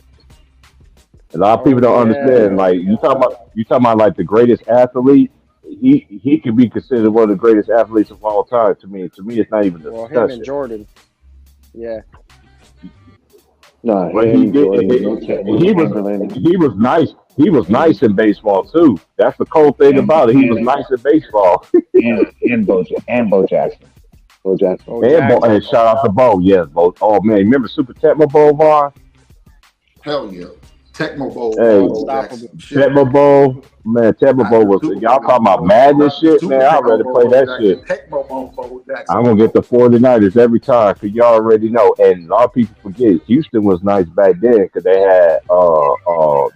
A lot of people don't understand. Like you talking about like the greatest athlete. He could be considered one of the greatest athletes of all time. To me, it's not even a Well, him discussion. and Jordan. Yeah. No, But he was nice. He was nice in baseball too. That's the cool thing about it. He was nice in baseball. and Bo Jackson. Bo Jackson. And shout out to Bo. Yes, Bo. Oh man, remember Super Tecmo Bowl, Vaughn? Hell yeah. Tecmo Bowl. Hey, Tecmo Bowl. Man, Tecmo Bowl was y'all talking about Madden shit, man. I'd rather play that shit. Tecmo Bowl Jackson. I'm gonna get the 49ers every time because y'all already know. And a lot of people forget Houston was nice back then because they had Hill,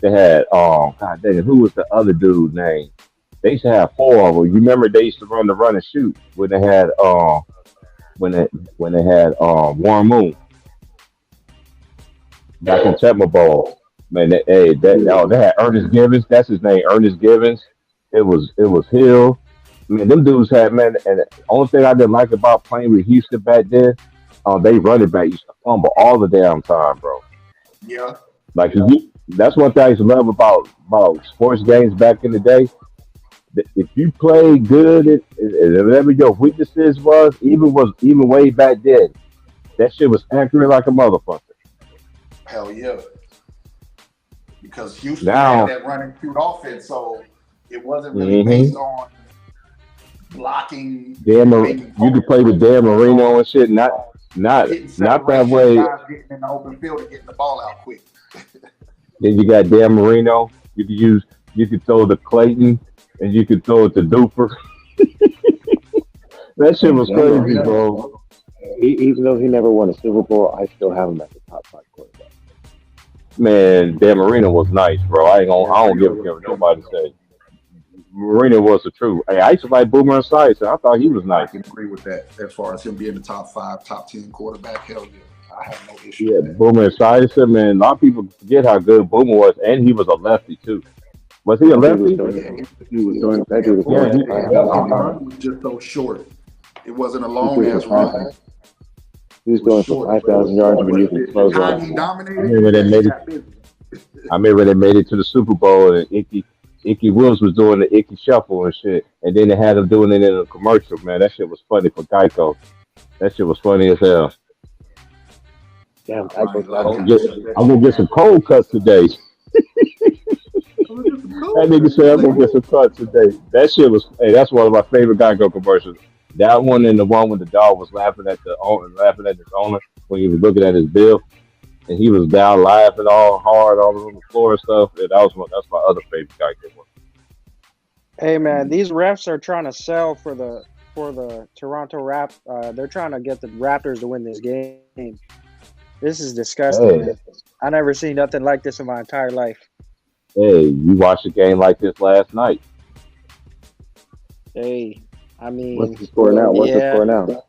they had God dang it, who was the other dude name? They used to have 4 of them. You remember they used to run the run and shoot when they had Warren Moon back in Tecmo Bowl. Man, they had Ernest Givens. That's his name, Ernest Givens. It was Hill. Man, them dudes had, man. And the only thing I didn't like about playing with Houston back then, they running back used to fumble all the damn time, bro. Yeah. Like that's one thing I used to love about sports games back in the day. If you played good, and whatever your weaknesses was, even way back then, that shit was accurate like a motherfucker. Hell yeah. Because Houston Now, had that running shoot offense, so it wasn't really based on blocking. You could play with Dan Marino and shit. Not that way. Getting in the open field and getting the ball out quick. Then you got Dan Marino. You could throw to Clayton, and you could throw it to Duper. That shit was crazy, bro. Even though he never won a Super Bowl, I still have him as the top 5 quarterback. Man, Dan Marino was nice, bro. I don't give a damn nobody say. Marino was the truth. Hey, I used to like Boomer Esiason. I thought he was nice. I can agree with that. As far as him being the top 5, top 10 quarterback, hell yeah. I have no issue Yeah, with that. Boomer Esiason, man. A lot of people forget how good Boomer was, and he was a lefty too. Was he a lefty? He was doing that. He was The run was just so short. It wasn't a long ass run. He's going for 5,000 yards when you can close Time out. he I dominated. remember they Yeah, he made it. got busy. I remember they made it to the Super Bowl and Icky Wills was doing the Icky Shuffle and shit, and then they had him doing it in a commercial. Man, that shit was funny for Geico. That shit was funny as hell. Damn, I Probably go a lot of I'm guys gonna do get, that I'm shit. gonna get some cold cuts today. That nigga said I'm gonna get some cuts today. That shit was. Hey, that's one of my favorite Geico commercials. That one and the one when the dog was laughing at the owner, laughing at his owner when he was looking at his bill, and he was down laughing all hard all over the floor and stuff. And that was one. That's my other favorite Geico one. Hey man, these refs are trying to sell for the Toronto they're trying to get the Raptors to win this game. This is disgusting, Hey, man. I never seen nothing like this in my entire life. hey, you watched a game like this last night. Hey, I What's mean, the score now? What's the yeah, score now?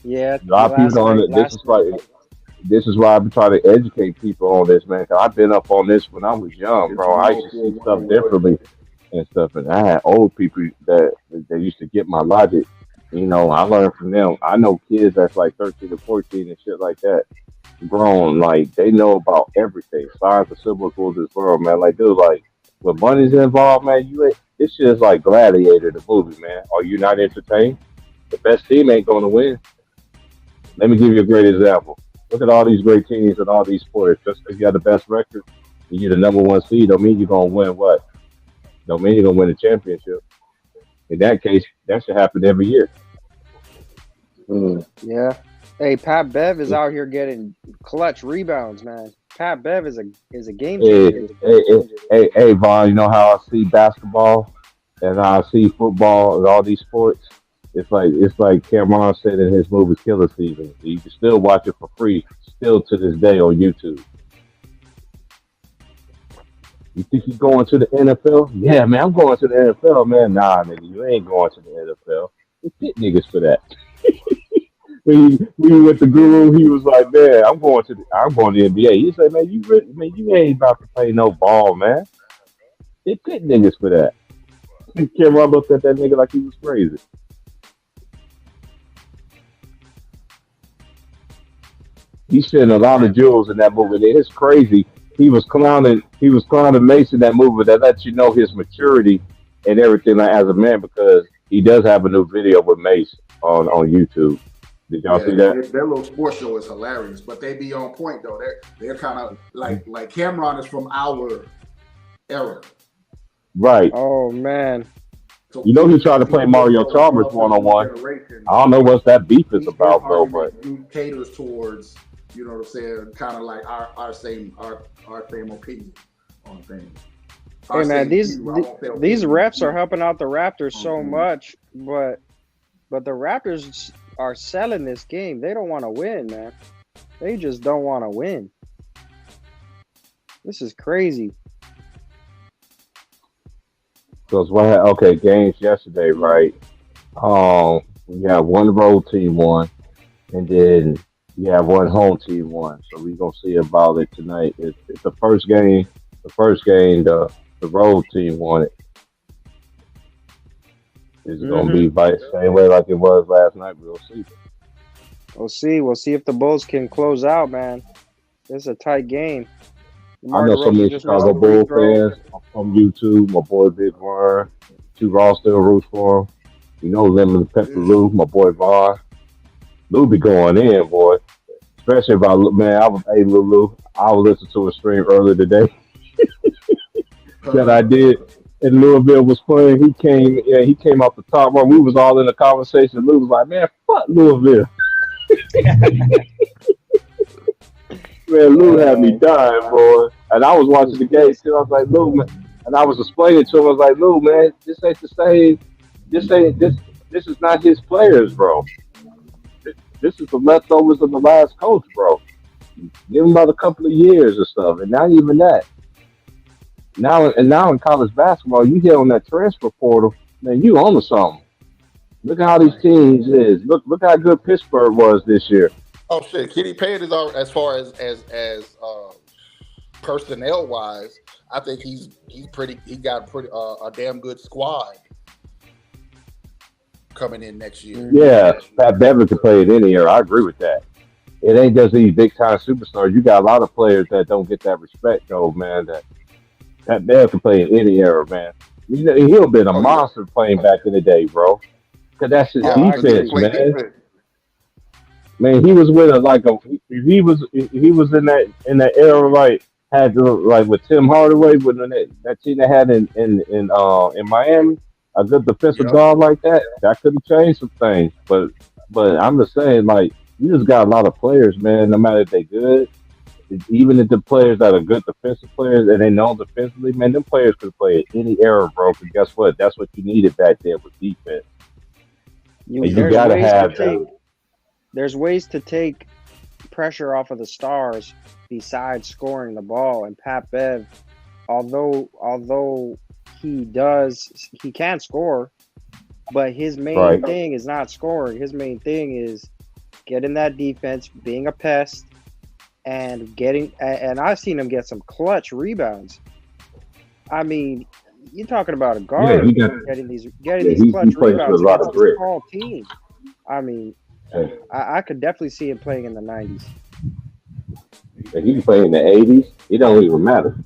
yeah. A lot of people Last don't. night, This is last why. This is why I've been trying to educate people on this, man. Cause I've been up on this when I was young, It's bro. I used to see stuff 104-101. differently and stuff, and I had old people that used to get my logic. You know, I learned from them. I know kids that's like 13 or 14 and shit like that, grown, like they know about everything. Science and symbols of this world, man. Like, dude, like when money's involved, man, you ain't. This shit is like Gladiator, the movie, man. Are you not entertained? The best team ain't gonna win. Let me give you a great example. Look at all these great teams and all these sports. Just because you have the best record, and you're the number one seed, don't mean you're gonna win what? Don't mean you're gonna win a championship. In that case, that should happen every year. Mm. yeah. Hey, Pat Bev is out here getting clutch rebounds, man. Pat Bev is a game Hey, changer. hey, Vaughn. You know how I see basketball and how I see football and all these sports. It's like Cameron said in his movie Killer Season. You can still watch it for free, still to this day on YouTube. You think you're going to the NFL? Yeah, man, I'm going to the NFL, man. Nah, nigga, you ain't going to the NFL. It's pit niggas for that. When you went to Guru, he was like, man, I'm going to the NBA. He said, man, you ain't about to play no ball, man. They pit niggas for that. Cameron looked at that nigga like he was crazy. He spent a lot of jewels in that movie. And it's crazy. He was clowning Mason in that movie. That lets you know his maturity and everything like, as a man because he does have a new video with Mace on YouTube. Did y'all Yeah, see that? their little sports show is hilarious, but they be on point though. They're kind of like Cameron is from our era, Right. Oh man. so You know he tried to play Mario Chalmers one on one. generation. I don't know what that beef is His about though, but argument caters towards, you know what I'm saying, kind of like our same opinion on things. Hey man, these these refs are helping out the Raptors so much, but the Raptors are selling this game. They don't want to win, man. They just don't want to win. This is crazy. because okay, games yesterday, right? We have one road team won, and then we have one home team won. So we gonna see about it tonight. It's the first game. The road team won it. Is it gonna be the same way like it was last night? We'll see. We'll see if the Bulls can close out, man. It's a tight game. I know so many Chicago Bulls fans from YouTube. My boy Big Vaughn, Two Raw still roots for him. You know Lemon Pepper Lou, my boy Vaughn. Lou be going in, boy. Especially if hey Lou, I was listening to a stream earlier today that I did. And Louisville was playing. He came off the top row. We was all in the conversation. Lou was like, man, fuck Louisville. Man, Lou had me dying, boy. And I was watching the game too. I was like, Lou, man. And I was explaining to him, I was like, Lou, man, this ain't the same. This is not his players, bro. This is the leftovers of the last coach, bro. Give him another couple of years or stuff. And not even that. Now in college basketball, you get on that transfer portal, man, you own something. Look at how these teams is. Look how good Pittsburgh was this year. Oh shit, Kenny Payne is all, as far as personnel wise. I think he got a damn good squad coming in next year. Yeah, Pat Beverly could play it any year. I agree with that. it ain't just these big time superstars. You got a lot of players that don't get that respect, though, man. That man can play in any era, man. You know, he'll been a Oh yeah, monster playing back in the day, bro. Cause that's his yeah, Oh, I because he can defense, agree. play man. defense. Man, he was with a like a he was in that era like had to like with Tim Hardaway with that team they had in Miami, a good defensive Yep. guard like that could have changed some things. But I'm just saying like you just got a lot of players, man. No matter if they good, even if the players that are good defensive players and they know defensively, man, them players could play at any era, bro. Because guess what? That's what you needed back then with defense, and you There's got to ways to have take the there's ways to take pressure off of the stars besides scoring the ball. And Pat Bev, although he can score, but his main right. thing is not scoring. His main thing is getting that defense, being a pest, and I've seen him get some clutch rebounds. I mean, you're talking about a Yeah, guard he got getting these he clutch plays with a rebounds lot against of this grit. small team. I mean, And, I could definitely see him playing in the 90s. and he can play in the '80s. It don't even matter.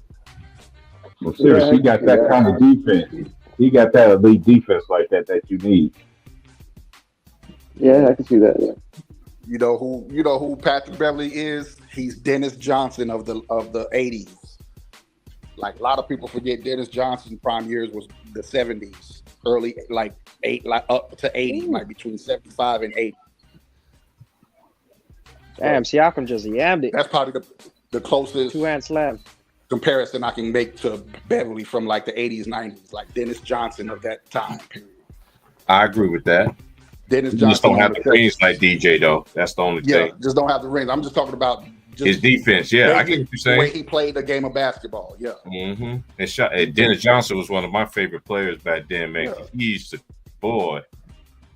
I'm serious. Yeah, I He can got see that that. kind of defense. He got that elite defense like that you need. Yeah, I can see that. Yeah. You know who Patrick Beverly is? He's Dennis Johnson of the '80s. Like a lot of people forget, Dennis Johnson's prime years was the '70s, early like up to '80, like between '75 and '80. Damn, Siakam just yammed it. That's probably the closest 2-hand slam. comparison I can make to Beverly from like the '80s, '90s, like Dennis Johnson of that time period. I agree with that. Dennis You just Johnson don't on have the the rings Celtics. like DJ though. That's the only Yeah, thing. just don't have the rings. I'm just talking about His just defense, yeah, I get what the you're way saying. he played the game of basketball. Yeah, And Dennis Johnson was one of my favorite players back then, man. yeah. He used to, boy,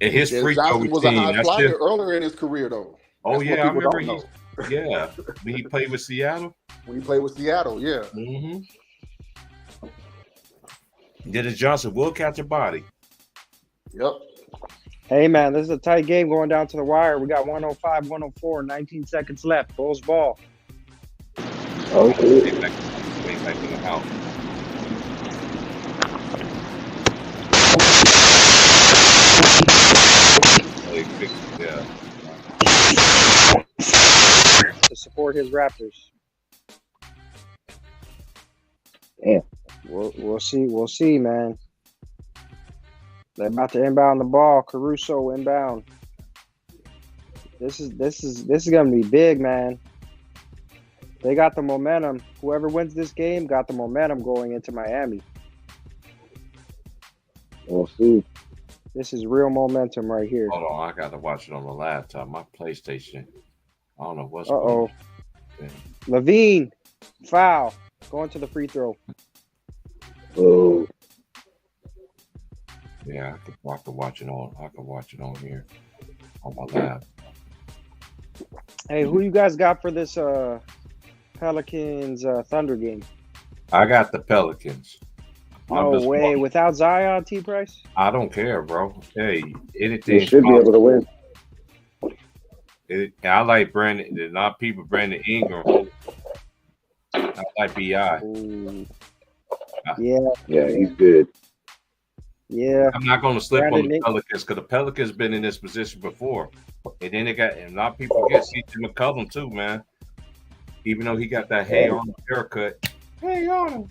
and his Dennis free throw Johnson was a routine. high That flyer shit. earlier in his career, though. Oh That's what yeah, I people remember. don't know. Yeah, when he played with Seattle. When he played with Seattle, yeah. Dennis Johnson will catch a body. Yep. Hey, man, this is a tight game going down to the wire. We got 105, 104, 19 seconds left. Bulls ball. Okay. Way back in the house. Yeah. To support his Raptors. Damn. We'll see, man. They're about to inbound the ball. Caruso inbound. This is gonna be big, man. They got the momentum. Whoever wins this game got the momentum going into Miami. We'll see. This is real momentum right here. Hold on, I got to watch it on my laptop. My PlayStation. I don't know what's Uh-oh. going on. Levine, foul. Going to the free throw. Oh, Yeah, I can watch it on here on my lap. Hey, who you guys got for this Pelicans Thunder game? I got the Pelicans. No way. Without Zion, T-Price? I don't care, bro. Hey, they anything. should be able to win. I like Brandon. There's not people. Brandon Ingram. I like Bi. Ooh. Yeah, Yeah, he's good. yeah. I'm not going to slip on Brandon the Ing- Pelicans because the Pelicans been in this position before, and then and a lot of people get CJ McCollum too, man. Even though he got that Hey Arnold haircut. Hey Arnold.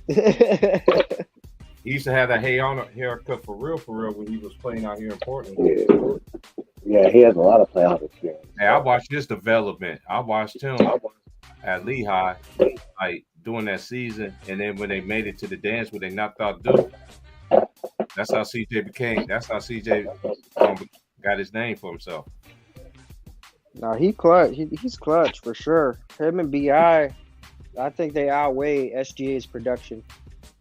He used to have that Hey Arnold haircut for real when he was playing out here in Portland. Yeah, he has a lot of playoff experience. Hey, I watched his development. I watched him at Lehigh, like during that season, and then when they made it to the dance where they knocked out Duke, that's how CJ got his name for himself. No, he clutch. He's clutch for sure. Him and Bi, I think they outweigh SGA's production.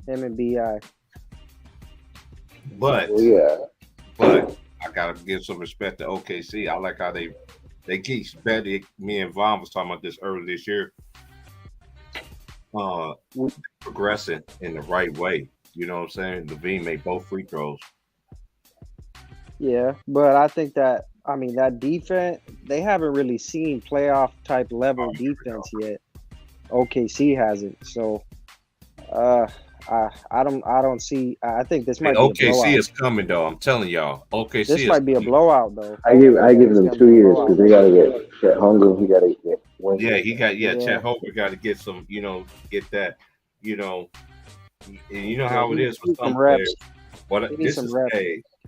Him and Bi. But Yeah. But I gotta give some respect to OKC. I like how they keep betting. Me and Vaughn was talking about this earlier this year. Progressing in the right way. You know what I'm saying? Levine made both free throws. Yeah, but I think that I mean, that defense, they haven't really seen playoff type level defense yet. OKC hasn't. So, I don't see. I think this might be a OKC blowout. is coming though. I'm telling y'all, OKC This is might be a coming. blowout though. I give them 2 years because they gotta get Chet Holmgren. He gotta get win. Yeah, he got Yeah. Chet Holmgren got to get some, get that, and you know how it is with some reps. players. He needs some reps.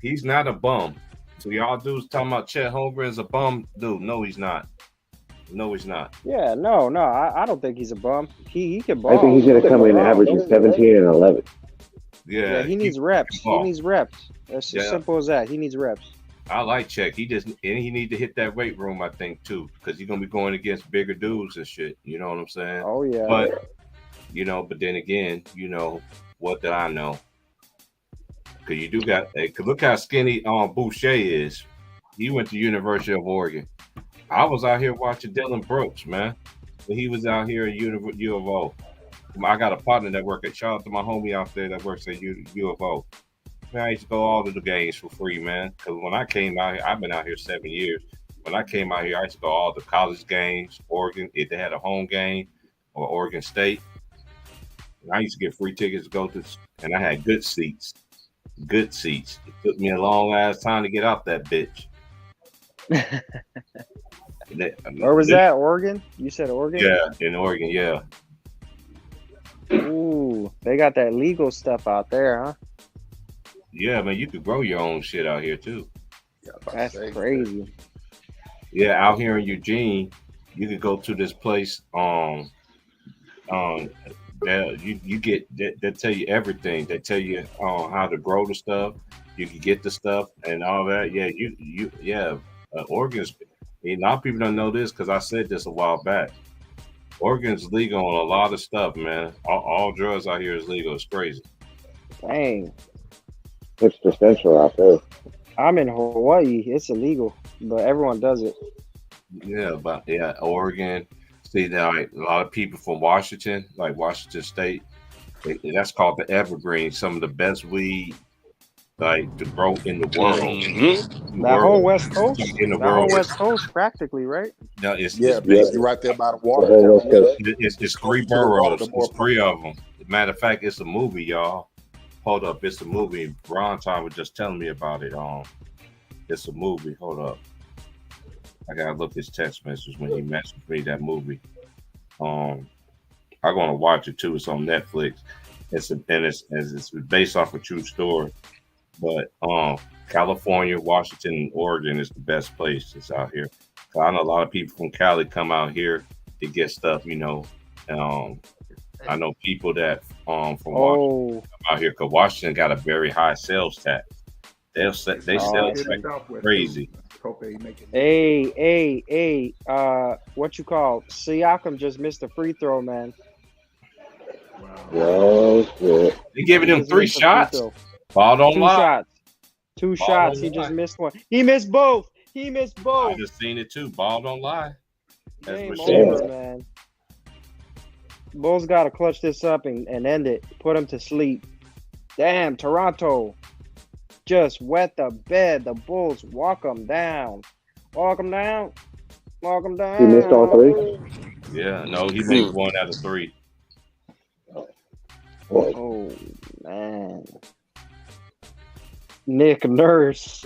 He's not a bum. So y'all dudes talking about Chet Holmgren is a bum, dude? No, he's not. No, he's not. Yeah, no. I don't think he's a bum. He can ball. I think he's gonna come in averaging 17 and 11. Yeah, he needs reps. He needs reps. That's as simple as that. He needs reps. I like Chet. He need to hit that weight room, I think, too, because he's gonna be going against bigger dudes and shit. You know what I'm saying? Oh yeah. But but then again, what did I know? Because you do got. Look how skinny Boucher is. He went to University of Oregon. I was out here watching Dylan Brooks, man. When he was out here at U of O. I got a partner that worked at. Shout out to my homie out there that works at U of O. Man, I used to go all to the games for free, man. Because when I came out here, I've been out here 7 years. When I came out here, I used to go all the college games, Oregon, if they had a home game, or Oregon State. And I used to get free tickets to go to, and I had good seats. Good seats. It took me a long ass time to get out that bitch. Where was that? Oregon? You said Oregon? Yeah, in Oregon, yeah. Ooh, they got that legal stuff out there, huh? Yeah, man, you could grow your own shit out here too. That's crazy. Yeah, out here in Eugene, you could go to this place. You get they tell you everything. They tell you how to grow the stuff. You can get the stuff and all that. Yeah, Oregon's. A lot of people don't know this because I said this a while back. Oregon's legal on a lot of stuff, man. All drugs out here is legal. It's crazy. Dang. It's the central out there. I'm in Hawaii. It's illegal, but everyone does it. Yeah, but Oregon. See, now a lot of people from Washington, like Washington State, that's called the Evergreen. Some of the best weed, like to grow in the world. Mm-hmm. That whole West Coast, whole West Coast, practically, right? No, it's basically right there by the water. It's 3 boroughs. It's 3 of them. Matter of fact, it's a movie, y'all. Hold up, it's a movie. Ron Tom was just telling me about it. It's a movie. Hold up. I gotta look his text messages when he messaged me that movie. I'm gonna watch it too. It's on Netflix. It's based off a true story. But California, Washington, and Oregon is the best places out here. So I know a lot of people from Cali come out here to get stuff. I know people that from Washington come out here because Washington got a very high sales tax. They sell crazy. Hey, what you call? Siakam just missed a free throw, man. Well, shit. They giving him 3 shots. Ball don't lie. Two shots. He just missed one. He missed both. I just seen it too. Ball don't lie. Game over, man. Bulls got to clutch this up and end it. Put him to sleep. Damn, Toronto just wet the bed. The Bulls walk them down. Walk them down. He missed all 3? Yeah, no, he made 1 out of 3. Oh, man. Nick Nurse,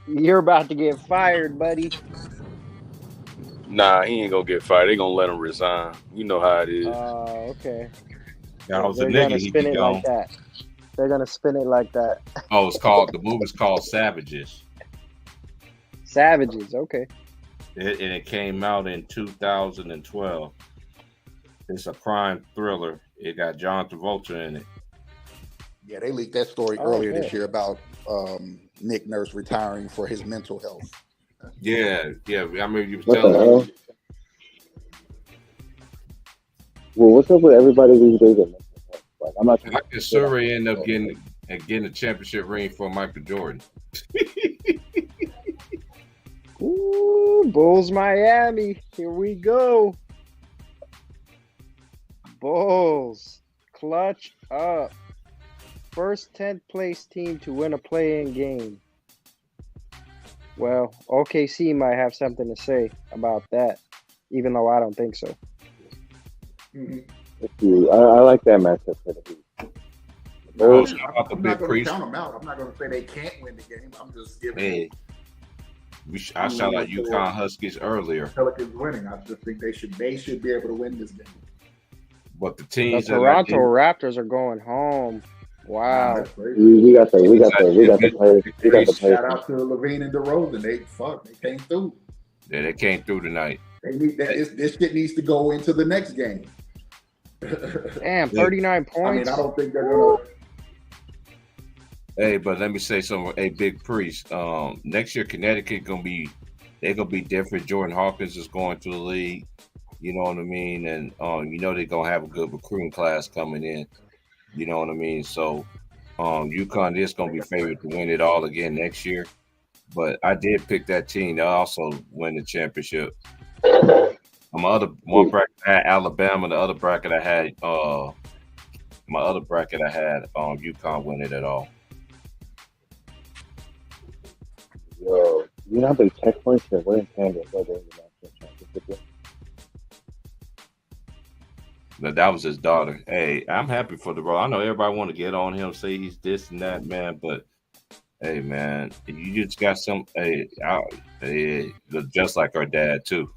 you're about to get fired, buddy. Nah, he ain't gonna get fired. They gonna let him resign. You know how it is. Okay. That was a They're nigga. gonna spin it like that. They're gonna spin it like that. Oh, the movie's called Savages. Savages, okay. And it came out in 2012. It's a crime thriller. It got John Travolta in it. Yeah, they leaked that story earlier this year about Nick Nurse retiring for his mental health. Yeah. I remember you was What telling the me. hell? Well, what's up with everybody these days? Like, I'm not sure. How could Surrey end up getting a championship ring for Michael Jordan? Ooh, Bulls Miami. Here we go. Bulls. Clutch up. First 10th place team to win a play-in game. Well, OKC might have something to say about that, even though I don't think so. I like that matchup for the Heat. I'm Shout out to not Big going to Priest. count them out. I'm not going to say they can't win the game. I'm just giving Hey, I shout out UConn Huskies earlier, Pelicans winning. I just think they should be able to win this game. but the The teams that Toronto Raptors are going home. Wow. That's crazy. We got the players. Shout out to Levine and DeRozan. They came through. Yeah, they came through tonight. They need that. This shit needs to go into the next game. Damn, 39 points. I mean, I don't think they're gonna. Hey, but let me say something. Hey, Big Priest. Next year Connecticut they're gonna be different. Jordan Hawkins is going to the league. You know what I mean? And you know they're gonna have a good recruiting class coming in. You know what I mean? So UConn is gonna be favored to win it all again next year. But I did pick that team to also win the championship. One bracket I had Alabama, the other bracket I had UConn win it at all. Yo, you know how many checkpoints that we're in Canada for the national championship? That was his daughter. Hey, I'm happy for the bro. I know everybody want to get on him, say he's this and that, man. But hey, man, you just got some. Hey, just like our dad too.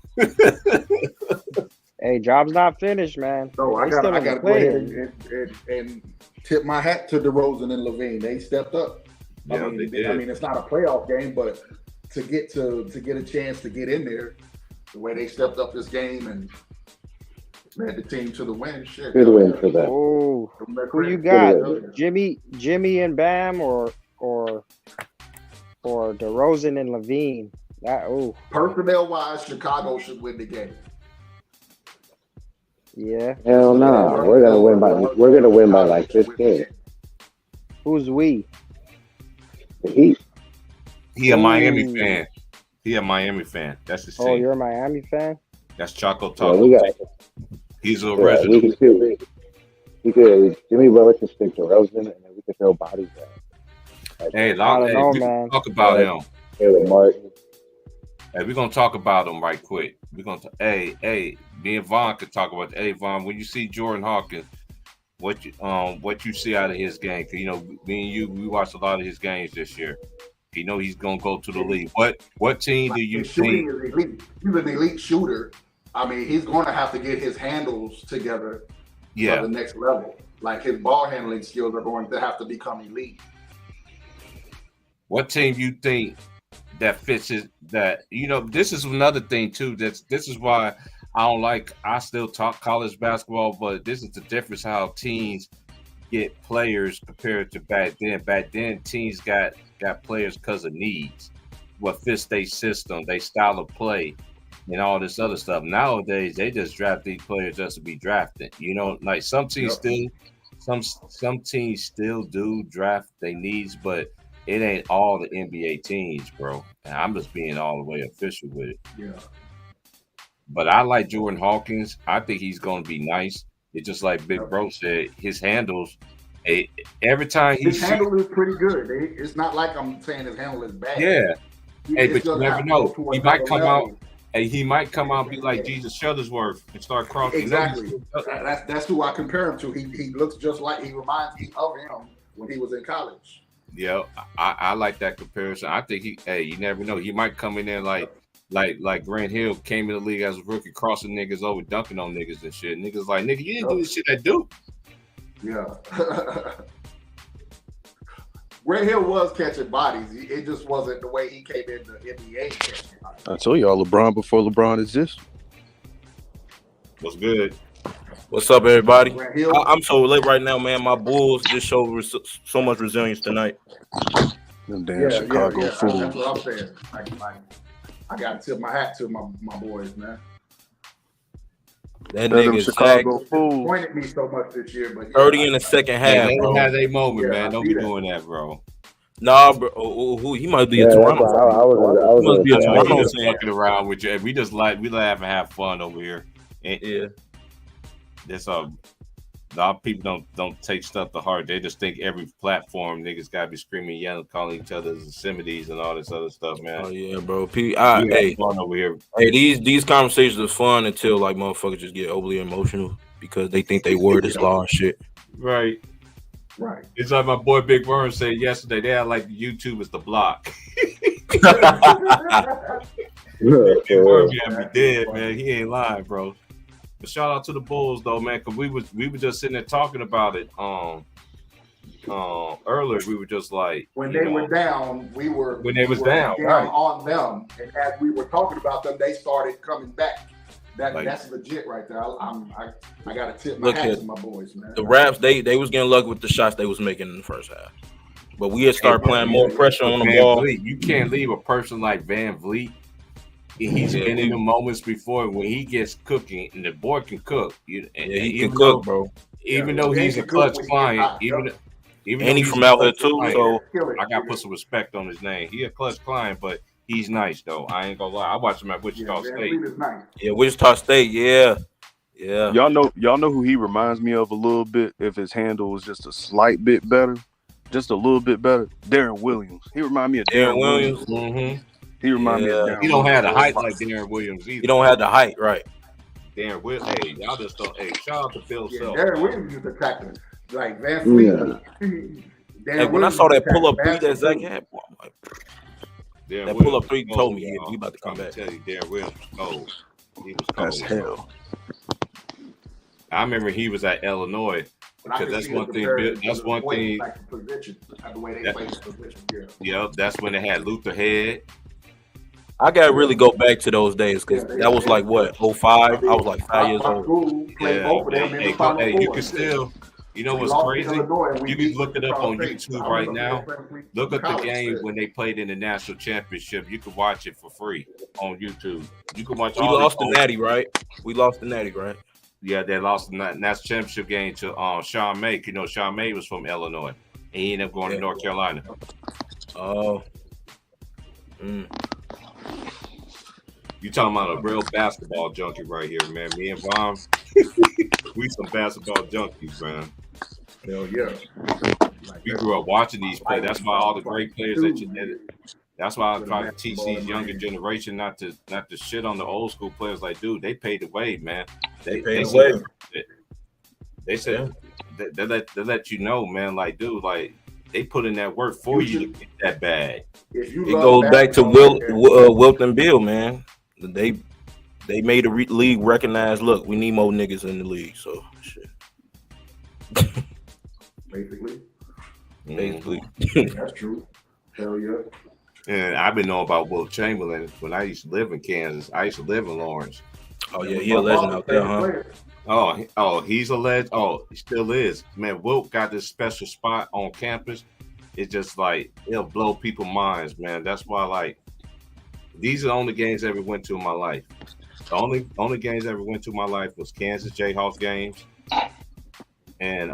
Hey, job's not finished, man. So I got to go ahead and tip my hat to DeRozan and Levine. They stepped up. Yeah, they did. I mean, it's not a playoff game, but to get a chance to get in there, the way they stepped up this game and led the team to the win. Shit. Good win for that. Oh, who you got? Jimmy and Bam or DeRozan and Levine? Personnel wise, Chicago should win the game. Yeah. Hell no. We're gonna win by like 15. Who's we? The Heat. He a Miami fan. That's his team. Oh, you're a Miami fan? That's Choco Yeah, Taco. He's a resident. We could Jimmy Butler can stick to Rosen, and then we could throw bodies at. Hey, I don't know, man. Talk about him. Caleb Martin. Hey, we're gonna talk about him right quick. We're gonna hey, me and Vaughn could talk about. Hey, Vaughn, when you see Jordan Hawkins, what you see out of his game? Cause you know, me and you, we watched a lot of his games this year. You know he's gonna go to the league. What team do you think? He's an elite shooter. I mean, he's going to have to get his handles together for the next level. Like his ball handling skills are going to have to become elite. What team you think that fits his that? You know, this is another thing too. This is why I still talk college basketball, but this is the difference how teams get players compared to back then. Back then, teams got players because of needs, what fits their system, their style of play, and all this other stuff. Nowadays, they just draft these players just to be drafted. You know, like some teams some teams still do draft their needs, but it ain't all the NBA teams, bro. And I'm just being all the way official with it. Yeah. But I like Jordan Hawkins. I think he's going to be nice. It's just like Big Bro said, his handles. Every time his handle is pretty good. It's not like I'm saying his handle is bad. Yeah. But you never know. He might come out. He might come out and be like Jesus Shuttlesworth and start crossing. Exactly. That's who I compare him to. He looks just like he reminds me of him when he was in college. Yeah, I like that comparison. I think you never know. He might come in there like Grant Hill came in the league as a rookie, crossing niggas over, dunking on niggas and shit. Niggas like, nigga, you didn't do this shit at Duke. Yeah. Grant Hill was catching bodies. It just wasn't the way he came in the NBA catching bodies. I told y'all LeBron before LeBron exists. What's good? What's up, everybody? I'm so late right now, man. My Bulls just showed so much resilience tonight. Them damn Chicago fools. That's what I'm saying. I got to tip my hat to my boys, man. That nigga Chicago fools pointed me so much this year, but 30 in the second half. They bro. had their moment, man. Don't be doing that, bro. Nah, bro. He might be a Toronto. I He must be a Toronto just fan. fucking around with you. We laugh and have fun over here. Yeah. That's A lot of people don't take stuff to heart. They just think every platform niggas gotta be screaming, yelling, calling each other Yosemites and all this other stuff, man. Oh yeah, bro. Hey, over here. Hey, these conversations are fun until like motherfuckers just get overly emotional because they think they word is law and shit. Right. Right. It's like my boy Big Vern said yesterday. They had like YouTube is the block. Big Vern got me dead, man. He ain't lying, bro. But shout out to the Bulls though, man, because we were just sitting there talking about it. Earlier we were just like when they were down, we were down right. on them, and as we were talking about them, they started coming back. That's legit right there. I gotta tip my hat to my boys, man. The Raps, they was getting lucky with the shots they was making in the first half, but we had started playing more pressure on the ball. Vliet, you can't leave a person like Van Vliet. He's been in the moments before when he gets cooking, and the boy can cook. He can cook, bro. Even though he's a clutch client, even and he's from out here too, so I gotta put some respect on his name. He a clutch client, but he's nice though. I ain't gonna lie. I watched him at Wichita State. Yeah, Wichita State. Yeah. Y'all know who he reminds me of a little bit. If his handle was just a slight bit better, just a little bit better. Darren Williams. He remind me of Darren Williams. Mm-hmm. He remind me of Darren He don't have the height like Darren Williams either. He don't have the height, right? Darren Williams. Hey, y'all just don't. Hey, shout out to Phil Self. Darren Williams is attractive. Like Van Fleet. Hey, when I saw that pull up three that Zach had, boy, I'm like, that pull up three told me he about to come back. Tell you, Darren Williams was cold. He was cold. That's hell. I remember he was at Illinois because that's one thing. That's one thing. Yeah, that's when they had Luther Head. I gotta really go back to those days because that was like what 05. I was like 5 years old. Yeah, hey, you can still. You know what's crazy? You can look it up on YouTube right now. Look at the game when they played in the national championship. You can watch it for free on YouTube. You can watch. We lost the Natty, right? We lost the Natty, right? Yeah, they lost the national championship game to Sean May. You know, Sean May was from Illinois, and he ended up going to North Carolina. Oh. You talking about a real basketball junkie right here, man. Me and Vaughn, we some basketball junkies, man. Hell yeah. We grew up watching these plays. That's why all the great players that you did it. That's why I try to teach these younger generation not to shit on the old school players. Like, dude, they paid the way, man. They paid the way. They said they let you know, man. Like, dude, like they put in that work for you to get that bag. It goes back to Wilt and Bill, man. They made the league recognize. Look, we need more niggas in the league. So shit. Basically. That's true. Hell yeah. And I've been knowing about Wilt Chamberlain when I used to live in Kansas. I used to live in Lawrence. Oh yeah, he a legend out there, huh? Oh, he's a legend. Oh, he still is. Man, Wilt got this special spot on campus. It's just like it'll blow people's minds, man. That's why, like, these are the only games I ever went to in my life. The only games I ever went to in my life was Kansas Jayhawks games. And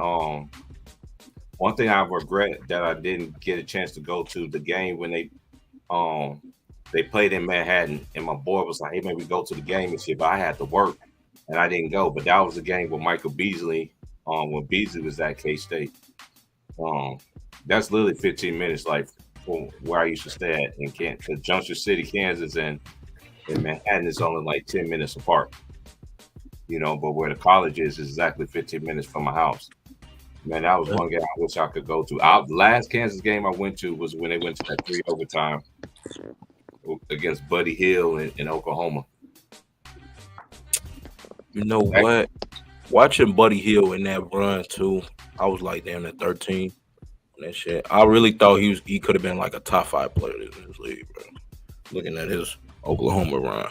one thing I regret that I didn't get a chance to go to the game when they played in Manhattan, and my boy was like, "Hey, man, we go to the game and shit," but I had to work and I didn't go. But that was a game with Michael Beasley, when Beasley was at K-State. That's literally 15 minutes, like from where I used to stay at in Kansas. Junction City, Kansas, and Manhattan is only like 10 minutes apart. You know, but where the college is exactly 15 minutes from my house. Man, that was one game I wish I could go to. The last Kansas game I went to was when they went to that 3 overtime against Buddy Hill in Oklahoma. You know what? Watching Buddy Hill in that run too, I was like, damn, at 13. That shit. I really thought he could have been like a top 5 player in this league, bro. Looking at his Oklahoma run.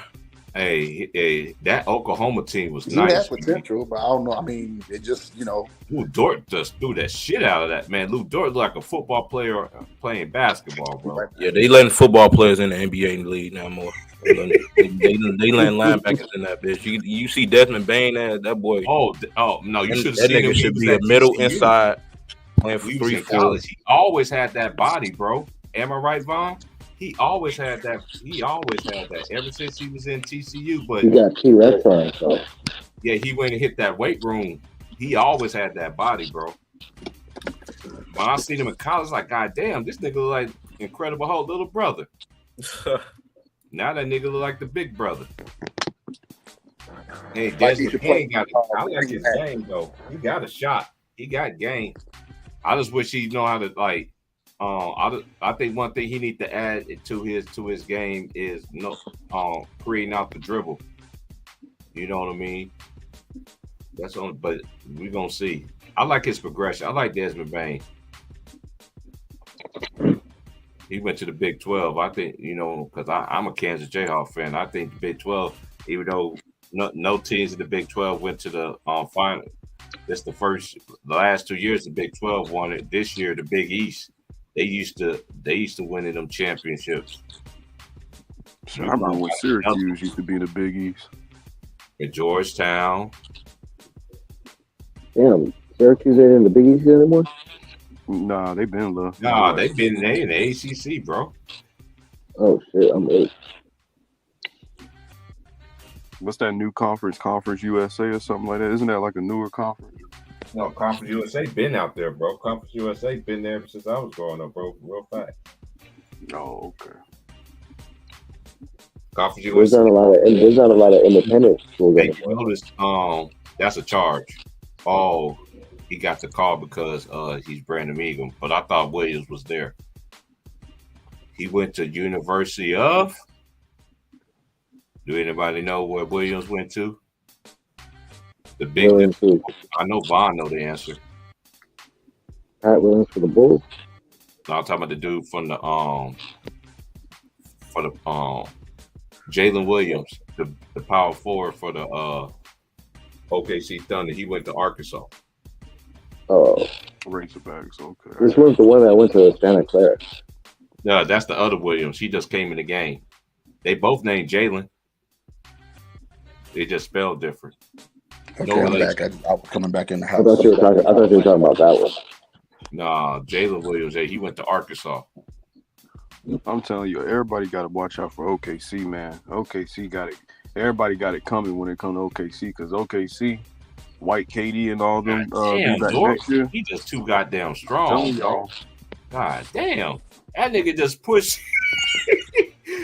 Hey, that Oklahoma team was he nice. He had potential, but I don't know. I mean, it just, you know. Lou Dort just threw that shit out of that, man. Lou Dort like a football player playing basketball, bro. Yeah, they letting football players in the NBA league now more. They letting linebackers in that bitch. You see Desmond Bain, that boy. Oh no, you should have that seen him. Nigga should be a middle inside playing for 3-4. He always had that body, bro. Am I right, Vaughn? He always had that. Ever since he was in TCU. But he got T-Rex on himself. Yeah, he went and hit that weight room. he always had that body, bro. When I seen him in college, like, God damn, this nigga look like Incredible Hulk little brother. Now that nigga look like the big brother. Hey, Desmond King got it. I like his game though. He got a shot. He got game. I just wish he know how to like. I think one thing he need to add to his game is creating out the dribble. You know what I mean? That's on, but we're gonna see. I like his progression. I like Desmond Bane. He went to the Big 12. I think, because I'm a Kansas Jayhawk fan. I think the Big 12, even though no teams in the Big 12 went to the final. That's the last 2 years the Big 12 won it. This year the Big East, they used to win them championships. I remember when Syracuse used to be in the Big East. And Georgetown. Damn, Syracuse ain't in the Big East anymore? Nah, they've been low. Nah, they've been in the ACC, bro. Oh shit, I'm late. What's that new conference? Conference USA or something like that? Isn't that like a newer conference? No, Conference USA been out there, bro. Conference USA been there since I was growing up, bro. Real fact. Oh, okay. Conference USA. There's not a lot of independent schools. Hey, you notice, that's a charge. Oh, he got the call because he's Brandon Ingram, but I thought Williams was there. He went to University of. Do anybody know where Williams went to? The big. I know Vaughn know the answer. Pat Williams for the Bulls. No, I'm talking about the dude from the Jalen Williams, the power forward for the OKC Thunder. He went to Arkansas. Oh, Razorbacks. Okay. This one's the one that went to Santa Clara. No, that's the other Williams. He just came in the game. They both named Jalen. They just spelled different. Okay, I'm back. I was coming back in the house. I thought you were talking about that one. Nah, Jalen Williams. He went to Arkansas. I'm telling you, everybody got to watch out for OKC, man. OKC got it. Everybody got it coming when it comes to OKC because OKC, White KD and all them. Damn, next year. He just too goddamn strong, bro. God damn, that nigga just pushed.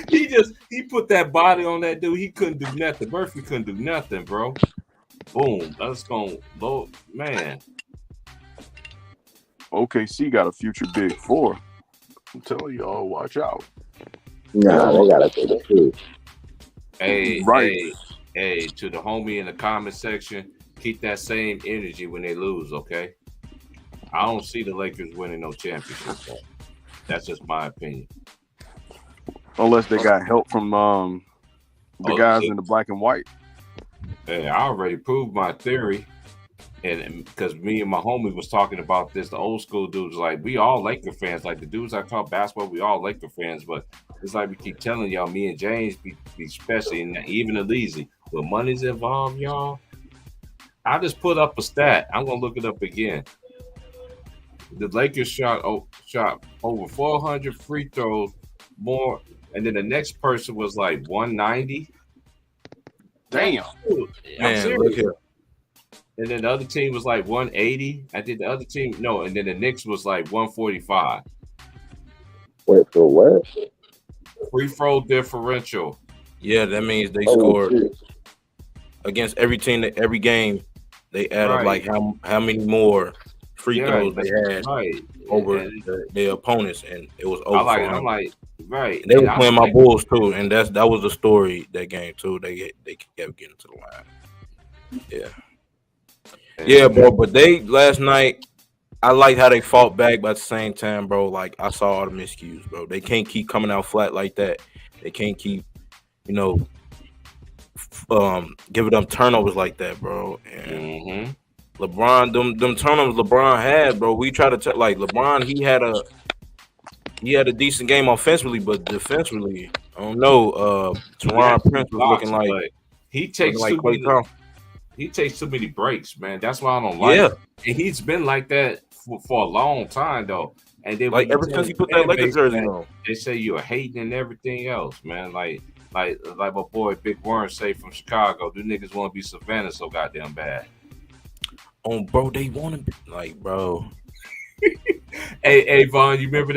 he put that body on that dude. He couldn't do nothing. Murphy couldn't do nothing, bro. Boom. That's going low, man. OKC got a future Big Four. I'm telling y'all, watch out. Nah, they got a Big Two. Hey, right. Hey, to the homie in the comment section, keep that same energy when they lose, okay? I don't see the Lakers winning no championship. Though. That's just my opinion. Unless they got help from the guys in the black and white. Hey, I already proved my theory. And because me and my homie was talking about this, the old school dudes like, we all Laker fans. Like the dudes I talk basketball, we all Laker fans. But it's like we keep telling y'all, me and James be especially, and even Aleezy, when money's involved, y'all. I just put up a stat. I'm gonna look it up again. The Lakers shot over 400 free throws more, and then the next person was like 190. Damn, man, look here. And then the other team was like 180. I did the other team and then the Knicks was like 145. Wait, for what? Free throw differential. Yeah, that means they scored against every team, every game. They added like how many more free throws they had over their opponents, and it was over. I'm like, right. And they were playing my Bulls too, and that was the story that game too. They kept getting to the line. Yeah. Yeah, bro. But they last night, I like how they fought back, but at the same time, bro, like I saw all the miscues, bro. They can't keep coming out flat like that. They can't keep, giving them turnovers like that, bro. And LeBron, them turnovers LeBron had, bro. We try to LeBron, he had a decent game offensively, but defensively, I don't know. Teron Prince was looking like he takes he takes too many breaks, man. That's why I don't like him. And he's been like that for a long time, though. And then like ever since he put that Lakers jersey on, they say you're hating and everything else, man. Like my boy Big Warren say from Chicago, do niggas want to be Savannah so goddamn bad? bro, they want to be like, bro. Hey, Vaughn, you remember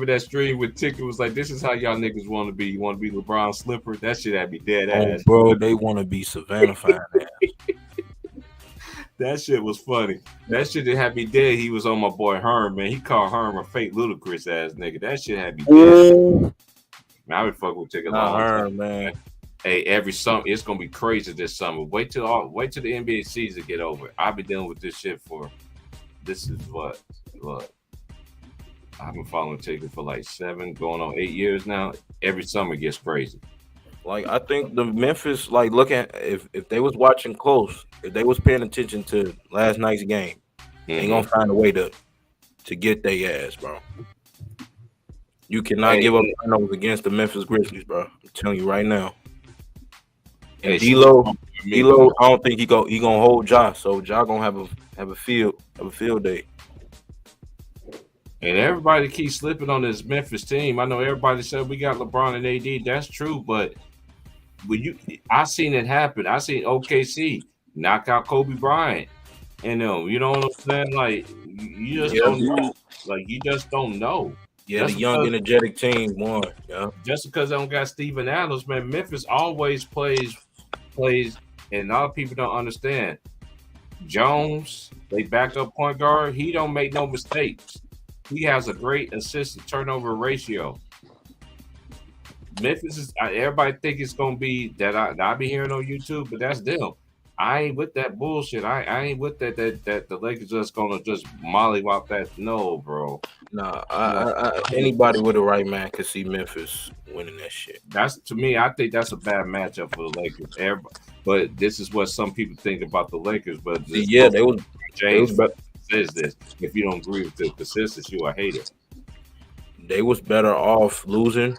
that stream with Ticket was like, this is how y'all niggas want to be. You want to be LeBron Slipper? That shit had me dead ass. Bro, they want to be Savannah Fine ass. That shit was funny. That shit that had me dead. He was on my boy Herm, man. He called Herm a fake ludicrous ass nigga. That shit had me dead. Man, I been fucking with Ticket long Herm, man. Hey, every summer it's gonna be crazy this summer. Wait till the NBA season get over. I've been dealing with this shit this is what I've been following Ticket for like 7 going on 8 years now. Every summer it gets crazy. Like, I think the Memphis, like, look at if they was watching close, if they was paying attention to last night's game, they gonna find a way to get their ass, bro. You cannot give up turnovers against the Memphis Grizzlies, bro. I'm telling you right now. And D-Lo, I don't think he gonna hold Ja, so Ja gonna have a field day. And everybody keeps slipping on this Memphis team. I know everybody said we got LeBron and AD. That's true, but I seen it happen. I seen OKC knock out Kobe Bryant. And you know what I'm saying? Like, you just don't know. Like, you just don't know. Yeah, just the young, energetic team won. Yeah. Just because I don't got Steven Adams, man, Memphis always plays, and a lot of people don't understand. Jones, they backup point guard, he don't make no mistakes. He has a great assist to turnover ratio. Memphis is everybody think it's gonna be that I be hearing on YouTube, but that's them. I ain't with that bullshit. I ain't with that the Lakers just gonna just mollywop that. No, bro. Nah, anybody with the right man could see Memphis winning that shit. That's, to me, I think that's a bad matchup for the Lakers. But this is what some people think about the Lakers. But yeah, James says this. If you don't agree with the consistency, you're a hater. They was better off losing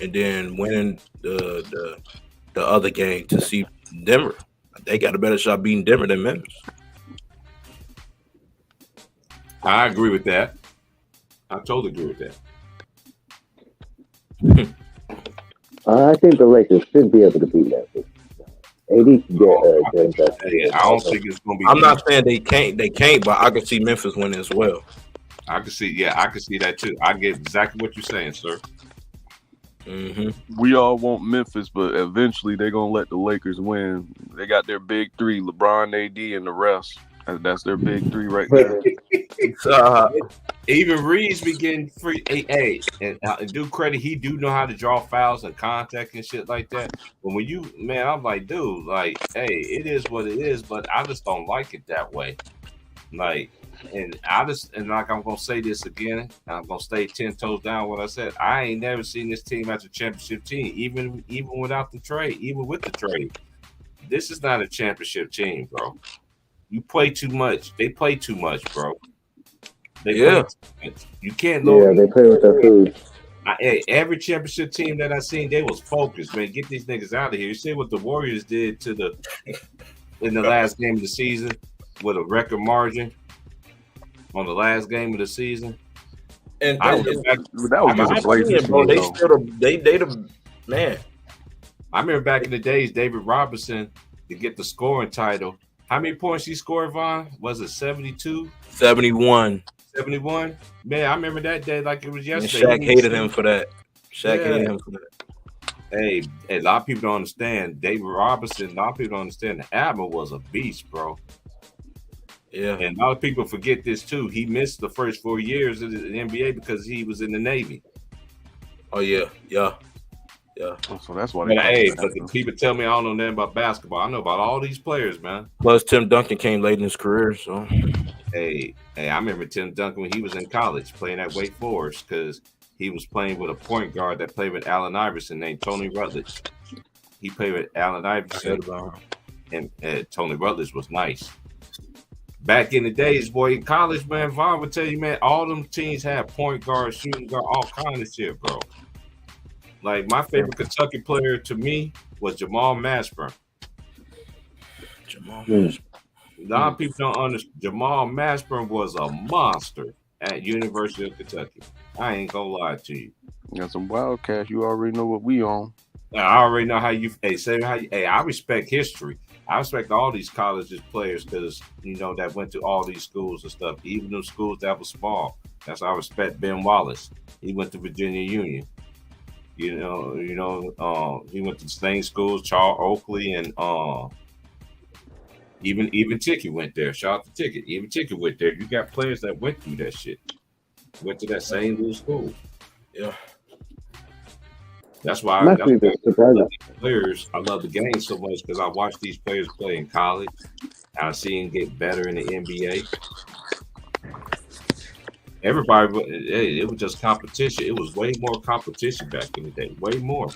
and then winning the other game to see Denver. They got a better shot beating Denver than Memphis. I agree with that. I totally agree with that. I think the Lakers should be able to beat Memphis. AD can get I don't think it's going to be. I'm not saying they can't, but I can see Memphis winning as well. I can see that too. I get exactly what you're saying, sir. Mm-hmm. We all want Memphis, but eventually they're gonna let the Lakers win. They got their big three: LeBron, AD, and the rest. That's their big three right there. Even Reeves be getting free. Hey, and do credit, he do know how to draw fouls and contact and shit like that. But when I'm like, dude, like, hey, it is what it is, but I just don't like it that way. Like, and like I'm gonna say this again, and I'm gonna stay 10 toes down what I said. I ain't never seen this team as a championship team, even without the trade, even with the trade. This is not a championship team, bro. You play too much. They play too much, bro. You can't. Yeah, they play with their food. Every championship team that I seen, they was focused, man. Get these niggas out of here. You see what the Warriors did in the last game of the season with a record margin on the last game of the season. And that was just a blazing, bro. They the man. I remember back in the days, David Robinson to get the scoring title. How many points he scored, Vaughn? Was it 72? 71. 71? Man, I remember that day like it was yesterday. And Shaq hated him for that. Hated him for that. Hey, a lot of people don't understand. David Robinson, a lot of people don't understand. The Admiral was a beast, bro. Yeah. And a lot of people forget this, too. He missed the first 4 years of the NBA because he was in the Navy. Oh, yeah. Yeah. So that's why. But the people tell me I don't know nothing about basketball. I know about all these players, man. Plus, Tim Duncan came late in his career, so. Hey, I remember Tim Duncan when he was in college playing at Wake Forest because he was playing with a point guard that played with Allen Iverson named Tony Rutledge. He played with Allen Iverson, and Tony Rutledge was nice. Back in the days, boy, in college, man, Vaughn would tell you, man, all them teams had point guard, shooting guard, all kind of shit, bro. Like, my favorite Kentucky player to me was Jamal Mashburn. A lot of people don't understand. Jamal Mashburn was a monster at University of Kentucky. I ain't gonna lie to you. Got some Wildcats. You already know what we on. I already know how you. I respect history. I respect all these colleges players because that went to all these schools and stuff, even those schools that were small. That's why I respect Ben Wallace. He went to Virginia Union. He went to the same schools, Charles Oakley, and even Ticket went there. Shout out to Ticket. Even Ticket went there. You got players that went through that shit. Went to that same little school. Yeah. That's why I love players. I love the game so much because I watch these players play in college. I see them get better in the NBA. Everybody, it was just competition. It was way more competition back in the day. Way more.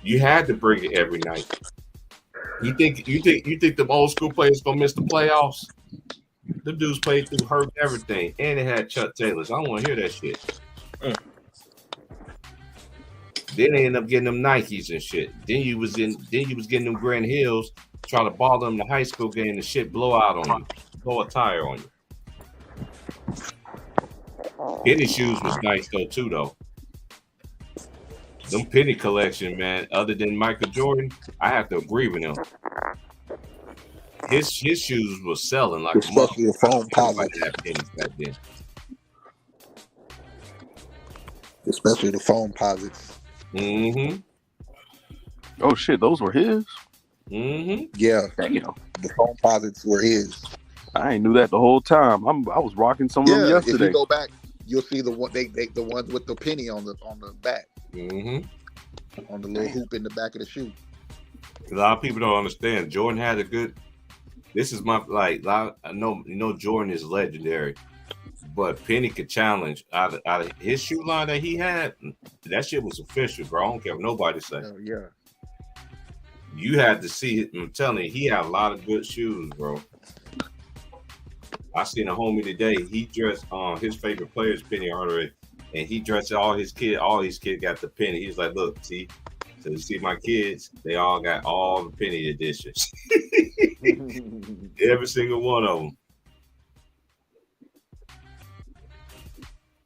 You had to bring it every night. You think the old school players gonna miss the playoffs? The dudes played through hurt everything, and they had Chuck Taylors. I don't want to hear that shit. Then they end up getting them Nikes and shit. Then you was getting them Grand Hills, trying to ball them in the high school game, and shit blow out on you, blow a tire on you. Penny shoes was nice too though. Them Penny collection, man. Other than Michael Jordan, I have to agree with him. His shoes was selling like especially the foam posits. Back then. Especially the foam posits. Mm-hmm. Oh shit, those were his. Mm-hmm. Yeah, damn. The foam posits were his. I ain't knew that the whole time. I was rocking some of them yesterday. If you go back, you'll see the one the ones with the penny on the back. Mm-hmm. On the little hoop in the back of the shoe. A lot of people don't understand. Jordan had a good. This is my I know Jordan is legendary, but Penny could challenge out of his shoe line that he had. That shit was official, bro. I don't care what nobody say. Oh, yeah. You had to see it. I'm telling you, he had a lot of good shoes, bro. I seen a homie today. He dressed his favorite player is Penny Hardaway, and he dressed all his kids. All these kids got the Penny. He's like, look, see. So you see my kids, they all got all the Penny editions. Every single one of them.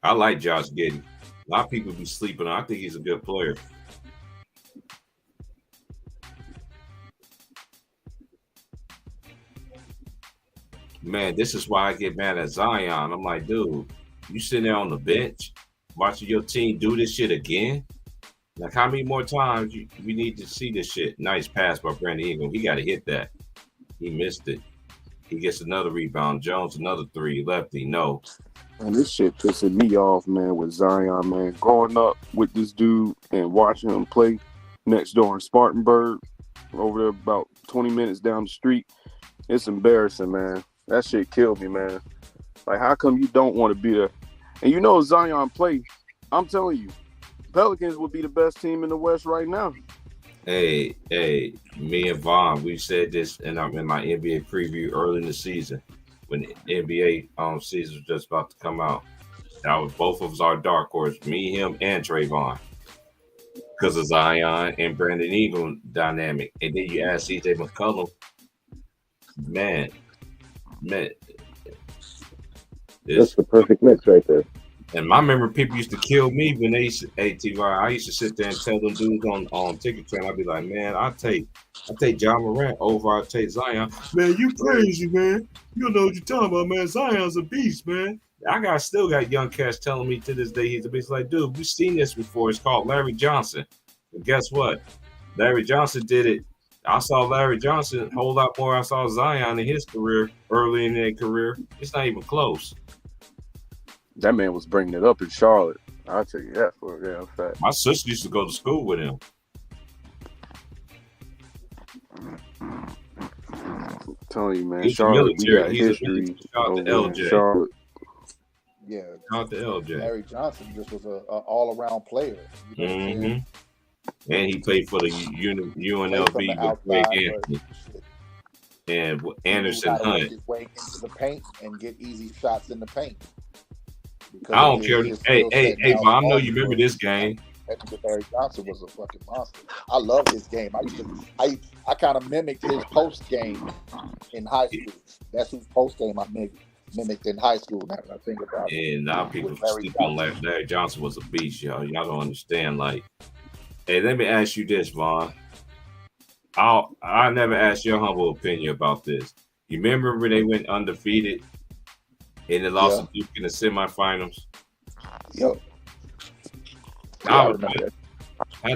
I like Josh Giddey. A lot of people be sleeping on. I think he's a good player. Man, this is why I get mad at Zion. I'm like, dude, you sitting there on the bench watching your team do this shit again? Like, how many more times we need to see this shit? Nice pass by Brandon Ingram. He got to hit that. He missed it. He gets another rebound. Jones, another three. Lefty, no. Man, this shit pissing me off, man, with Zion, man. Growing up with this dude and watching him play next door in Spartanburg, over there about 20 minutes down the street, it's embarrassing, man. That shit killed me, man. Like, how come you don't want to be there? And Zion play, I'm telling you, Pelicans would be the best team in the West right now. Hey, me and Vaughn, we said this in my NBA preview early in the season when the NBA season was just about to come out. That was both of us our dark horse, me, him, and Trayvon, because of Zion and Brandon Ingram dynamic. And then you add CJ McCollum, man. That's the perfect mix right there. And I remember people used to kill me when they used to, I used to sit there and tell them dudes on Ticket Train, I'd be like, man, I take John Morant over, I take Zion. Man, you crazy, man. You don't know what you're talking about, man. Zion's a beast, man. I still got young cats telling me to this day he's a beast. Like, dude, we've seen this before. It's called Larry Johnson. And guess what? Larry Johnson did it. I saw Larry Johnson a whole lot more. I saw Zion in his career, early in their career. It's not even close. That man was bringing it up in Charlotte. I'll tell you that for a damn fact. My sister used to go to school with him. I'm telling you, man, He's Charlotte, we got He's history shout out to over in LJ. Charlotte. Yeah, Shout out to LJ. Larry Johnson just was an all-around player. You know what I'm saying? And he played for the UNLV with Greg Anthony and Anderson He gotta work Hunt. his way into the paint and get easy shots in the paint. Because I don't of care. his Hey, skill set hey, now Bob, I know on you the remember court. this game. Larry Johnson was a fucking monster. I love his game. I kind of mimicked his post game in high school. That's whose post game I mimicked in high school. Now that I think about it. And now people With Larry sleep on Larry Johnson was a beast, y'all. Y'all don't understand. Like, hey, let me ask you this, Vaughn. I never asked your humble opinion about this. You remember when they went undefeated and they lost to Duke in the semifinals? Yep. How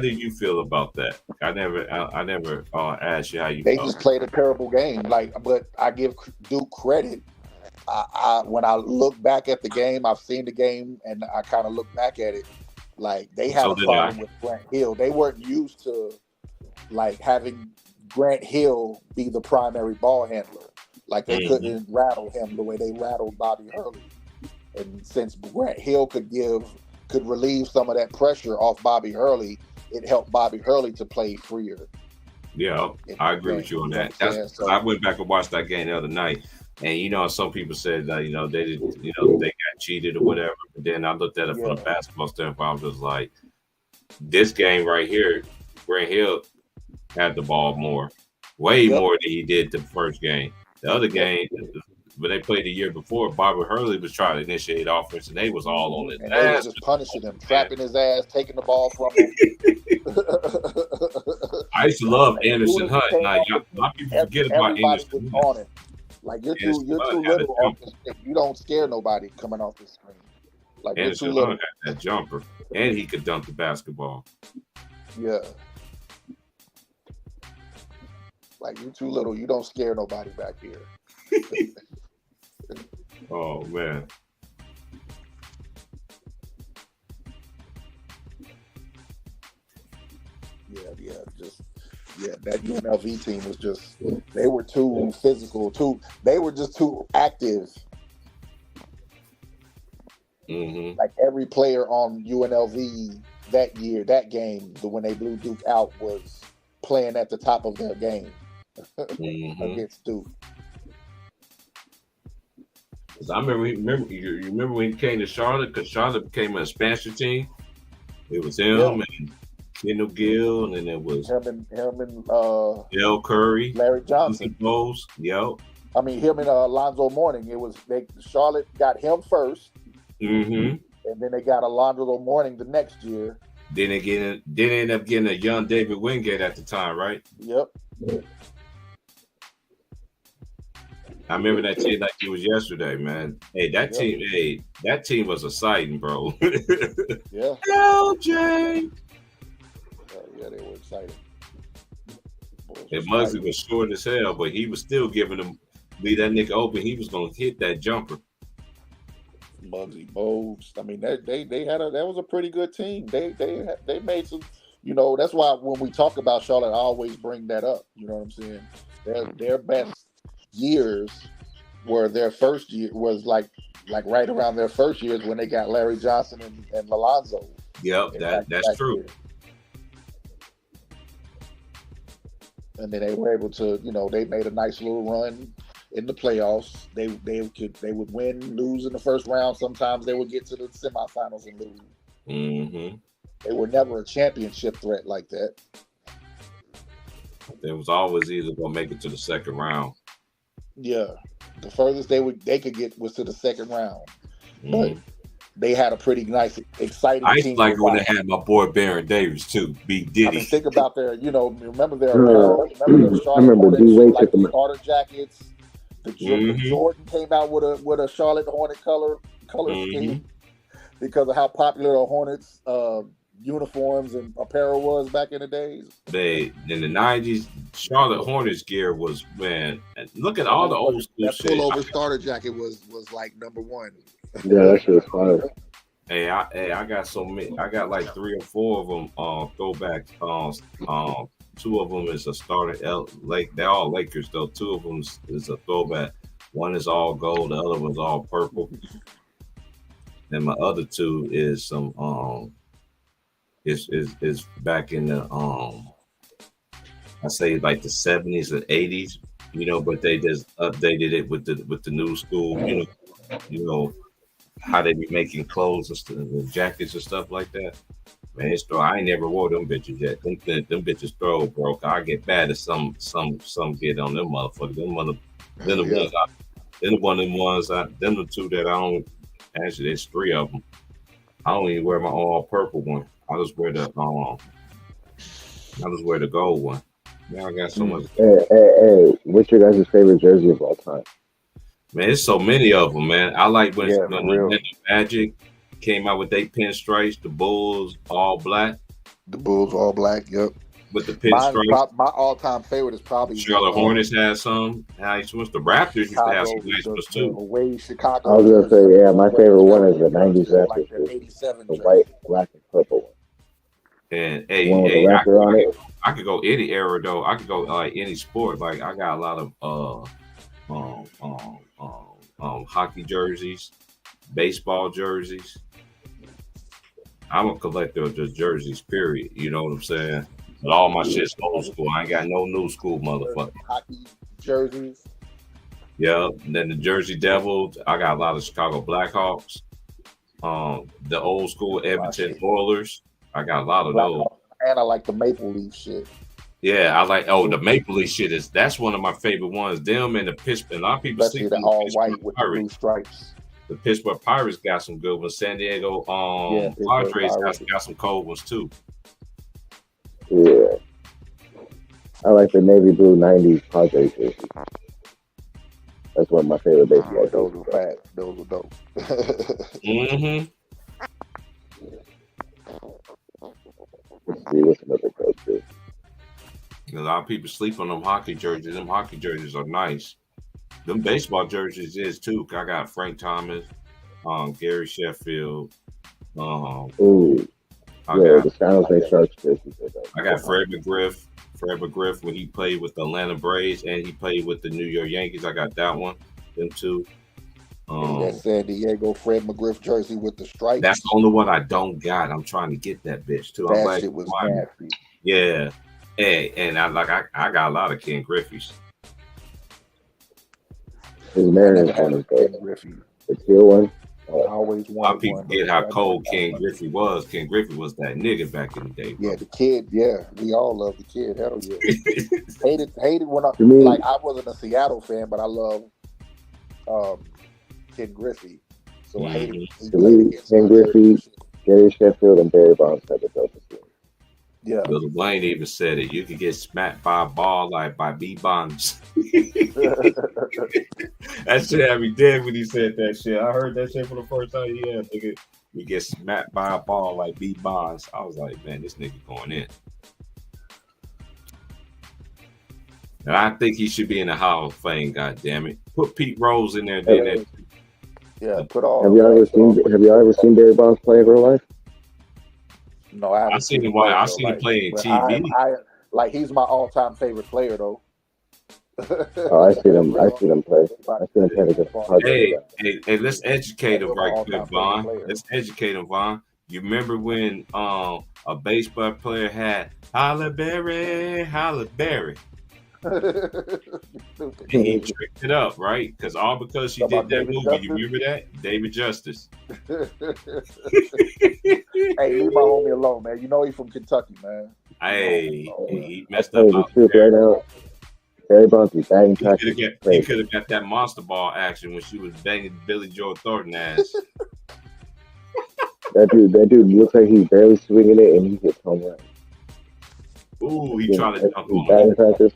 did you feel about that? I never asked you how you They felt. just played a terrible game. But I give Duke credit. I when I look back at the game, I've seen the game, and I kind of look back at it. Like they had a problem with Grant Hill. They weren't used to like having Grant Hill be the primary ball handler. Like they couldn't rattle him the way they rattled Bobby Hurley. And since Grant Hill could relieve some of that pressure off Bobby Hurley, it helped Bobby Hurley to play freer. Yeah, I agree with you on that. I went back and watched that game the other night, and some people said that they got cheated or whatever. But then I looked at it from the basketball standpoint. I was just like, this game right here, Grant Hill had the ball way more than he did the first game. The other game, when they played the year before, Bobby Hurley was trying to initiate offense, and they was all on his ass. They was just punishing him, trapping his ass, taking the ball from him. I used to love Anderson Hunt. Now, a lot of people forget about Anderson Hunt. On him. Like you're too little off the screen. You don't scare nobody coming off the screen. Like Anderson you're too little. Hunt had that jumper, and he could dunk the basketball. Yeah. Like you're too little. You don't scare nobody back here. Oh man. That UNLV team was they were too physical, they were just too active. Like every player on UNLV that year, that game, when they blew Duke out, was playing at the top of their game against Duke. I remember when he came to Charlotte, because Charlotte became an expansion team. It was him and Kendall Gill, and then it was him and Dell Curry, Larry Johnson. Yep. I mean, him and Alonzo Mourning. Charlotte got him first, and then they got Alonzo Mourning the next year. Then they ended up getting a young David Wingate at the time, right? Yep. I remember that team like it was yesterday, man. Hey, that team was exciting, bro. Yeah. LJ. Yeah, they were excited. And Muggsy was short as hell, but he was still giving him leave that nigga open. He was gonna hit that jumper. Muggsy Bogues. I mean, that was a pretty good team. They made some. That's why when we talk about Charlotte, I always bring that up. You know what I'm saying? Their best years were their first year was like right around their first years when they got Larry Johnson and Alonzo. Yep, that's true. Year. And then they were able to, they made a nice little run in the playoffs. They would win, lose in the first round. Sometimes they would get to the semifinals and lose. They were never a championship threat like that. There was always either gonna make it to the second round. Yeah, the furthest they could get was to the second round, but they had a pretty nice, exciting team. I used to like when they had my boy Baron Davis too, B Diddy. I mean, think about remember their Charlotte Hornets, the starter jackets. The Jordan came out with a Charlotte Hornet color scheme because of how popular the Hornets uniforms and apparel was back in the days. In the 90s, Charlotte Hornets gear was, man, look at all the old school shit. That pullover starter jacket was like number one. Yeah, that shit was fire. Hey, I got so many. I got like 3 or 4 of them throwbacks. 2 of them is a starter. They're all Lakers though. 2 of them is a throwback. One is all gold. The other one's all purple. And my other 2 is some is back in the I say like the 70s and 80s, but they just updated it with the new school, how they be making clothes and jackets and stuff like that. Man, I ain't never wore them bitches yet. Them bitches throw, bro. I get bad as some get on them motherfuckers. Them the 2 that I don't. Actually, there's 3 of them. I don't even wear my all purple one. I just wear the gold one. Now I got so much. Hey, what's your guys' favorite jersey of all time? Man, there's so many of them, man. I like when Yeah, the for real. Orlando Magic came out with their pinstripes, the Bulls all black The Bulls all black. Yep. with the My pinstripes. all-time favorite is probably Charlotte Hornets had some nice ones. The Raptors used to have some Chicago, nice ones the too. away Chicago. I was gonna say, jersey. yeah, my favorite one is the '90s Like Raptors the jersey, '87 the jersey. white, black, and purple one. And The one with the hey, raptor on it. I could go any era though. I could go like any sport. Like I got a lot of hockey jerseys, baseball jerseys. I'm a collector of just jerseys, period. You know what I'm saying? But all my shit's old school. I ain't got no new school motherfucker. Hockey jerseys. Yeah. And then the Jersey Devils. I got a lot of Chicago Blackhawks. The old school Edmonton Oilers. I got a lot of those. And I like the Maple Leaf shit. Yeah, I like. The Maple Leaf shit that's one of my favorite ones. Them and the Pittsburgh. A lot of people Especially sleep the on all Pittsburgh white with the blue Pirates. stripes. The Pittsburgh Pirates got some good ones. San Diego Pittsburgh Padres Pirates. got some cold ones too. Yeah, I like the navy blue '90s Padres jersey. That's one of my favorite baseball Yeah, those jerseys. were fat. Those were dope. Mm-hmm. Let's see what's another coach jersey. A lot of people sleep on them hockey jerseys. Them hockey jerseys are nice. Them baseball jerseys is too. I got Frank Thomas, Gary Sheffield. Ooh, I yeah, got the San Jose Sharks jerseys. I got Fred McGriff. Fred McGriff when he played with the Atlanta Braves and he played with the New York Yankees. I got that one. Them two. That San Diego Fred McGriff jersey with the stripes. That's the only one I don't got. I'm trying to get that bitch too. I'm That glad shit you was reminded me. nasty. Yeah. Hey, and I got a lot of Ken Griffey's. His Mariners one is Ken good. Griffey. The teal one. I always A lot of wanted people one. forget how cold Ken Griffey was. Ken Griffey was that nigga back in the day. Bro. Yeah, the kid. Yeah, we all love the kid. Hell yeah. hated when You mean- I wasn't a Seattle fan, but I love Ken Griffey. So I hated. He To played me, against Ken my Griffey, Gary Sheffield, and Barry Bonds had the dopest team. Yeah. Lil Wayne even said it. You could get smacked by a ball like by B Bonds. That shit had me dead when he said that shit. I heard that shit for the first time. Yeah, nigga, you get smacked by a ball like B Bonds. I was like, man, this nigga going in. And I think he should be in the Hall of Fame. God damn it, put Pete Rose in there. Then Yeah, put all. Have y'all ever seen Barry Bonds play in real life? No, I haven't I seen him. play I in seen real him play in life. TV. But I like he's my all-time favorite player though. Oh, I seen him play. I seen him play against the Padres. Hey, let's educate him right quick, all-time Vaughn. favorite player. Let's educate him, Vaughn. You remember when a baseball player had Halle Berry? And he tricked it up, right? Because she Talk did about that David movie. Justice? You remember that? David Justice. Hey, leave my homie alone, man. You know he's from Kentucky, man. Hey, he messed Tell up. you the truth right now. Barry Bonds is batting practice. He could have got that monster ball action when she was banging Billy Joe Thornton ass. That dude looks like he's barely swinging it, and he hits home run. Ooh, he trying to dunk on batting him. practice.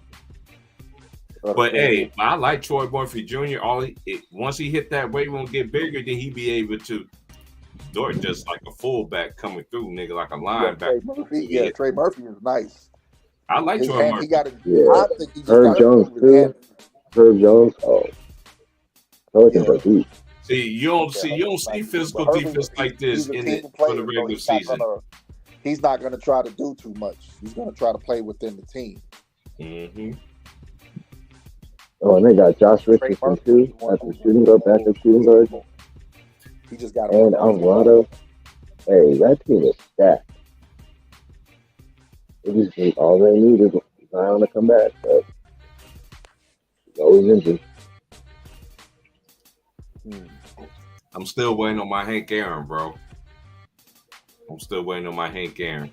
But hey, I like Troy Murphy Jr. Once he hit that weight room get bigger, then he be able to Dort just like a fullback coming through, nigga, like a linebacker. Trey Murphy is nice. I like His Troy hand, Murphy. he got it. Yeah. I think he just Herb got Jones it with his too. hand. Herb Jones. Oh, Pelicans are deep. See, you don't see physical But Herbert, defense like this he's a in team it for player, the so regular season. He's not gonna try to do too much. He's gonna try to play within the team. Mm-hmm. Oh, and they got Josh Richardson too at the shooting guard, backup shooting guard, He just got and Alvarado. Hey, that team is stacked. They just need all they need is Zion to come back, but he's always injured. I'm still waiting on my Hank Aaron, bro. I'm still waiting on my Hank Aaron.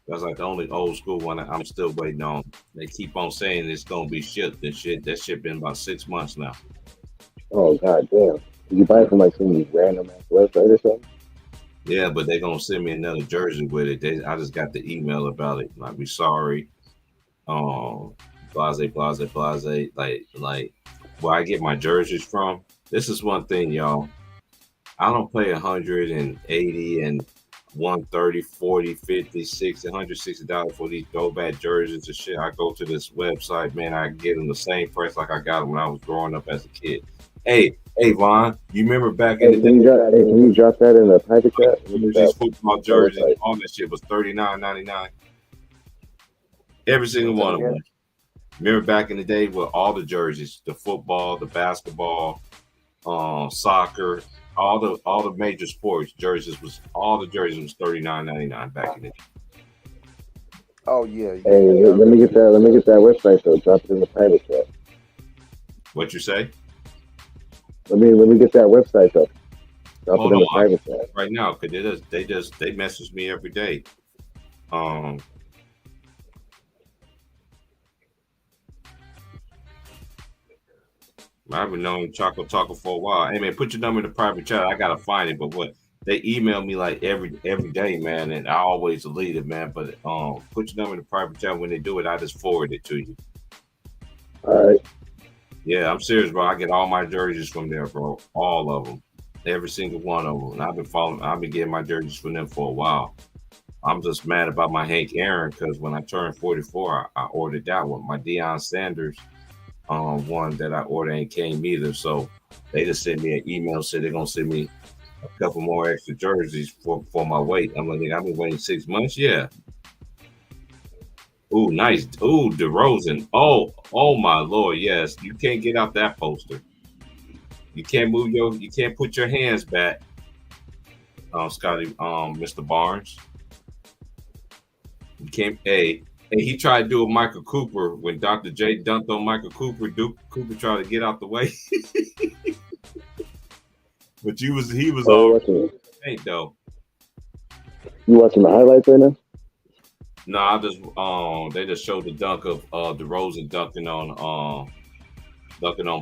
That's like the only old school one I'm still waiting on. They keep on saying it's gonna be shipped and shit. That shit been about 6 months now. Oh god damn! Did you buy it from like some random ass website or something? Yeah, but they gonna send me another jersey with it. I just got the email about it. Like, we sorry. blase. Like where I get my jerseys from. This is one thing, y'all. I don't pay 180 and 130, 40, 50, 60, $160 for these throwback jerseys and shit. I go to this website, man, I get them the same price like I got them when I was growing up as a kid. Hey, Vaughn, you remember back in the day? Can you drop that in the private chat? These football jerseys, all that shit was $39.99. Every single one of them. Remember back in the day with all the jerseys, the football, the basketball, soccer, all the major sports jerseys was $39.99 back in the day. Oh yeah. Hey, let me get that website though. Drop it in the private chat. What you say? Let me get that website though. Drop Hold it in the on, private chat right now, because they message me every day. I've been knowing Choco Taco for a while. Hey man, put your number in the private chat. I gotta find it, but what they email me like every day, man, and I always delete it, man. But put your number in the private chat. When they do it, I just forward it to you. All right. Yeah, I'm serious, bro. I get all my jerseys from there, bro. All of them, every single one of them. And I've been getting my jerseys from them for a while. I'm just mad about my Hank Aaron because when I turned 44, I ordered that one. My Deion Sanders. One that I ordered ain't came either. So they just sent me an email, said they're gonna send me a couple more extra jerseys for my weight. I'm like, I've been waiting 6 months. Yeah. Ooh, nice. Ooh, DeRozan. Oh my Lord, yes. You can't get out that poster. You can't put your hands back. Scotty, Mr. Barnes. You can't And he tried to do a Michael Cooper when Dr. J dunked on Michael Cooper. Cooper tried to get out the way. But he was paint though. You watching the highlights right now? No, I just they just showed the dunk of DeRozan dunking on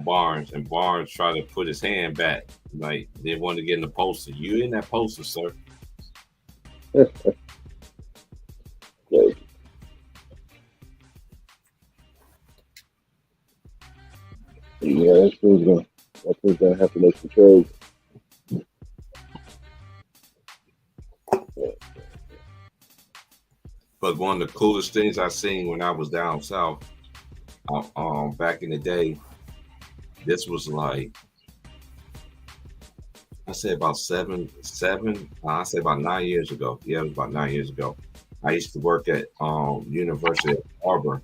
Barnes, and Barnes tried to put his hand back. Like they wanted to get in the poster. You in that poster, sir. Yeah, that's who's gonna have to make some trades. But one of the coolest things I seen when I was down south, back in the day, this was like I say about 9 years ago. Yeah, it was about 9 years ago. I used to work at University of Auburn.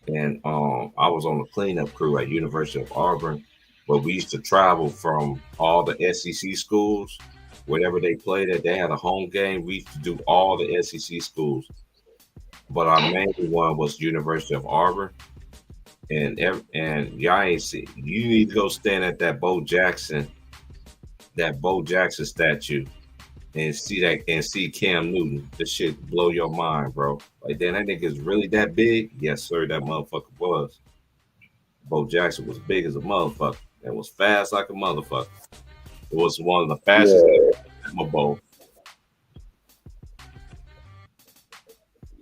And I was on the cleanup crew at University of Auburn, where we used to travel from all the SEC schools, wherever they played at. They had a home game. We used to do all the SEC schools, but our main one was University of Auburn. And y'all ain't see. You need to go stand at that Bo Jackson statue, and see Cam Newton. This shit blow your mind, bro. Like, damn, that nigga is really that big? Yes, sir, that motherfucker was. Bo Jackson was big as a motherfucker and was fast like a motherfucker. It was one of the fastest Bo.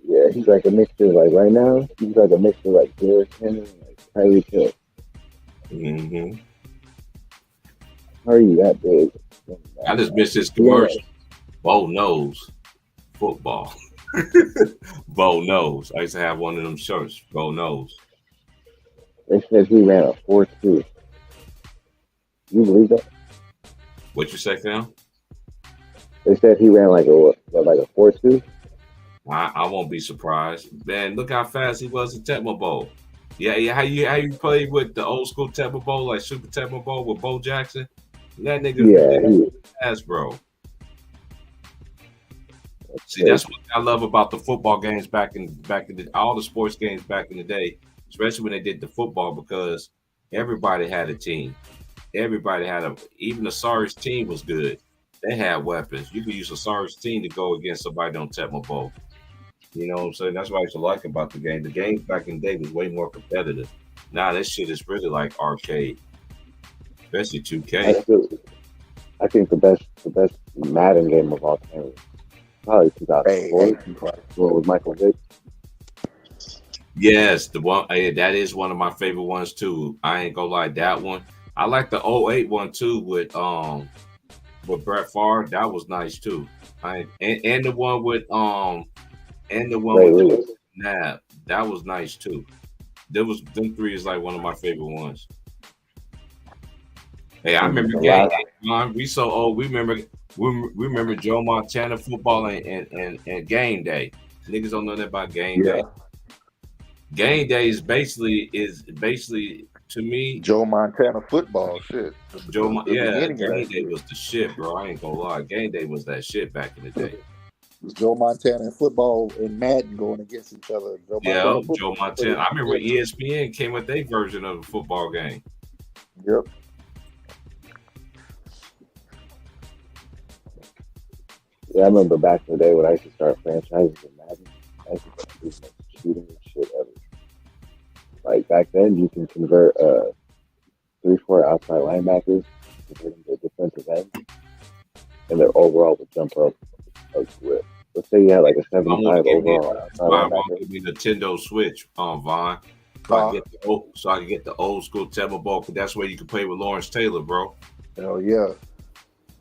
Yeah, he's like a mixture. Like right now, he's like a mixture like Derrick Henry and like Tyreek Hill. Mm-hmm. How are you that big? I just missed his commercial. Bo knows football. Bo knows. I used to have one of them shirts. Bo knows. They said he ran a 4.2. You believe that? What you say, fam? They said he ran like a 4.2. I won't be surprised. Man, look how fast he was in Tecmo Bowl. Yeah. How you played with the old school Tecmo Bowl, like Super Tecmo Bowl with Bo Jackson? That nigga really fast, bro. See, that's what I love about the football games back in all the sports games back in the day, especially when they did the football, because everybody had a team. Everybody had even the Sarge team was good. They had weapons. You could use a Sarge team to go against somebody on Tecmo Bowl. You know what I'm saying? That's what I used to like about the game. The game back in the day was way more competitive. Now this shit is really like arcade, especially 2K. I think the best Madden game of all time was probably 2004 with Michael Vick. Yes, the one that is one of my favorite ones too. I ain't gonna lie, that one. I like the 08 one too with Brett Favre. That was nice too. And the one with Nab. That was nice too. Them three is like one of my favorite ones. Hey, I remember we so old. We remember Joe Montana football and game day. Niggas don't know that about game day. Game day is basically to me Joe Montana football shit. Game day was the shit, bro. I ain't gonna lie. Game day was that shit back in the day. Joe Montana and football and Madden going against each other. Joe Montana. I remember ESPN came with their version of the football game. Yep. Yeah, I remember back in the day when I used to start franchises in Madden. I used to do the most shooting shit ever. Like back then, you can convert 3-4 outside linebackers, convert them to defensive ends, and their overall would jump up a grip. Let's say you had like a 75 overall outside linebacker. Give me Nintendo Switch, Vaughn. So I can get the old school Tecmo Bowl, because that's where you can play with Lawrence Taylor, bro. Hell yeah.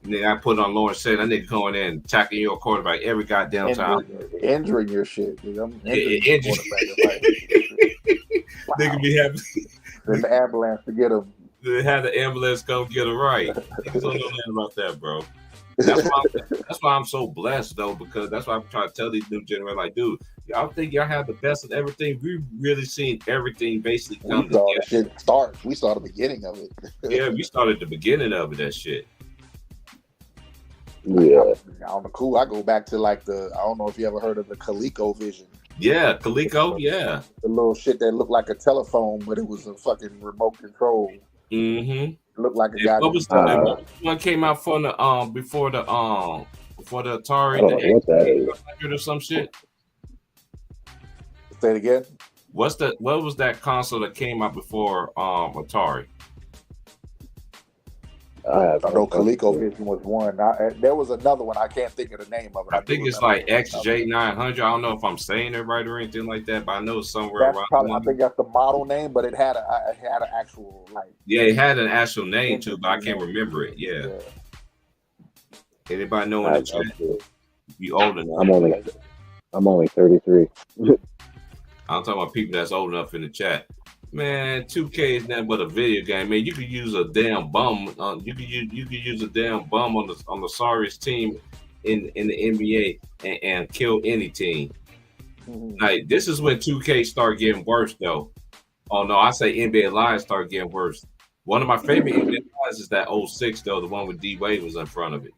And then I put on Lawrence Taylor. That nigga going in and tackling your quarterback every goddamn time. Injuring your shit, dude. I'm injuring. Nigga be happy. Then the ambulance to get him. They had the ambulance come get him right. Niggas don't know nothing about that, bro. That's why I'm so blessed though, because that's why I'm trying to tell these new generation, like, dude, y'all think y'all have the best of everything. We've really seen everything basically come together. Shit start. We saw the beginning of it. Yeah, we started the beginning of it. That shit. Yeah. On the cool, I go back to like I don't know if you ever heard of the ColecoVision. Yeah, Coleco. Yeah. The little shit that looked like a telephone, but it was a fucking remote control. Mm-hmm. Looked like a guy. What was the one came out for the before the Atari? I don't know what that is. Or some shit. Say it again. What was that console that came out before Atari? I know ColecoVision was one. There was another one. I can't think of the name of it. I think it's like XJ900. I don't know if I'm saying it right or anything like that, but I know somewhere around. I think that's the model name, but it had an actual like. Yeah, it had an actual name too, but I can't remember it. Yeah. Anybody know in the chat? You old enough? I'm only 33. I'm talking about people that's old enough in the chat. Man, 2K is nothing but a video game. Man, you could use a damn bum. You could use a damn bum on the sorriest team in the NBA and kill any team. Mm-hmm. Like, this is when 2K start getting worse, though. Oh no, I say NBA Live start getting worse. One of my favorite NBA Lives is that 06 though, the one with D Wade was in front of it.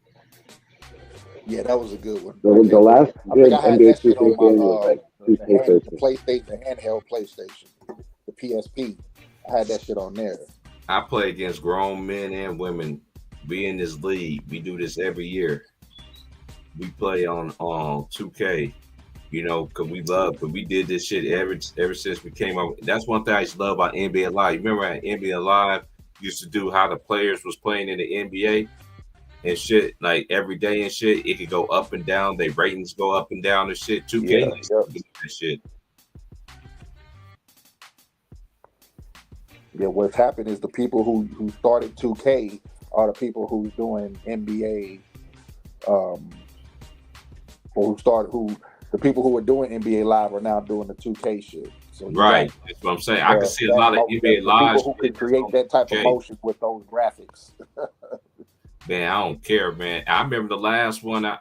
Yeah, that was a good one. The last good NBA 2K game was like 2K13. The PlayStation, the handheld PlayStation. PSP. I had that shit on there. I play against grown men and women. We in this league. We do this every year. We play on 2K, because we did this shit ever since we came up. That's one thing I used to love about NBA Live. You remember at NBA Live used to do how the players was playing in the NBA and shit, like every day and shit. It could go up and down. Their ratings go up and down and shit. 2K do that shit. Yeah, what's happened is the people who started 2K are the people who's doing NBA, the people who were doing NBA Live are now doing the 2K shit. So right, that's what I'm saying. I can see a lot of NBA Lives. People who can create that type of motion with those graphics. Man, I don't care, man. I remember the last one I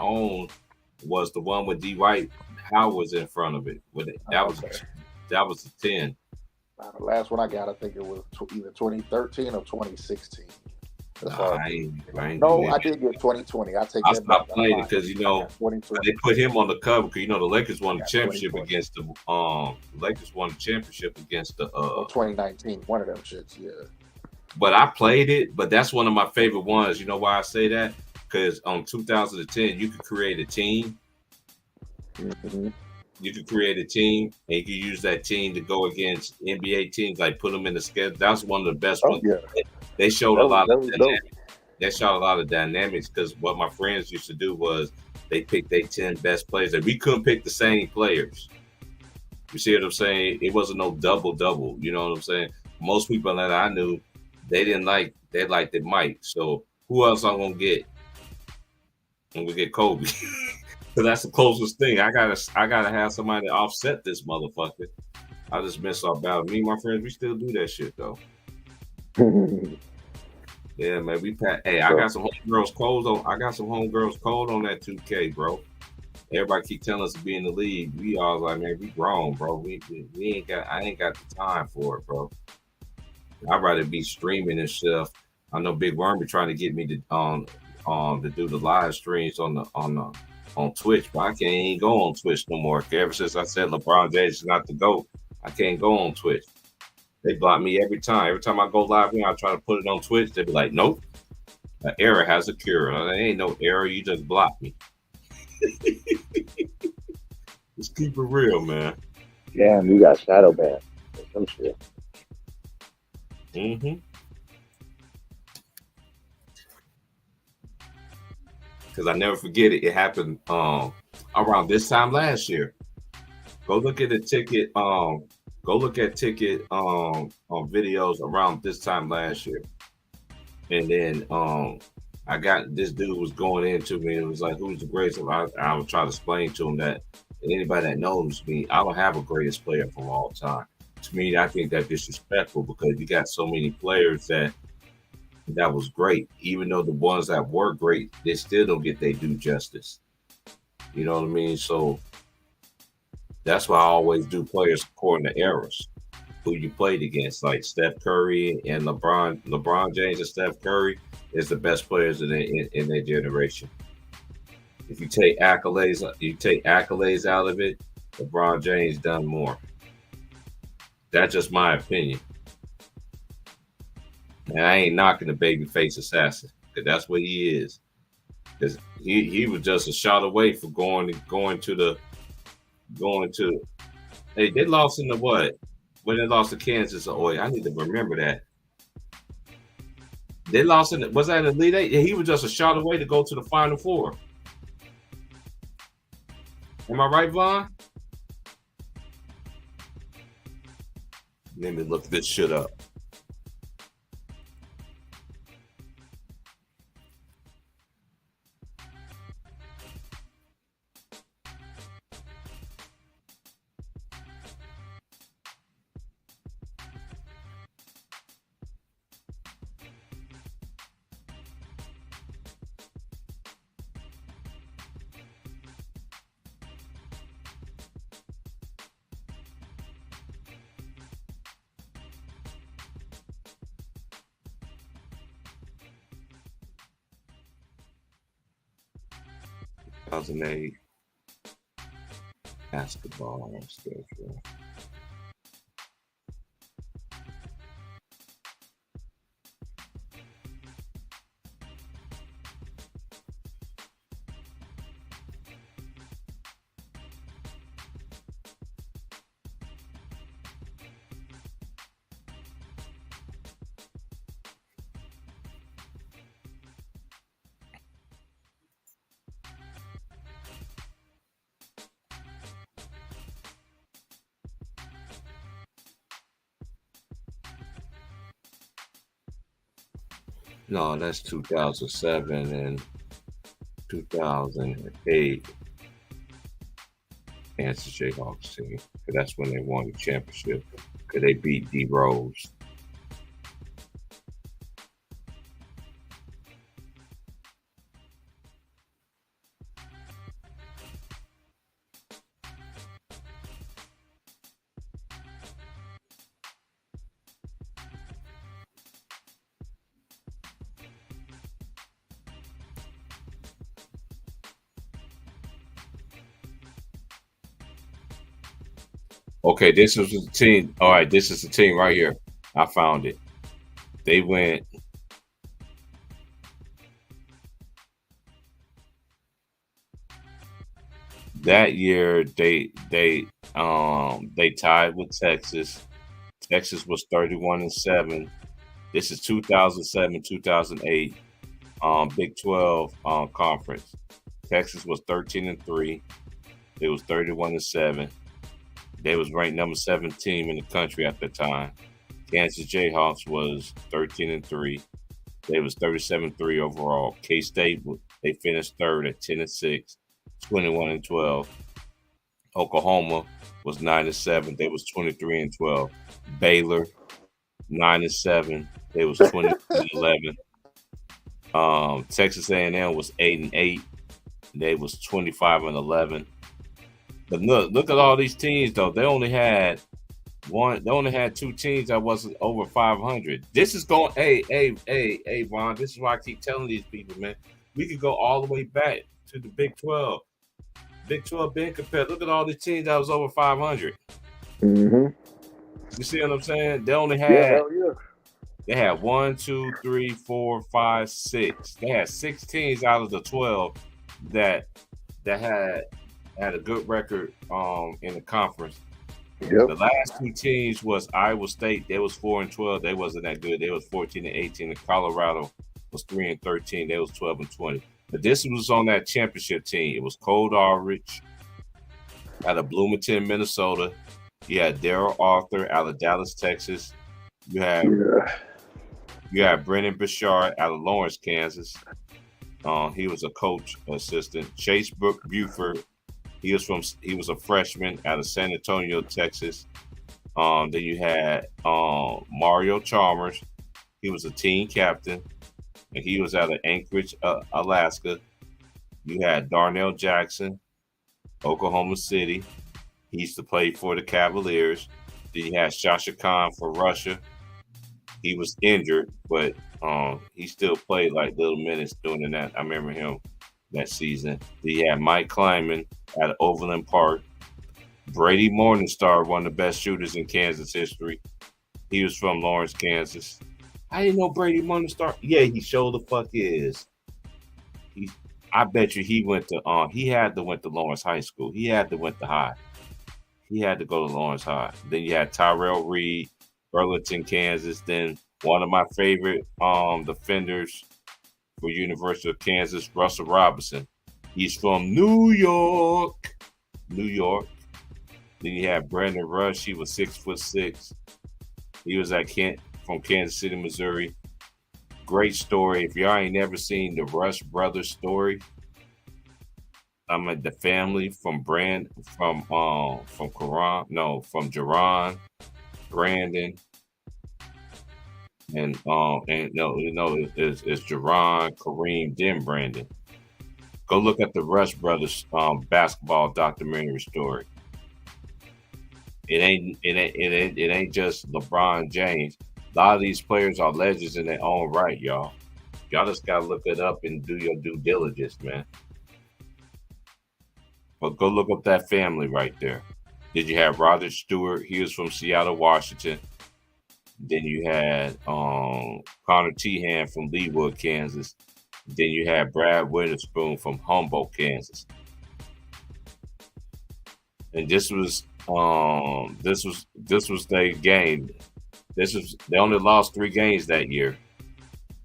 owned was the one with D. White. How was in front of it? That was a 10. The last one I got, I think it was either 2013 or 2016. I did get 2020. I stopped playing it because they put him on the cover because the Lakers won the championship against the 2019. One of them shits, yeah. But I played it. But that's one of my favorite ones. You know why I say that? Because on 2010, you could create a team. Mm-hmm. You could create a team and you could use that team to go against NBA teams, like put them in the schedule. That's one of the best ones. Yeah. They showed a lot of dynamics. They showed a lot of dynamics because what my friends used to do was they picked their 10 best players. And we couldn't pick the same players. You see what I'm saying? It wasn't no double. You know what I'm saying? Most people that I knew, they liked it Mike. So who else I'm gonna get? I'm gonna get Kobe. Cause that's the closest thing. I gotta have somebody to offset this motherfucker. I just miss our battle. Me and my friends, we still do that shit though. Yeah, man. Hey, I got some homegirls cold on. I got some homegirls cold on that 2K, bro. Everybody keep telling us to be in the league. We all like, man, we grown, bro. We ain't got. I ain't got the time for it, bro. I'd rather be streaming and stuff. I know Big Worm be trying to get me to do the live streams on Twitch, but I can't even go on Twitch no more. Ever since I said LeBron James is not the GOAT, I can't go on Twitch. They block me every time. Every time I go live, I try to put it on Twitch. They be like, nope, an error has occurred. There ain't no error. You just blocked me. Just keep it real, man. Damn, you got shadow banned or some shit. Because I never forget it. It happened around this time last year. Go look at the ticket. Go look at ticket videos around this time last year. And then I got this dude was going into me and was like, "Who's the greatest?" I was trying to explain to him that anybody that knows me, I don't have a greatest player from all time. To me, I think that's disrespectful because you got so many players that was great. Even though the ones that were great, they still don't get their due justice. You know what I mean? So that's why I always do players according to eras, who you played against. Like Steph Curry and LeBron James and Steph Curry is the best players in their generation. If you take accolades out of it, LeBron James done more. That's just my opinion. And I ain't knocking the babyface assassin, because that's what he is. Because he was just a shot away from going to. Hey, they lost in the what? When they lost to Kansas, I need to remember that. They lost was that an Elite Eight? Yeah, he was just a shot away to go to the Final Four. Am I right, Vaughn? Let me look this shit up. Basketball schedule. No, that's 2007 and 2008. Kansas Jayhawks team. That's when they won the championship. Because they beat D Rose. Okay, this was the team. All right, this is the team right here. I found it. They went. That year, they tied with Texas. Texas was 31-7. This is 2007, 2008. Big 12 conference. Texas was 13-3. It was 31-7. They was ranked number 7 team in the country at the time. Kansas Jayhawks was 13-3. They was 37-3 overall. K-State, they finished third at 10-6, 21-12. Oklahoma was 9-7. They was 23-12. Baylor 9-7. They was 20-11. Texas A&M was 8-8. They was 25-11. But look at all these teams though. They only had two teams that wasn't over 500. This is going. Hey, Ron. This is why I keep telling these people, man. We could go all the way back to the Big 12. Big 12 being compared. Look at all these teams that was over 500. Mm-hmm. You see what I'm saying? They only had. Yeah. They had 1, 2, 3, 4, 5, 6. They had 6 teams out of the 12 that had a good record in the conference. Yep. The last 2 teams was Iowa State. They was 4-12. They wasn't that good. They was 14-18. And Colorado was 3-13. They was 12-20. But this was on that championship team. It was Cold Aldrich out of Bloomington, Minnesota. You had Daryl Arthur out of Dallas, Texas. You had Brennan Bouchard out of Lawrence, Kansas. He was a coach assistant. Chase Buford. He was a freshman out of San Antonio, Texas. Then you had Mario Chalmers. He was a team captain, and he was out of Anchorage, Alaska. You had Darnell Jackson, Oklahoma City. He used to play for the Cavaliers. Then you had Shasha Khan for Russia. He was injured, but he still played like little minutes doing that. I remember him that season. Then you had Mike Kleiman at Overland Park. Brady Morningstar, one of the best shooters in Kansas history. He was from Lawrence, Kansas. I didn't know Brady Morningstar. Yeah, he sure the fuck is. I bet you he went to he had to went to Lawrence High School. He had to went to high. He had to go to Lawrence High. Then you had Tyrell Reed, Burlington, Kansas. Then one of my favorite defenders for University of Kansas, Russell Robinson. He's from New York. Then you have Brandon Rush. He was 6'6". He was from Kansas City, Missouri. Great story. If y'all ain't never seen the Rush Brothers story, the family from Jerron, Brandon, and it's Jerron, Kareem, then Brandon. Go look at the Rush Brothers basketball documentary story. It ain't just LeBron James. A lot of these players are legends in their own right, y'all. Y'all just gotta look it up and do your due diligence, man. But go look up that family right there. Did you have Roger Stewart? He was from Seattle, Washington. Then you had Connor Tehan from Leawood, Kansas. Then you had Brad Witherspoon from Humboldt, Kansas. And this was their game. They only lost 3 games that year.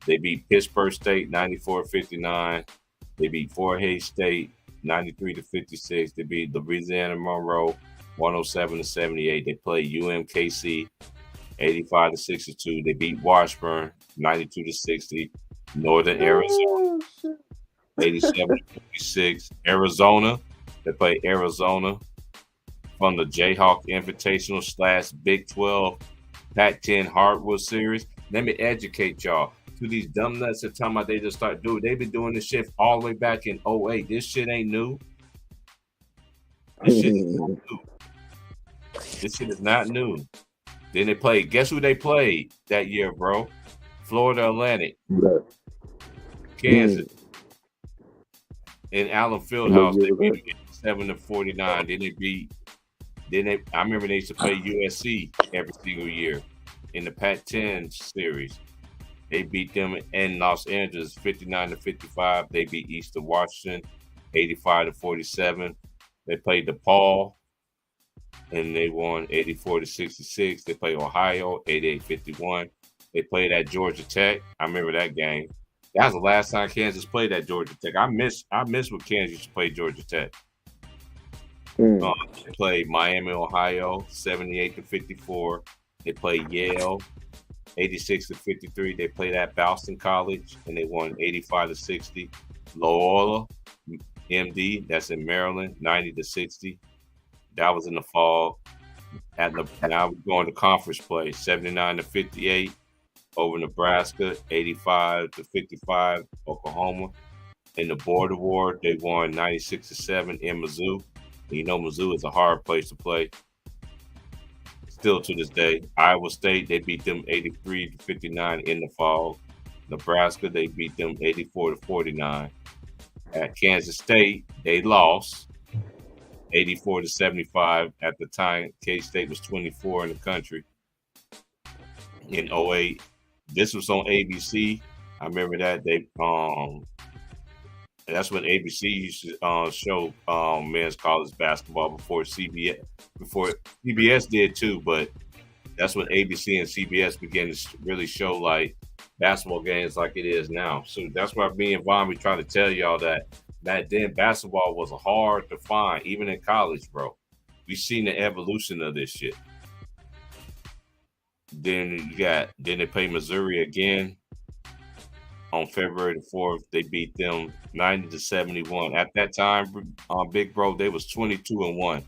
They beat Pittsburgh State 94-59. They beat Fort Hays State 93-56. They beat Louisiana Monroe 107-78. They played UMKC 85-62. They beat Washburn 92-60. Northern Arizona 87-56. Arizona, they played Arizona from the Jayhawk Invitational / Big 12 Pac-10 Hardwood Series. Let me educate y'all. To these dumb nuts that talking about they just start doing. They've been doing this shit all the way back in 2008. This shit ain't new. This shit is not new. This shit is not new. Then they played. Guess who they played that year, bro? Florida Atlantic. Kansas. In Allen Fieldhouse. They beat 7-49. I remember they used to play USC every single year in the Pac-10 series. They beat them in Los Angeles 59-55. They beat Eastern Washington 85-47. They played DePaul and they won 84-66. They played Ohio 88-51. They played at Georgia Tech. I remember that game. That was the last time Kansas played at Georgia Tech. I miss when Kansas used to play Georgia Tech. They played Miami, Ohio, 78-54. They played Yale, 86-53. They played at Boston College, and they won 85-60. Loyola, MD, that's in Maryland, 90-60. That was in the fall. Now we're going to conference play, 79-58 over Nebraska, 85-55 Oklahoma. In the board award, they won 96-7 in Mizzou. And you know Mizzou is a hard place to play. Still to this day. Iowa State, they beat them 83-59 in the fall. Nebraska, they beat them 84-49. At Kansas State, they lost 84-75. At the time, K-State was 24 in the country. In 08, this was on ABC. I remember that that's when ABC used to show men's college basketball before CBS. Before CBS did too, but that's when ABC and CBS began to really show like basketball games like it is now. So that's why me and Von, we try to tell y'all that then basketball was hard to find, even in college, bro. We seen the evolution of this shit. Then they play Missouri again on February the 4th. They beat them 90-71. At that time, Big Bro, they was 22-1.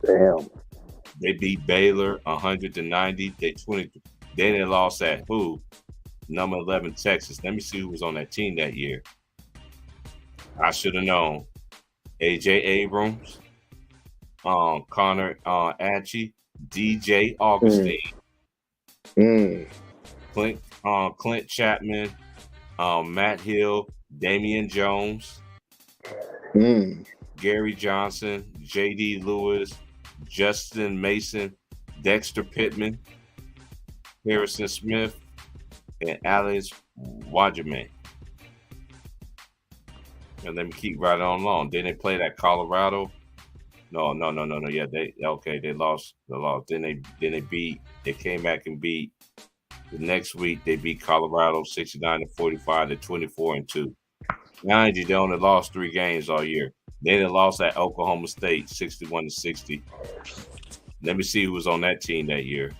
Damn. They beat Baylor 100-90. Then they lost at who? Number 11 Texas. Let me see who was on that team that year. I should have known. AJ Abrams, Connor Atchie, DJ Augustine, Clint Chapman, Matt Hill, Damian Jones, Gary Johnson, J.D. Lewis, Justin Mason, Dexter Pittman, Harrison Smith, and Alex Wajime. And let me keep right on along. Then they played at Colorado. No. Yeah, they lost. Then they came back and beat. The next week they beat Colorado 69-45 to 24-2. Mind you, they only lost 3 games all year. Then they lost at Oklahoma State 61-60. Let me see who was on that team that year.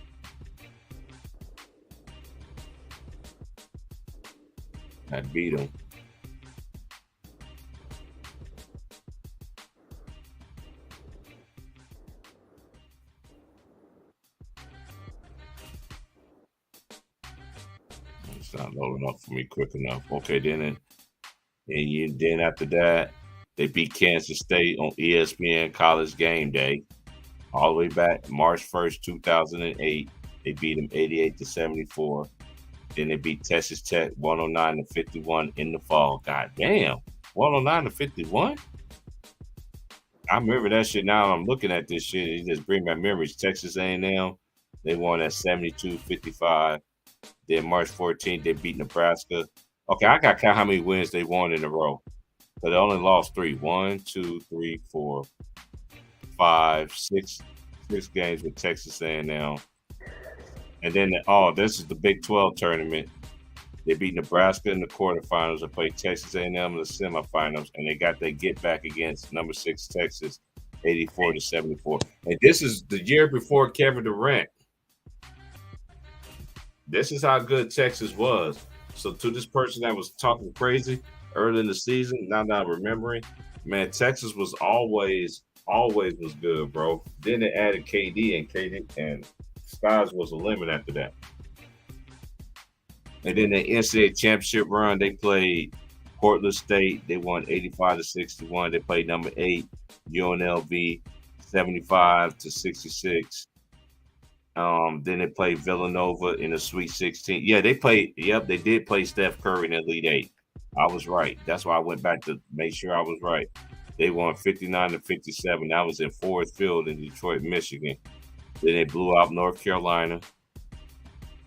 I beat them. It's not loading up for me quick enough. Okay, then after that, they beat Kansas State on ESPN College Game Day. All the way back March 1st, 2008. They beat them 88-74. Then they beat Texas Tech 109-51 in the fall. God damn, 109-51? I remember that shit now. I'm looking at this shit. It just brings back memories. Texas A&M, they won at 72-55. Then March 14th, they beat Nebraska. Okay, I got to count how many wins they won in a row. But they only lost 3. 1, 2, 3, 4, 5, 6 games with Texas A&M. And then, this is the Big 12 tournament. They beat Nebraska in the quarterfinals and played Texas A&M in the semifinals, and they got their get back against number 6 Texas, 84-74. And this is the year before Kevin Durant. This is how good Texas was. So to this person that was talking crazy early in the season, now that I'm remembering, man, Texas was always was good, bro. Then they added KD and Skies was a limit after that. And then the NCAA championship run, they played Portland State. They won 85-61. They played number 8 UNLV 75-66. Then they played Villanova in the Sweet 16. Yeah, they did play Steph Curry in the Elite 8. I was right. That's why I went back to make sure I was right. They won 59-57. That was in Ford Field in Detroit, Michigan. Then they blew out North Carolina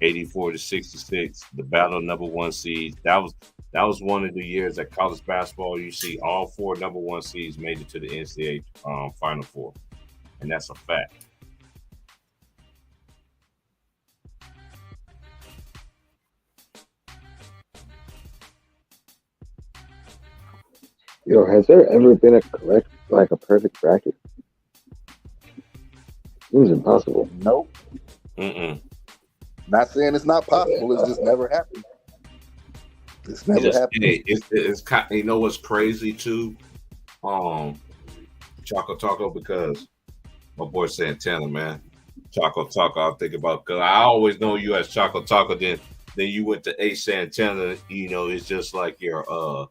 84-66. The battle of number 1 seeds. That was one of the years that college basketball, you see all 4 number 1 seeds made it to the NCAA Final Four. And that's a fact. Yo, has there ever been a correct like a perfect bracket. Seems impossible. Nope. Mm-mm. Not saying it's not possible. It's just never happened. It's never happened. Hey, it's you know what's crazy too? Choco Taco, because my boy Santana, man. Choco Taco, I think about, because I always know you as Choco Taco, then you went to A Santana, you know, it's just like your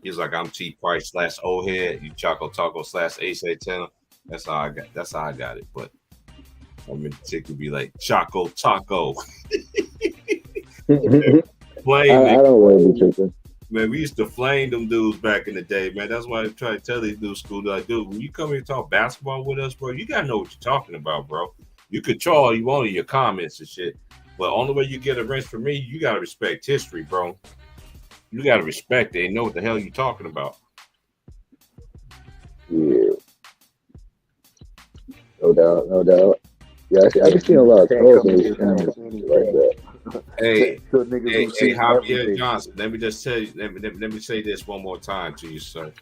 he's like, I'm T Price / old head, you Choco Taco / A Santana. That's how I got it. But I mean, the chick would be like Choco Taco. I don't want to be tripping. Man, we used to flame them dudes back in the day, man. That's why I try to tell these dudes, school, like, dude, when you come here and talk basketball with us, bro, you gotta know what you're talking about, bro. You could troll you want in your comments and shit, but only way you get a rinse from me, you gotta respect history, bro. You gotta respect it and know what the hell you're talking about. Yeah. No doubt. Yeah, I've been seeing a lot of trolls in these comments like that. Hey, Javier Johnson. Let me just tell you. Let me say this one more time to you, sir.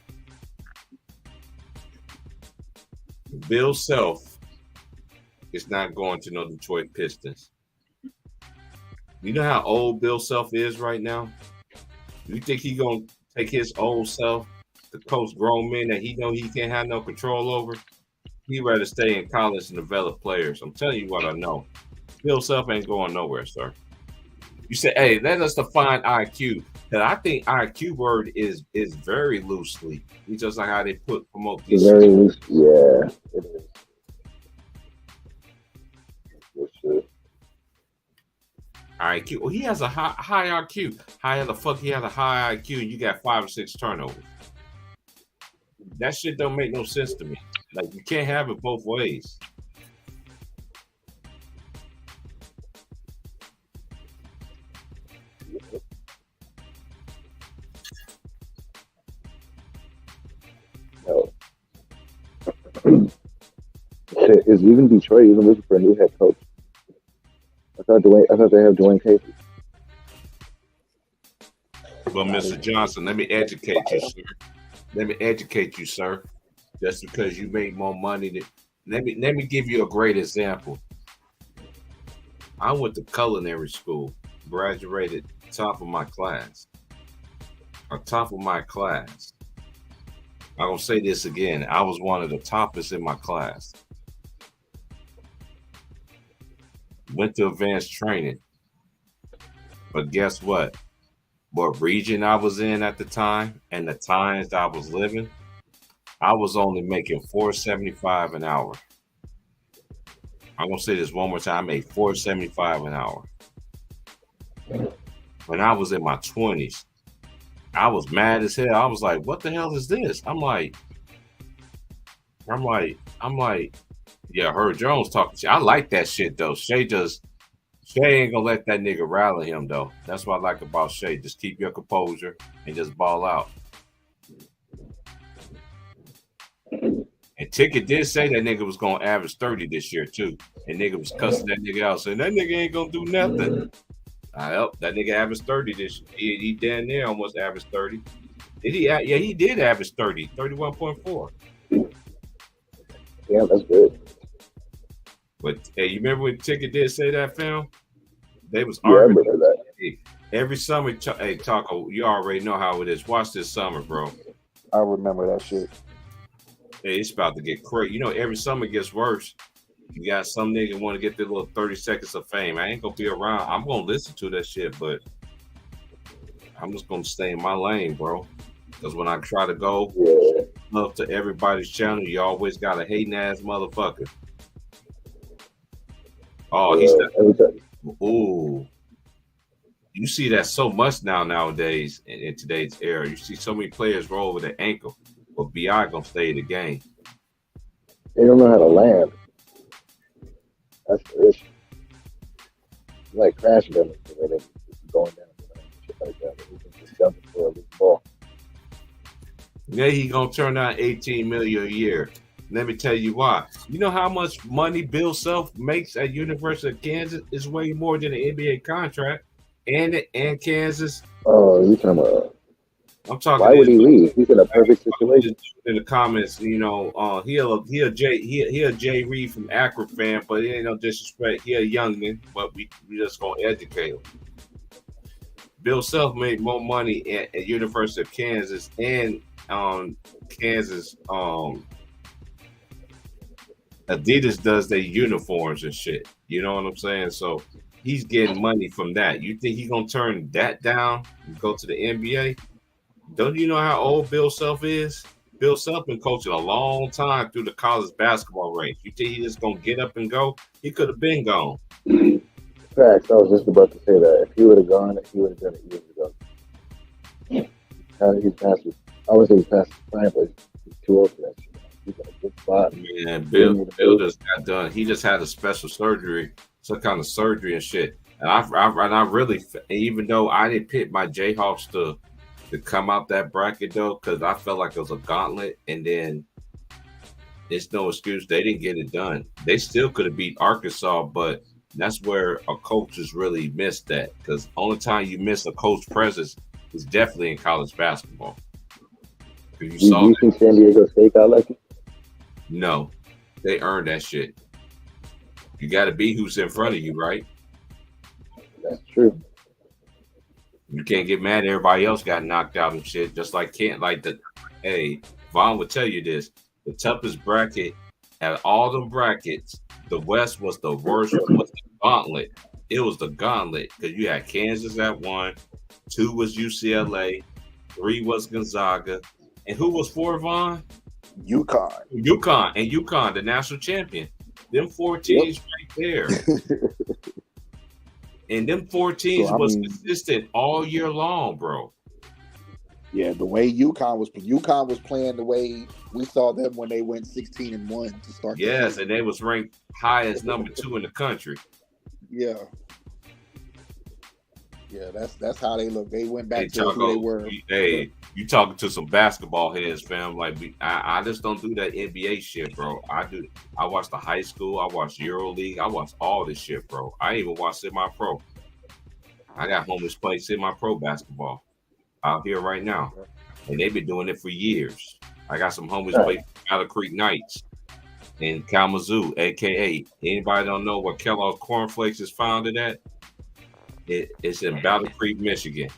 Bill Self is not going to no Detroit Pistons. You know how old Bill Self is right now? You think he gonna take his old self to coach grown men that he know he can't have no control over? He'd rather stay in college and develop players. I'm telling you what I know. Bill Self ain't going nowhere, sir. You say, hey, let us define IQ. And I think IQ word is very loosely. It's just like how they promote these. Very loose. Yeah, it is. For sure. IQ. Well, he has a high IQ. How the fuck he has a high IQ and you got 5 or 6 turnovers? That shit don't make no sense to me. Like, you can't have it both ways. No. Shit, is even Detroit even looking for a new head coach? I thought they have Dwayne Casey. Well, Mr. Johnson, let me educate you, sir. Let me educate you, sir. Just because you make more money let me give you a great example. I went to culinary school, graduated top of my class. I'm gonna say this again. I was one of the toppest in my class. Went to advanced training. But guess what? What region I was in at the time and the times I was living, I was only making $4.75 an hour. I'm gonna say this one more time. I made $4.75 an hour. When I was in my 20s, I was mad as hell. I was like, what the hell is this? I'm like, yeah, Herb Jones talking shit. I like that shit though. Shay ain't gonna let that nigga rally him though. That's what I like about Shay. Just keep your composure and just ball out. And Ticket did say that nigga was gonna average 30 this year too. And nigga was cussing that nigga out, saying that nigga ain't gonna do nothing. That nigga averaged 30 this year. He damn near almost averaged 30. Did he? Yeah, he did average 30, 31.4. Yeah, that's good. But hey, you remember when Ticket did say that, fam? They was arguing. I remember that. Hey, every summer, hey, Taco, you already know how it is. Watch this summer, bro. I remember that shit. Hey, it's about to get crazy. You know, every summer gets worse. You got some nigga want to get their little 30 seconds of fame. I ain't gonna be around. I'm gonna listen to that shit, but I'm just gonna stay in my lane, bro. Because when I try to go up to everybody's channel, you always got a hating ass motherfucker. Oh, he's ooh. You see that so much nowadays in today's era. You see so many players roll over their ankle, but BI gonna stay in the game. They don't know how to land. That's the issue. It's like crashing them and then going down and shit like that. Just jumping for a loose ball. Yeah, he gonna turn out $18 million a year. Let me tell you why. You know how much money Bill Self makes at University of Kansas? It's way more than an NBA contract. And Kansas. Oh, you talking about? I'm talking. Why would he leave? He's in a perfect situation. In the comments, he a Jay Reed from Akron fan, but it ain't no disrespect. He a youngin, but we just gonna educate him. Bill Self made more money at University of Kansas and Kansas. Adidas does their uniforms and shit. You know what I'm saying? So he's getting money from that. You think he's gonna turn that down and go to the NBA? Don't you know how old Bill Self is? Bill Self been coaching a long time through the college basketball range. You think he's just gonna get up and go? He could have been gone. Facts. I was just about to say that. If he would have gone, he would have done it years ago. He's past his, I would say he's past his prime, but he's too old for that shit. He's in a good spot. Man, Bill just got done. He just had a special surgery, some kind of surgery and shit. And I really, even though I didn't pick my Jayhawks to come out that bracket though, because I felt like it was a gauntlet, and then it's no excuse they didn't get it done. They still could have beat Arkansas, but that's where a coach has really missed that, because only time you miss a coach presence is definitely in college basketball. Do you think San Diego State got lucky? No, they earned that shit. You got to be who's in front of you, right? That's true. You can't get mad. Everybody else got knocked out and shit. Just like hey, Vaughn would tell you this: the toughest bracket out of all them brackets, the West was the worst. Was the gauntlet. It was the gauntlet because you had Kansas at 1, 2 was UCLA, 3 was Gonzaga, and who was 4, Vaughn? UConn, the national champion. Them 4 teams right there. And them 4 teams was consistent all year long, bro. Yeah, the way UConn was playing the way we saw them when they went 16-1 to start. Yes, and they was ranked high as number 2 in the country. Yeah. Yeah, that's how they look. They went back to who they were. Hey, you talking to some basketball heads, fam. Like I just don't do that NBA shit, bro. I watch the high school, I watch EuroLeague, I watch all this shit, bro. I even watch semi-pro. I got homies play semi-pro basketball out here right now. And they've been doing it for years. I got some homies play Battle Creek Knights in Kalamazoo, aka anybody don't know where Kellogg's Cornflakes is founded at? It's in Battle Creek, Michigan.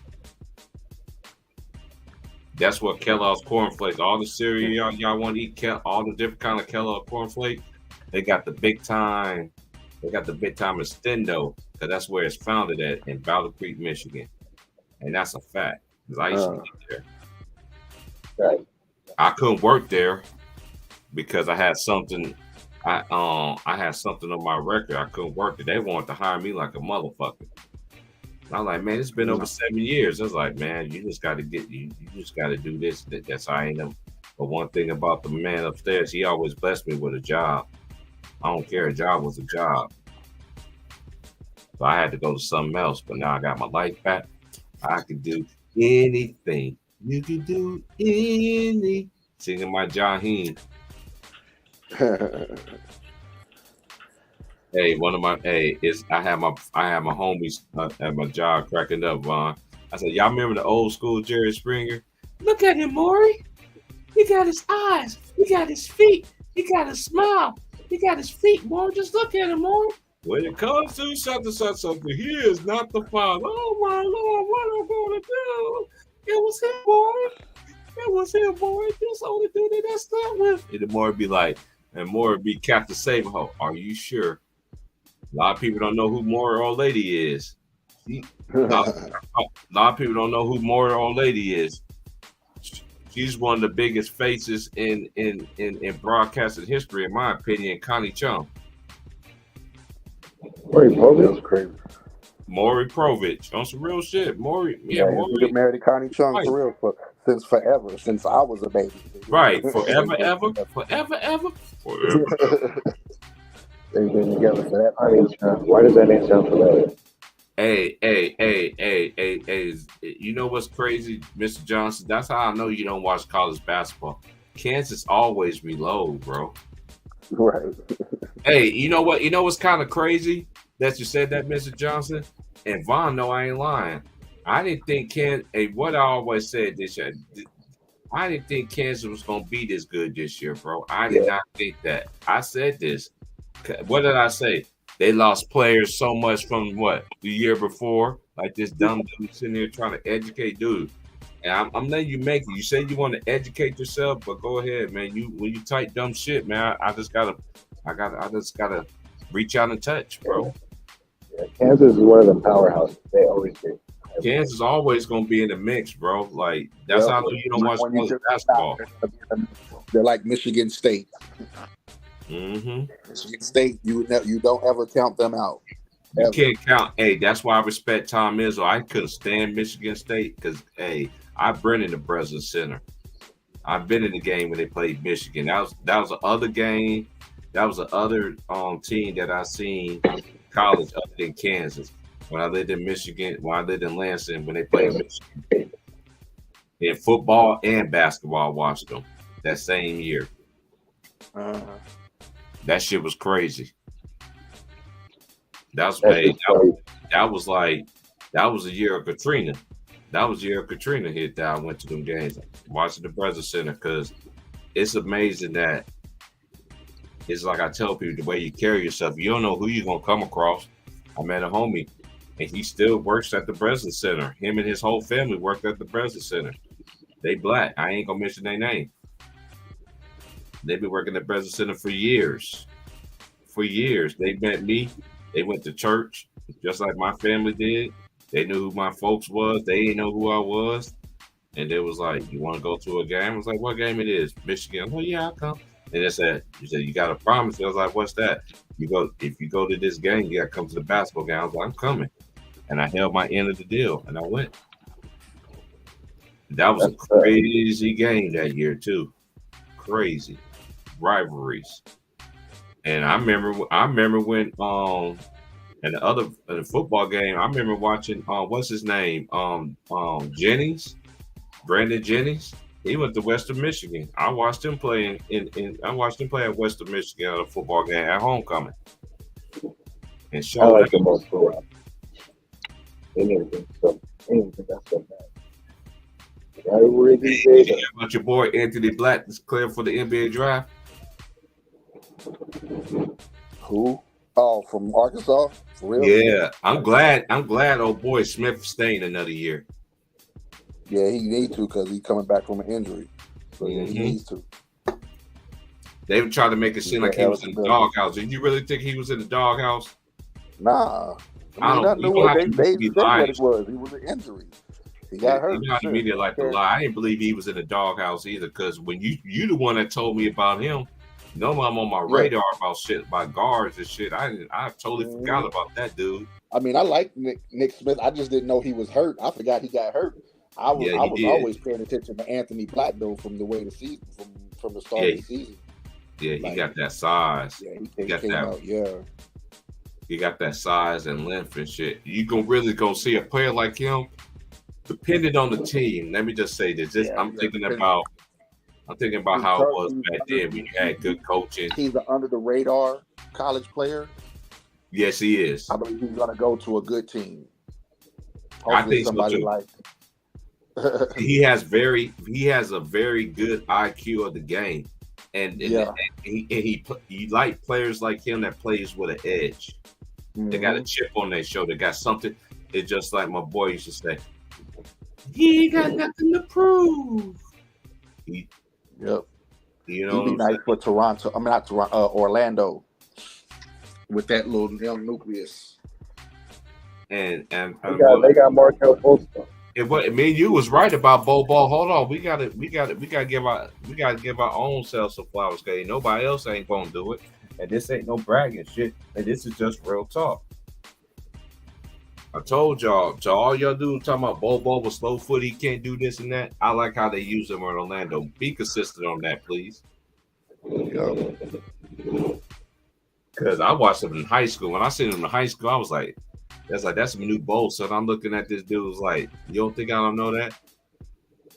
That's what Kellogg's Cornflakes, all the cereal y'all want to eat, all the different kind of Kellogg Cornflakes, they got the big time Estendo, because that's where it's founded at, in Battle Creek, Michigan. And that's a fact, because I used to get there. Right. I couldn't work there because I had something I had something on my record. I couldn't work it. They wanted to hire me like a motherfucker. I'm like, man, it's been over 7 years. I was like, man, you just got to do this. That's I ain't them. But one thing about the man upstairs, he always blessed me with a job. I don't care. A job was a job. So I had to go to something else. But now I got my life back. I can do anything. You can do anything. Singing my Jaheim. Hey, I have my homies at my job cracking up, Vaughn. I said, y'all remember the old school Jerry Springer? Look at him, Maury. He got his eyes. He got his feet. He got his smile. He got his feet, Maury. Just look at him, Maury. When it comes to something, he is not the father. Oh, my Lord, what am I going to do? It was him, boy. It was him, boy. This only dude that I slept with. And the Maury be like, and Maury be Captain Saberho. Are you sure? A lot of people don't know who Maury Old Lady is. A lot of people don't know who Maury Old Lady is. She's one of the biggest faces in broadcasting history, in my opinion. Connie Chung. Maury Povich, crazy. Maury Povich on some real shit. Maury, Maury been married to Connie Chung for real since forever, since I was a baby. Right, forever. They've been together for that. Why does that name sound familiar? Hey, you know what's crazy, Mr. Johnson? That's how I know you don't watch college basketball. Kansas always reload, bro. Right. Hey, you know what? You know what's kind of crazy that you said that, Mr. Johnson? And Vaughn, no, I ain't lying. I didn't think what I always said this year. I didn't think Kansas was gonna be this good this year, bro. I did not think that. I said this. What did I say? They lost players so much from the year before. Like this dumb dude sitting there trying to educate dude. And I'm letting you make it. You say you want to educate yourself, but go ahead, man. When you type dumb shit, man, I just gotta reach out and touch, bro. Yeah, Kansas is one of the powerhouses. They always do. Kansas is always gonna be in the mix, bro. Like that's how you don't watch college basketball. They're like Michigan State. Mm-hmm. Michigan State, you don't ever count them out. You can't count. Hey, that's why I respect Tom Izzo. I couldn't stand Michigan State because, hey, I've been in the Breslin Center. I've been in the game when they played Michigan. That was the other game. That was the other team that I seen college other than Kansas. When I lived in Michigan, when I lived in Lansing, when they played Michigan. In football and basketball, I watched them that same year. That shit was crazy. That was the year of Katrina. That was the year of Katrina hit that I went to them games, watching the Breslin Center, because it's amazing that it's like I tell people, the way you carry yourself, you don't know who you're gonna come across. I met a homie, and he still works at the Breslin Center. Him and his whole family worked at the Breslin Center. They black. I ain't gonna mention their name. They've been working at Breslin Center for years. For years, they met me. They went to church just like my family did. They knew who my folks was. They didn't know who I was. And they was like, "You want to go to a game?" I was like, "What game it is?" Michigan. "Oh yeah, I'll come." And they said, "You got a promise?" I was like, "What's that?" If you go to this game, you got to come to the basketball game. I was like, "I'm coming." And I held my end of the deal, and I went. That was a crazy game that year too. Crazy rivalries. And I remember when in the football game, I remember watching what's his name? Jennings, Brandon Jennings. He went to Western Michigan. I watched him play at Western Michigan at a football game at homecoming. And I like the most for they didn't think that's so bad. About your boy Anthony Black is clear for the NBA draft. Who? Oh, from Arkansas? For real? Yeah, I'm glad old boy Smith staying another year. Yeah, he needs to because he's coming back from an injury. So yeah, he needs to. They would try to make it seem like he was in the doghouse. Did you really think he was in the doghouse? Nah. I don't know what they said what it was. He was an injury. He got hurt. You know, the media like to lie. I didn't believe he was in the doghouse either, because when you the one that told me about him, you know, I'm on my radar about shit, about guards and shit. I totally forgot about that dude. I mean, I like Nick Smith. I just didn't know he was hurt. I forgot he got hurt. I was always paying attention to Anthony Black though from the way the season from the start of the season. Yeah, he got that size. Yeah, he got that. Out, yeah. He got that size and length and shit. You can really go see a player like him, depending on the team. Let me just say this. I'm thinking about how it was back then when you had good coaching. He's an under the radar college player. Yes, he is. I believe he's gonna go to a good team. Hopefully I think somebody so too. like he has a very good IQ of the game. And he like players like him that plays with an edge. They got a chip on their shoulder. They got something. It's just like my boy used to say, he ain't got nothing to prove. Yep. You know, he'd be nice for Toronto. I mean, not Toronto, Orlando, with that little young nucleus. And they got Markel Fultz. You was right about Bo Ball. Hold on, we gotta give our own selves some flowers, because nobody else ain't gonna do it. And this ain't no bragging shit. And this is just real talk. I told y'all, to all y'all dudes talking about Bo Ball was slow foot, he can't do this and that. I like how they use him in Orlando. Be consistent on that, please. Because I watched him in high school. When I seen him in high school, I was like, that's some new Bo. So I'm looking at this dude, was like, you don't think I don't know that?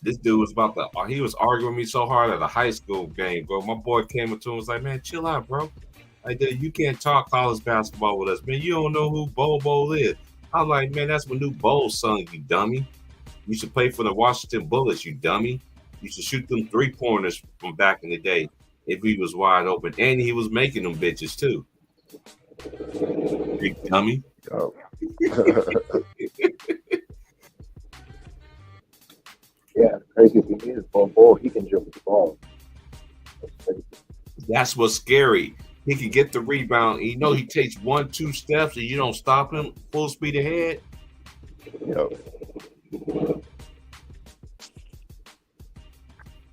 This dude was he was arguing me so hard at a high school game, bro. My boy came up to him and was like, man, chill out, bro. Like, you can't talk college basketball with us, man. You don't know who Bo is. I'm like, man, that's Manute Bowles' son, you dummy. You should play for the Washington Bullets, you dummy. You should shoot them 3-pointers from back in the day if he was wide open. And he was making them bitches too. Big dummy. Oh. Yeah, crazy thing is, ball, he can dribble the ball. That's what's scary. He can get the rebound. You know, he takes 1-2 steps and you don't stop him full speed ahead. Yep.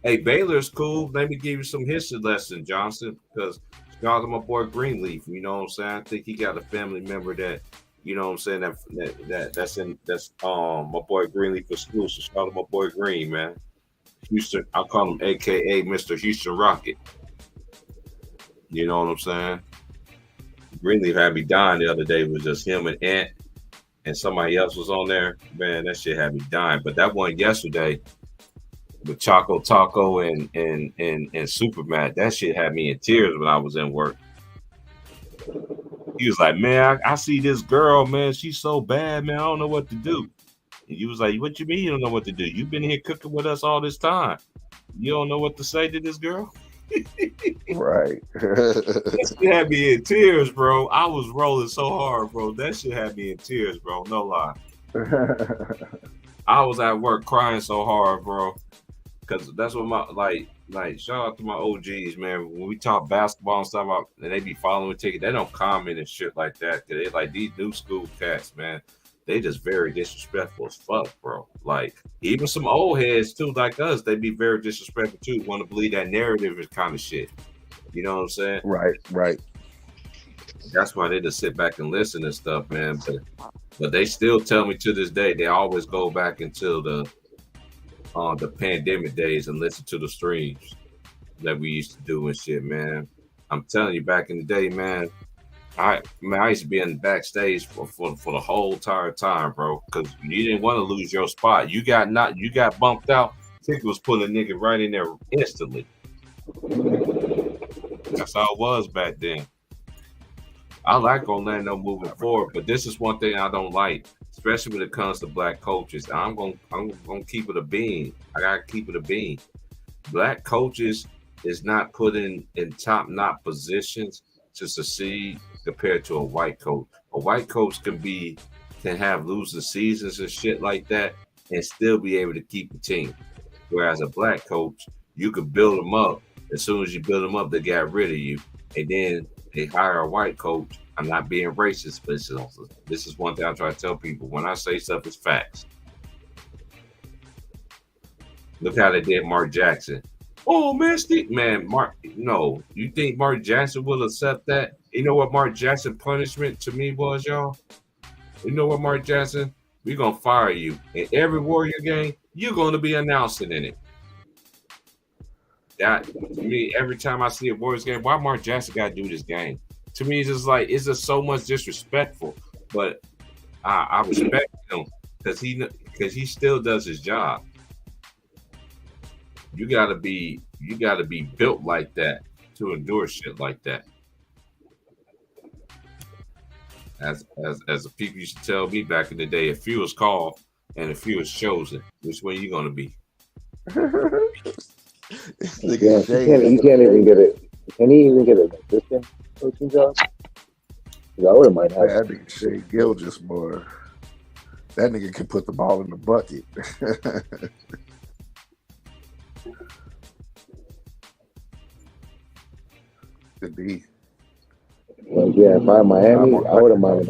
Hey, Baylor's cool. Let me give you some history lesson, Johnson, because shout out to my boy Greenleaf. You know what I'm saying? I think he got a family member that, you know what I'm saying, that's my boy Greenleaf for school. So shout out to my boy Green, man. Houston, I call him AKA Mr. Houston Rocket. You know what I'm saying? Greenleaf had me dying the other day. It was just him and Ant, and somebody else was on there. Man, that shit had me dying. But that one yesterday with Choco Taco and Supermat, that shit had me in tears when I was in work. He was like, man, I see this girl, man. She's so bad, man. I don't know what to do. And you was like, what you mean you don't know what to do? You've been here cooking with us all this time. You don't know what to say to this girl? Right. That shit had me in tears, bro. I was rolling so hard, bro. That shit had me in tears, bro. No lie. I was at work crying so hard, bro. Because that's what my, like, shout out to my OGs, man. When we talk basketball and stuff, and they be following ticket, they don't comment and shit like that. They like these new school cats, man. They just very disrespectful as fuck, bro. Like, even some old heads, too, like us, they be very disrespectful, too. Want to believe that narrative is kind of shit. You know what I'm saying? Right. That's why they just sit back and listen and stuff, man. But they still tell me to this day, they always go back until the pandemic days and listen to the streams that we used to do and shit, man. I'm telling you, back in the day, man, I used to be in the backstage for the whole entire time, bro, because you didn't want to lose your spot. You got bumped out. Ticket was putting a nigga right in there instantly. That's how it was back then. I like Orlando moving forward, but this is one thing I don't like, especially when it comes to black coaches. I'm gonna keep it a bean. I gotta keep it a bean. Black coaches is not put in top-notch positions to succeed compared to a white coach. A white coach can have losing seasons and shit like that and still be able to keep the team. Whereas a black coach, you can build them up. As soon as you build them up, they got rid of you. And then they hire a white coach. I'm not being racist, but this is one thing I try to tell people. When I say stuff, it's facts. Look how they did Mark Jackson. Oh, man, Mark, no. You think Mark Jackson will accept that? You know what Mark Jackson punishment to me was, y'all? You know what, Mark Jackson? We're going to fire you. In every Warrior game, you're going to be announcing in it. That, to me, every time I see a Warriors game, why Mark Jackson got to do this game? To me, it's just so much disrespectful. But I respect him because he still does his job. You gotta be built like that to endure shit like that. As the people used to tell me back in the day, if you was called and if you was chosen, which way you gonna be? You can't even get it. Can he even get an assistant coaching job? I would have might have. That nigga Shea Gilgeous, boy. That nigga can put the ball in the bucket. Could be. Well, yeah, if I'm Miami, I would have minded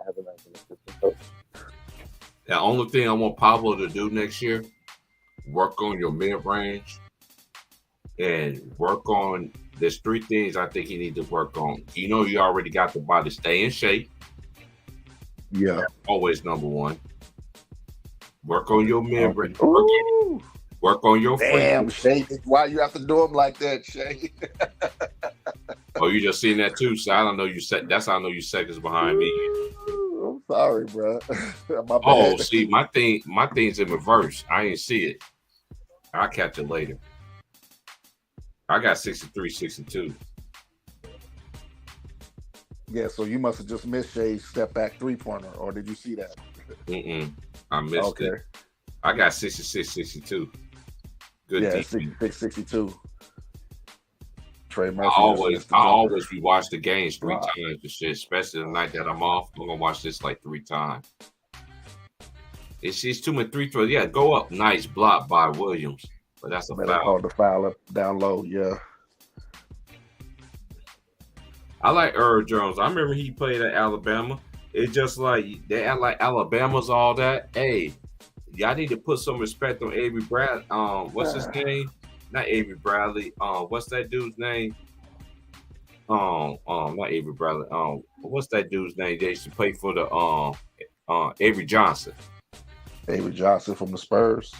having an assistant coach. The only thing I want Pablo to do next year, work on your mid-range and work on, there's 3 things I think he needs to work on. You know, you already got the body, stay in shape. Yeah. Always number 1. Work on your mid-range. Work on your damn, free. Shay. Why you have to do him like that, Shay? Oh, you just seen that too? So I don't know you said that's how I know you seconds behind me. I'm sorry, bro. My bad. Oh, see, my thing's in reverse. I ain't see it. I'll catch it later. I got 63, 62. Yeah, so you must have just missed Shay's step back 3-pointer, or did you see that? I missed it. I got 66-62. Good defense. 66-62. Trey Murphy. I always rewatch the games 3 times and shit, especially the night that I'm off. I'm gonna watch this like 3 times. It's too many 3 throws. Yeah, go up. Nice block by Williams, but that's a foul. Called the foul up down low. Yeah. I like Earl Jones. I remember he played at Alabama. It's just like they act like Alabama's all that. Hey, y'all need to put some respect on Avery Bradley. What's his name? Not Avery Bradley. What's that dude's name? Not Avery Bradley. What's that dude's name? They used to play for the Avery Johnson. Avery Johnson from the Spurs.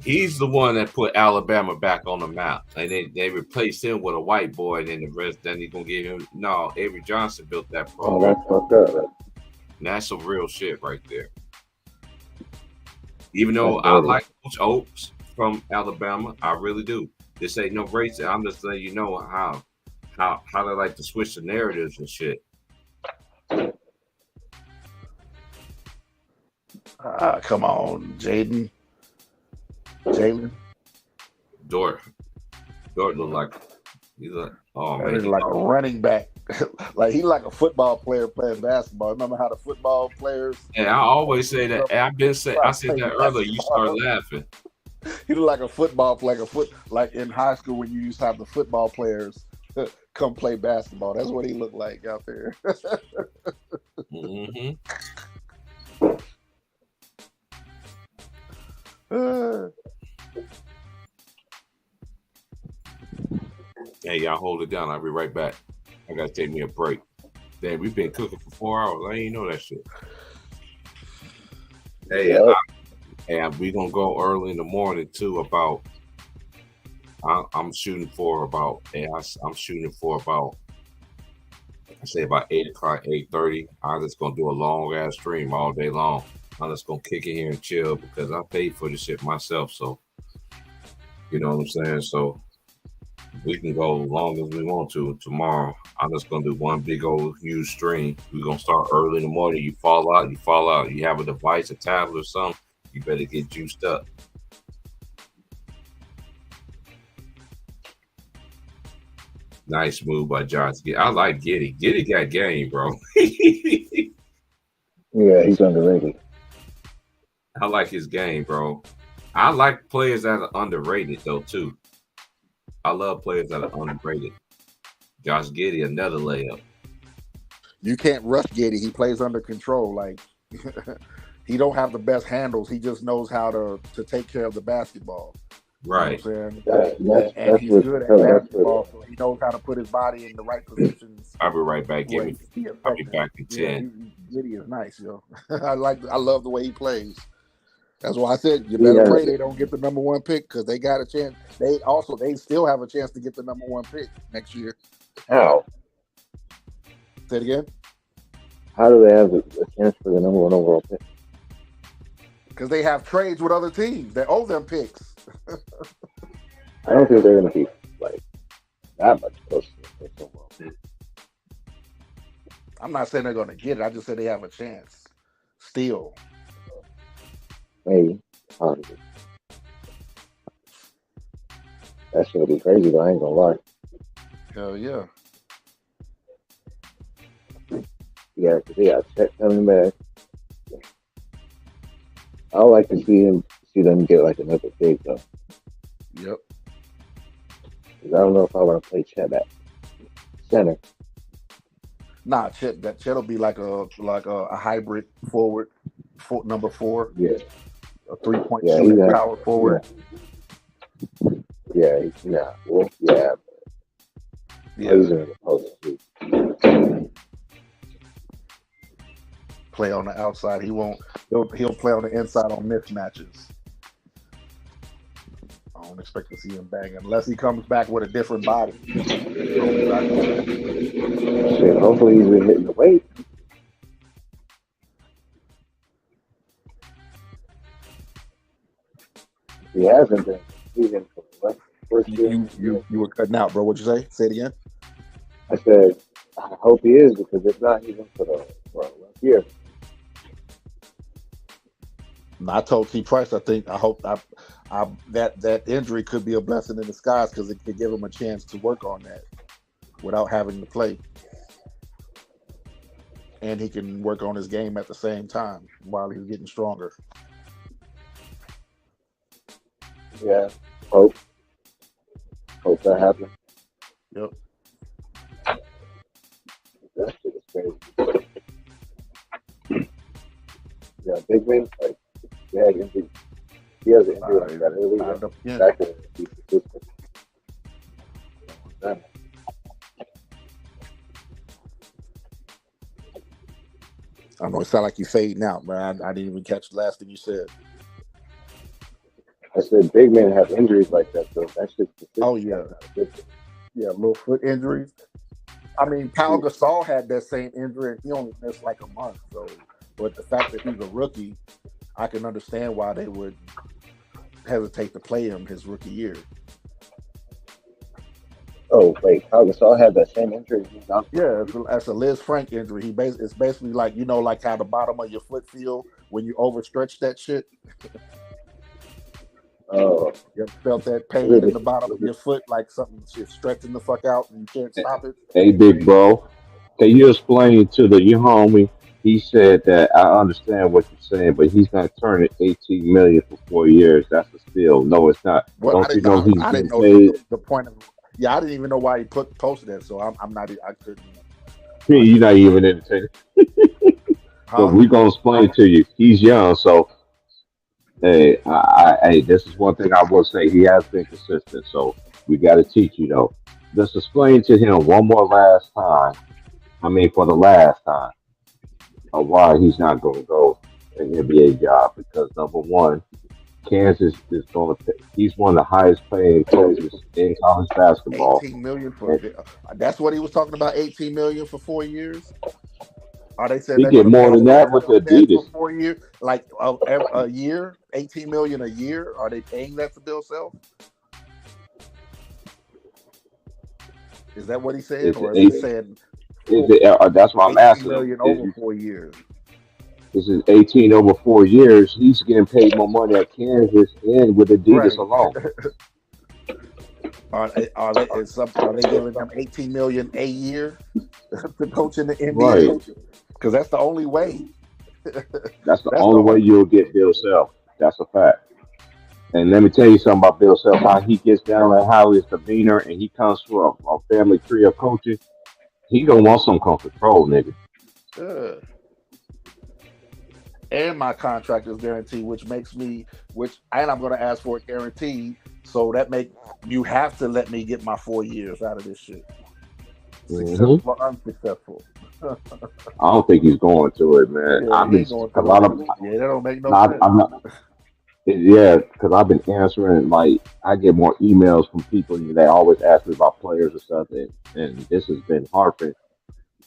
He's the one that put Alabama back on the map, and they replaced him with a white boy, and then the rest. Then he's gonna give him Avery Johnson built that program. Oh, that's fucked up. And that's some real shit right there. Even though I like Coach Oaks from Alabama, I really do. This ain't no racist. I'm just letting you know how they like to switch the narratives and shit. Come on, Jalen. Dort look like he's like like a running back. Like he's like a football player playing basketball. Remember how the football players? Yeah, I always say that. I said that earlier. You start laughing. He look like a football player, like in high school when you used to have the football players come play basketball. That's what he looked like out there. Hey, y'all hold it down. I'll be right back. I gotta take me a break. Damn, we've been cooking for 4 hours. I ain't know that shit. Hey, we gonna go early in the morning too. I'm shooting for about. I'm shooting for about. I say about 8 o'clock, 8:30. I'm just gonna do a long ass stream all day long. I'm just gonna kick it here and chill because I paid for this shit myself. So, you know what I'm saying. So we can go as long as we want to tomorrow. I'm just gonna do one big old huge stream. We're gonna start early in the morning. You fall out. You have a device, a tablet or something, you better get juiced up. Nice move by Josh. I like Giddey. Giddey got game, bro. Yeah, he's underrated. I like his game, bro. I like players that are underrated though too. I love players that are underrated. Josh Giddey, another layup. You can't rush Giddey. He plays under control. Like he don't have the best handles. He just knows how to take care of the basketball. Right. You know what I'm saying? And he's good at basketball, so he knows how to put his body in the right positions. I'll be right back. I'll be back in 10. Giddey is nice, yo. I love the way he plays. That's why I said you better pray they don't get the number 1 pick because they got a chance. They still have a chance to get the number 1 pick next year. How? Say it again. How do they have a chance for the number 1 overall pick? Because they have trades with other teams. They owe them picks. I don't think they're going to be like that much closer to the first overall pick. I'm not saying they're going to get it. I just said they have a chance. Still. Maybe. Possibly. That's going to be crazy, though. I ain't going to lie. Hell yeah. Yeah, because they got Chet coming back. I would like to see them get like another big, though. Yep. Because I don't know if I want to play Chet at center. Nah, Chet will be like a hybrid forward, number 4. Yeah. A 3-point shooting power forward. Yeah. Well, yeah. He's in the post too. Play on the outside. He'll play on the inside on mismatches. I don't expect to see him bang unless he comes back with a different body. Shit, hopefully he's been hitting the weight. He hasn't been. He's in first year. You were cutting out, bro. What'd you say? Say it again. I said, hope he is, because if not, he's in for a rough year. I told T Price, I hope that injury could be a blessing in disguise, because it could give him a chance to work on that without having to play, and he can work on his game at the same time while he's getting stronger. Yeah, hope that happens. Yep. That shit is crazy. Yeah, big man, like, yeah, he has an injury like that early. That could be consistent. I know it sounds like you fading out, man. I didn't even catch the last thing you said. I said big men have injuries like that, so that shit's consistent. Oh yeah, yeah, little foot injuries. I mean, Pau Gasol had that same injury, and he only missed like a month. So, but the fact that he's a rookie, I can understand why they would hesitate to play him his rookie year. Oh wait, Pau Gasol had that same injury. Yeah, that's a Liz Frank injury. It's basically like, you know, like how the bottom of your foot feel when you overstretch that shit. Oh, you ever felt that pain in the bottom of your foot, like something shit stretching the fuck out and you can't stop it? Hey, big bro, can you explain to your homie? He said that I understand what you're saying, but he's gonna turn it $18 million for 4 years. That's a steal. No, it's not. Well, Don't you know he's I getting didn't know paid? the point of. Yeah, I didn't even know why he posted that. So I'm not. I couldn't. You're not even entertaining. But we're gonna explain to you. He's young, so hey, hey, this is one thing I will say. He has been consistent, so we got to teach you though. Let's explain to him one more last time. I mean, for the last time, of why he's not going to go an NBA job. Because number one, Kansas is going to. He's one of the highest paying coaches in college basketball. $18 million for that's what he was talking about. $18 million for 4 years. They said he get more than that with the Adidas. For 4 years, like a year, $18 million a year. Are they paying that for Bill Self? Is that what he said, or is he saying? That's what I'm asking. $18 million over 4 years. This is 18 over 4 years. He's getting paid more money at Kansas and with Adidas alone. Are they giving them $18 million a year to coach in the NBA? Right. Because that's the only way. That's the only way you'll get Bill Self. That's a fact. And let me tell you something about Bill Self. How he gets down and how his demeanor, and he comes from a family tree of coaches. He gonna want some control, nigga. And my contract is guaranteed, and I'm gonna ask for it guaranteed. So that you have to let me get my 4 years out of this shit. Successful or unsuccessful. I don't think he's going to it, man. Yeah, that don't make no sense. I'm not. Yeah, because I've been answering, like, I get more emails from people that always ask me about players and stuff, and this has been hard for me.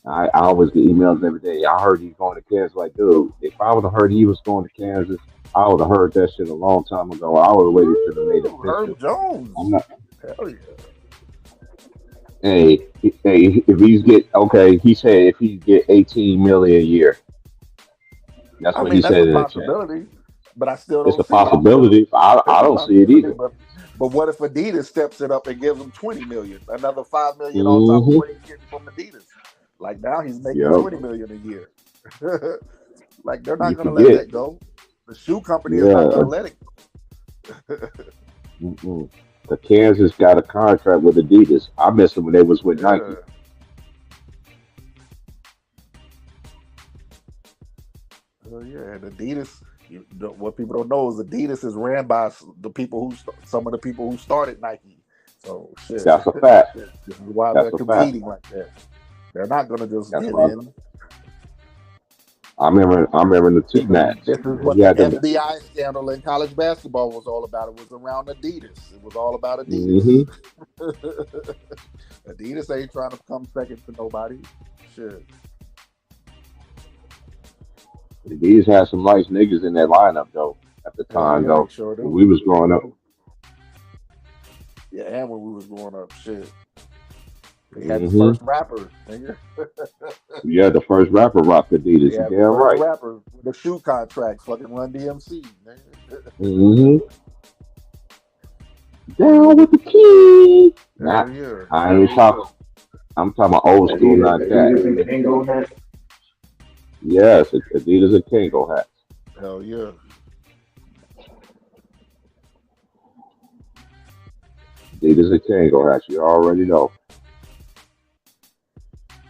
I always get emails every day. I heard he's going to Kansas. Like, dude, if I would have heard he was going to Kansas, I would have heard that shit a long time ago. I would have waited till they made a picture. Herb Jones. I'm not. Hell yeah. Hey, if he said if he get 18 million a year. That's what he said in the chat. But I still don't. It's a possibility. I don't see it either. But what if Adidas steps it up and gives him $20 million, another $5 million on top of what he's getting from Adidas? Like now he's making $20 million a year. Like they're not going to let that go. The shoe company is not going to let it go. The Kansas got a contract with Adidas. I missed them when they was with Nike. Yeah, and Adidas. What people don't know is Adidas is ran by some of the people who started Nike. So shit. That's a fact. This is why they're competing like that. They're not going to just get in. I remember the two match. This is what the FBI scandal in college basketball was all about. It was around Adidas. It was all about Adidas. Adidas ain't trying to come second to nobody. Shit. These had some nice niggas in that lineup though. At the time though, sure when we was growing up. Yeah, and when we was growing up, shit. They had the Mm-hmm. first rapper, nigga. Yeah, the first rapper rocked Adidas. Yeah, You the damn first right. rapper with the shoe contract, fucking Run DMC, nigga. Mm-hmm. Down with the key. Nah, Hell yeah. I ain't talking. I'm talking about old school, not Adidas and that. Kango hats. Yes, Adidas and Kango hats. Hell yeah. Adidas and Kango hats. You already know.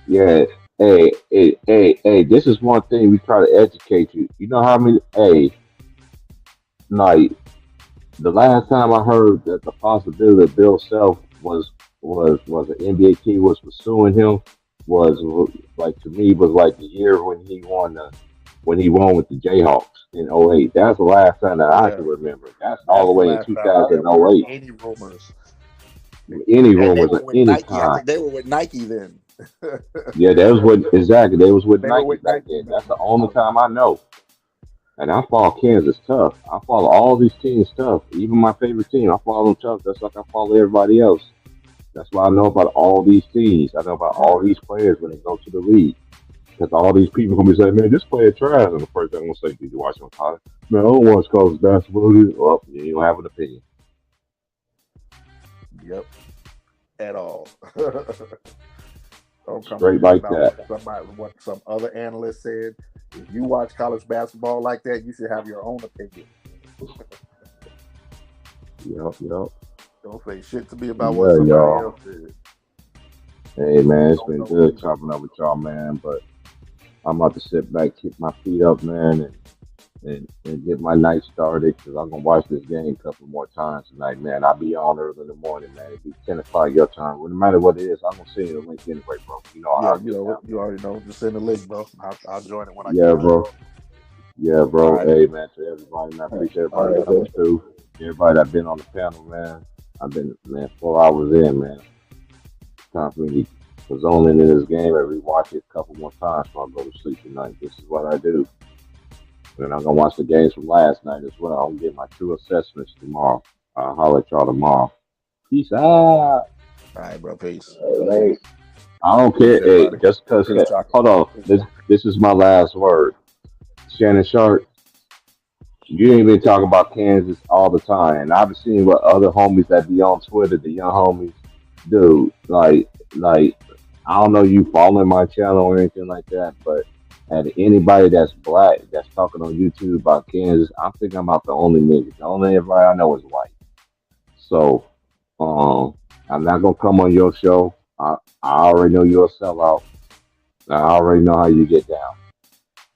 Yeah. Hey. This is one thing we try to educate you. You know how many? Hey, like the last time I heard that the possibility of Bill Self was an NBA team was pursuing him was like to me was like the year when he won with the Jayhawks in '08. That's the last time that I Yeah. can remember. That's all That's the the way in last time I ever heard 2008. any rumors. Any And they rumors were at with any Nike. I time. think they were with Nike then. Yeah, that was what exactly. They was with They were Nike with back Nike then. back That's the then. only time I know. And I follow Kansas tough. I follow all these teams tough. Even my favorite team, I follow them tough. That's like I follow everybody else. That's why I know about all these teams. I know about all these players when they go to the league. Because all these people gonna be saying, "Man, this player trash." And the first thing I'm gonna say, "Did you watch him college?" Man, I don't watch college basketball. Well, you don't have an opinion. Yep. At all. Don't come to Straight me like about that. what some other analyst said. If you watch college basketball like that, you should have your own opinion. Yep. Don't say shit to me about what Yeah, somebody y'all. else did. Hey, man, it's Don't been know good me. chopping up with y'all, man. But I'm about to sit back, kick my feet up, man, and get my night started because I'm gonna watch this game a couple more times tonight, man. I'll be on early in the morning, man. It'll be 10 o'clock your time. Well, no matter what it is, I'm gonna send you the link anyway, bro. You know how Yeah, I get down. you already know. Just send the link, bro. I'll join it when I Yeah, get on. bro. Yeah, All bro. right. Hey, man, to everybody, man. I appreciate All everybody right, coming man. through. Everybody that been on the panel, man. I've been, man, 4 hours in, man. Time for me to zone into this game and rewatch it a couple more times before I go to sleep tonight. This is what I do. And I'm gonna watch the games from last night as well. I'm gonna get my true assessments tomorrow. I'll holler at y'all tomorrow. Peace out. All right, bro. Peace. Hey, I don't Peace, care. Hey, everybody. just cause Peace, chocolate. hold on. This is my last word. Shannon Sharp, you ain't been talking about Kansas all the time. And I've been seeing what other homies that be on Twitter, the young homies, do. Like I don't know you following my channel or anything like that, but and anybody that's black that's talking on YouTube about Kansas, I'm thinking I'm about the only nigga. The only everybody I know is white. So I'm not gonna come on your show. I already know you're a sellout. I already know how you get down.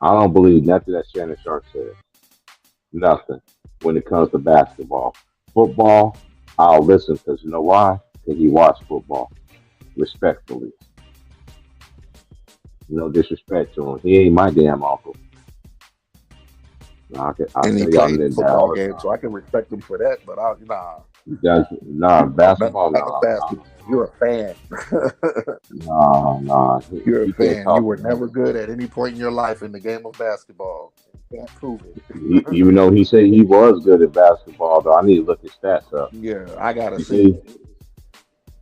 I don't believe nothing that Shannon Sharp said. Nothing when it comes to basketball. Football, I'll listen because you know why? Because he watched football. Respectfully. No disrespect to him. He ain't my damn uncle. I'll And he tell y'all played that football all the game, time. so I can respect him for that. But Nah, basketball, not basketball. You're a fan. nah. You're a He can't fan. You talk were to me. never good at any point in your life in the game of basketball. You can't prove it. Even though he said he was good at basketball, though, I need to look his stats up. Yeah, I gotta You see. see?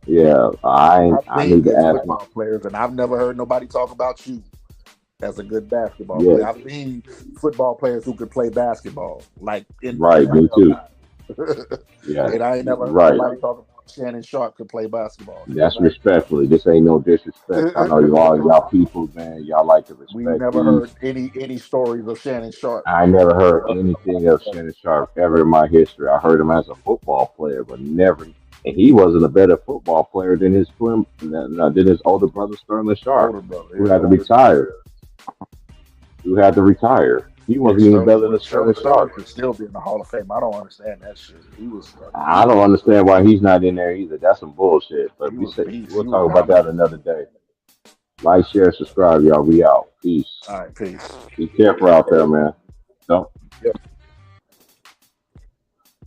Yeah, I I've seen need to good ask him. football players, and I've never heard nobody talk about you as a good basketball Yeah. player. I've seen football players who could play basketball, like in Right, me NFL too. time. Yeah, And I ain't never heard right. nobody talk about Shannon Sharp could play basketball. That's respectfully. This ain't no disrespect. I know y'all people, man. Y'all like to We respect never these. heard any stories of Shannon Sharp. I never heard anything of Shannon Sharp ever in my history. I heard him as a football player, but never. And he wasn't a better football player than his older brother Sterling Sharp, Older brother, who yeah. had to retire. He wasn't even better than Sterling Sterling Sharp. could still be in the Hall of Fame. I don't understand that shit. He was. I don't understand why he's not in there either. That's some bullshit. But He we'll was a beast. talk He was about that another day. Like, share, subscribe, y'all. We out. Peace. All right, peace. Be careful out there, man. Don't. Yep.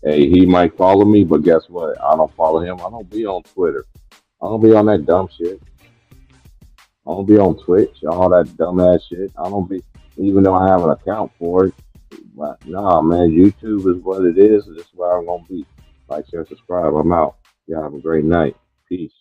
Hey, he might follow me, but guess what? I don't follow him. I don't be on Twitter. I don't be on that dumb shit. I don't be on Twitch, all that dumbass shit. I don't be, even though I have an account for it. But nah, man, YouTube is what it is. This is where I'm gonna be. Like, share, subscribe. I'm out. Y'all have a great night. Peace.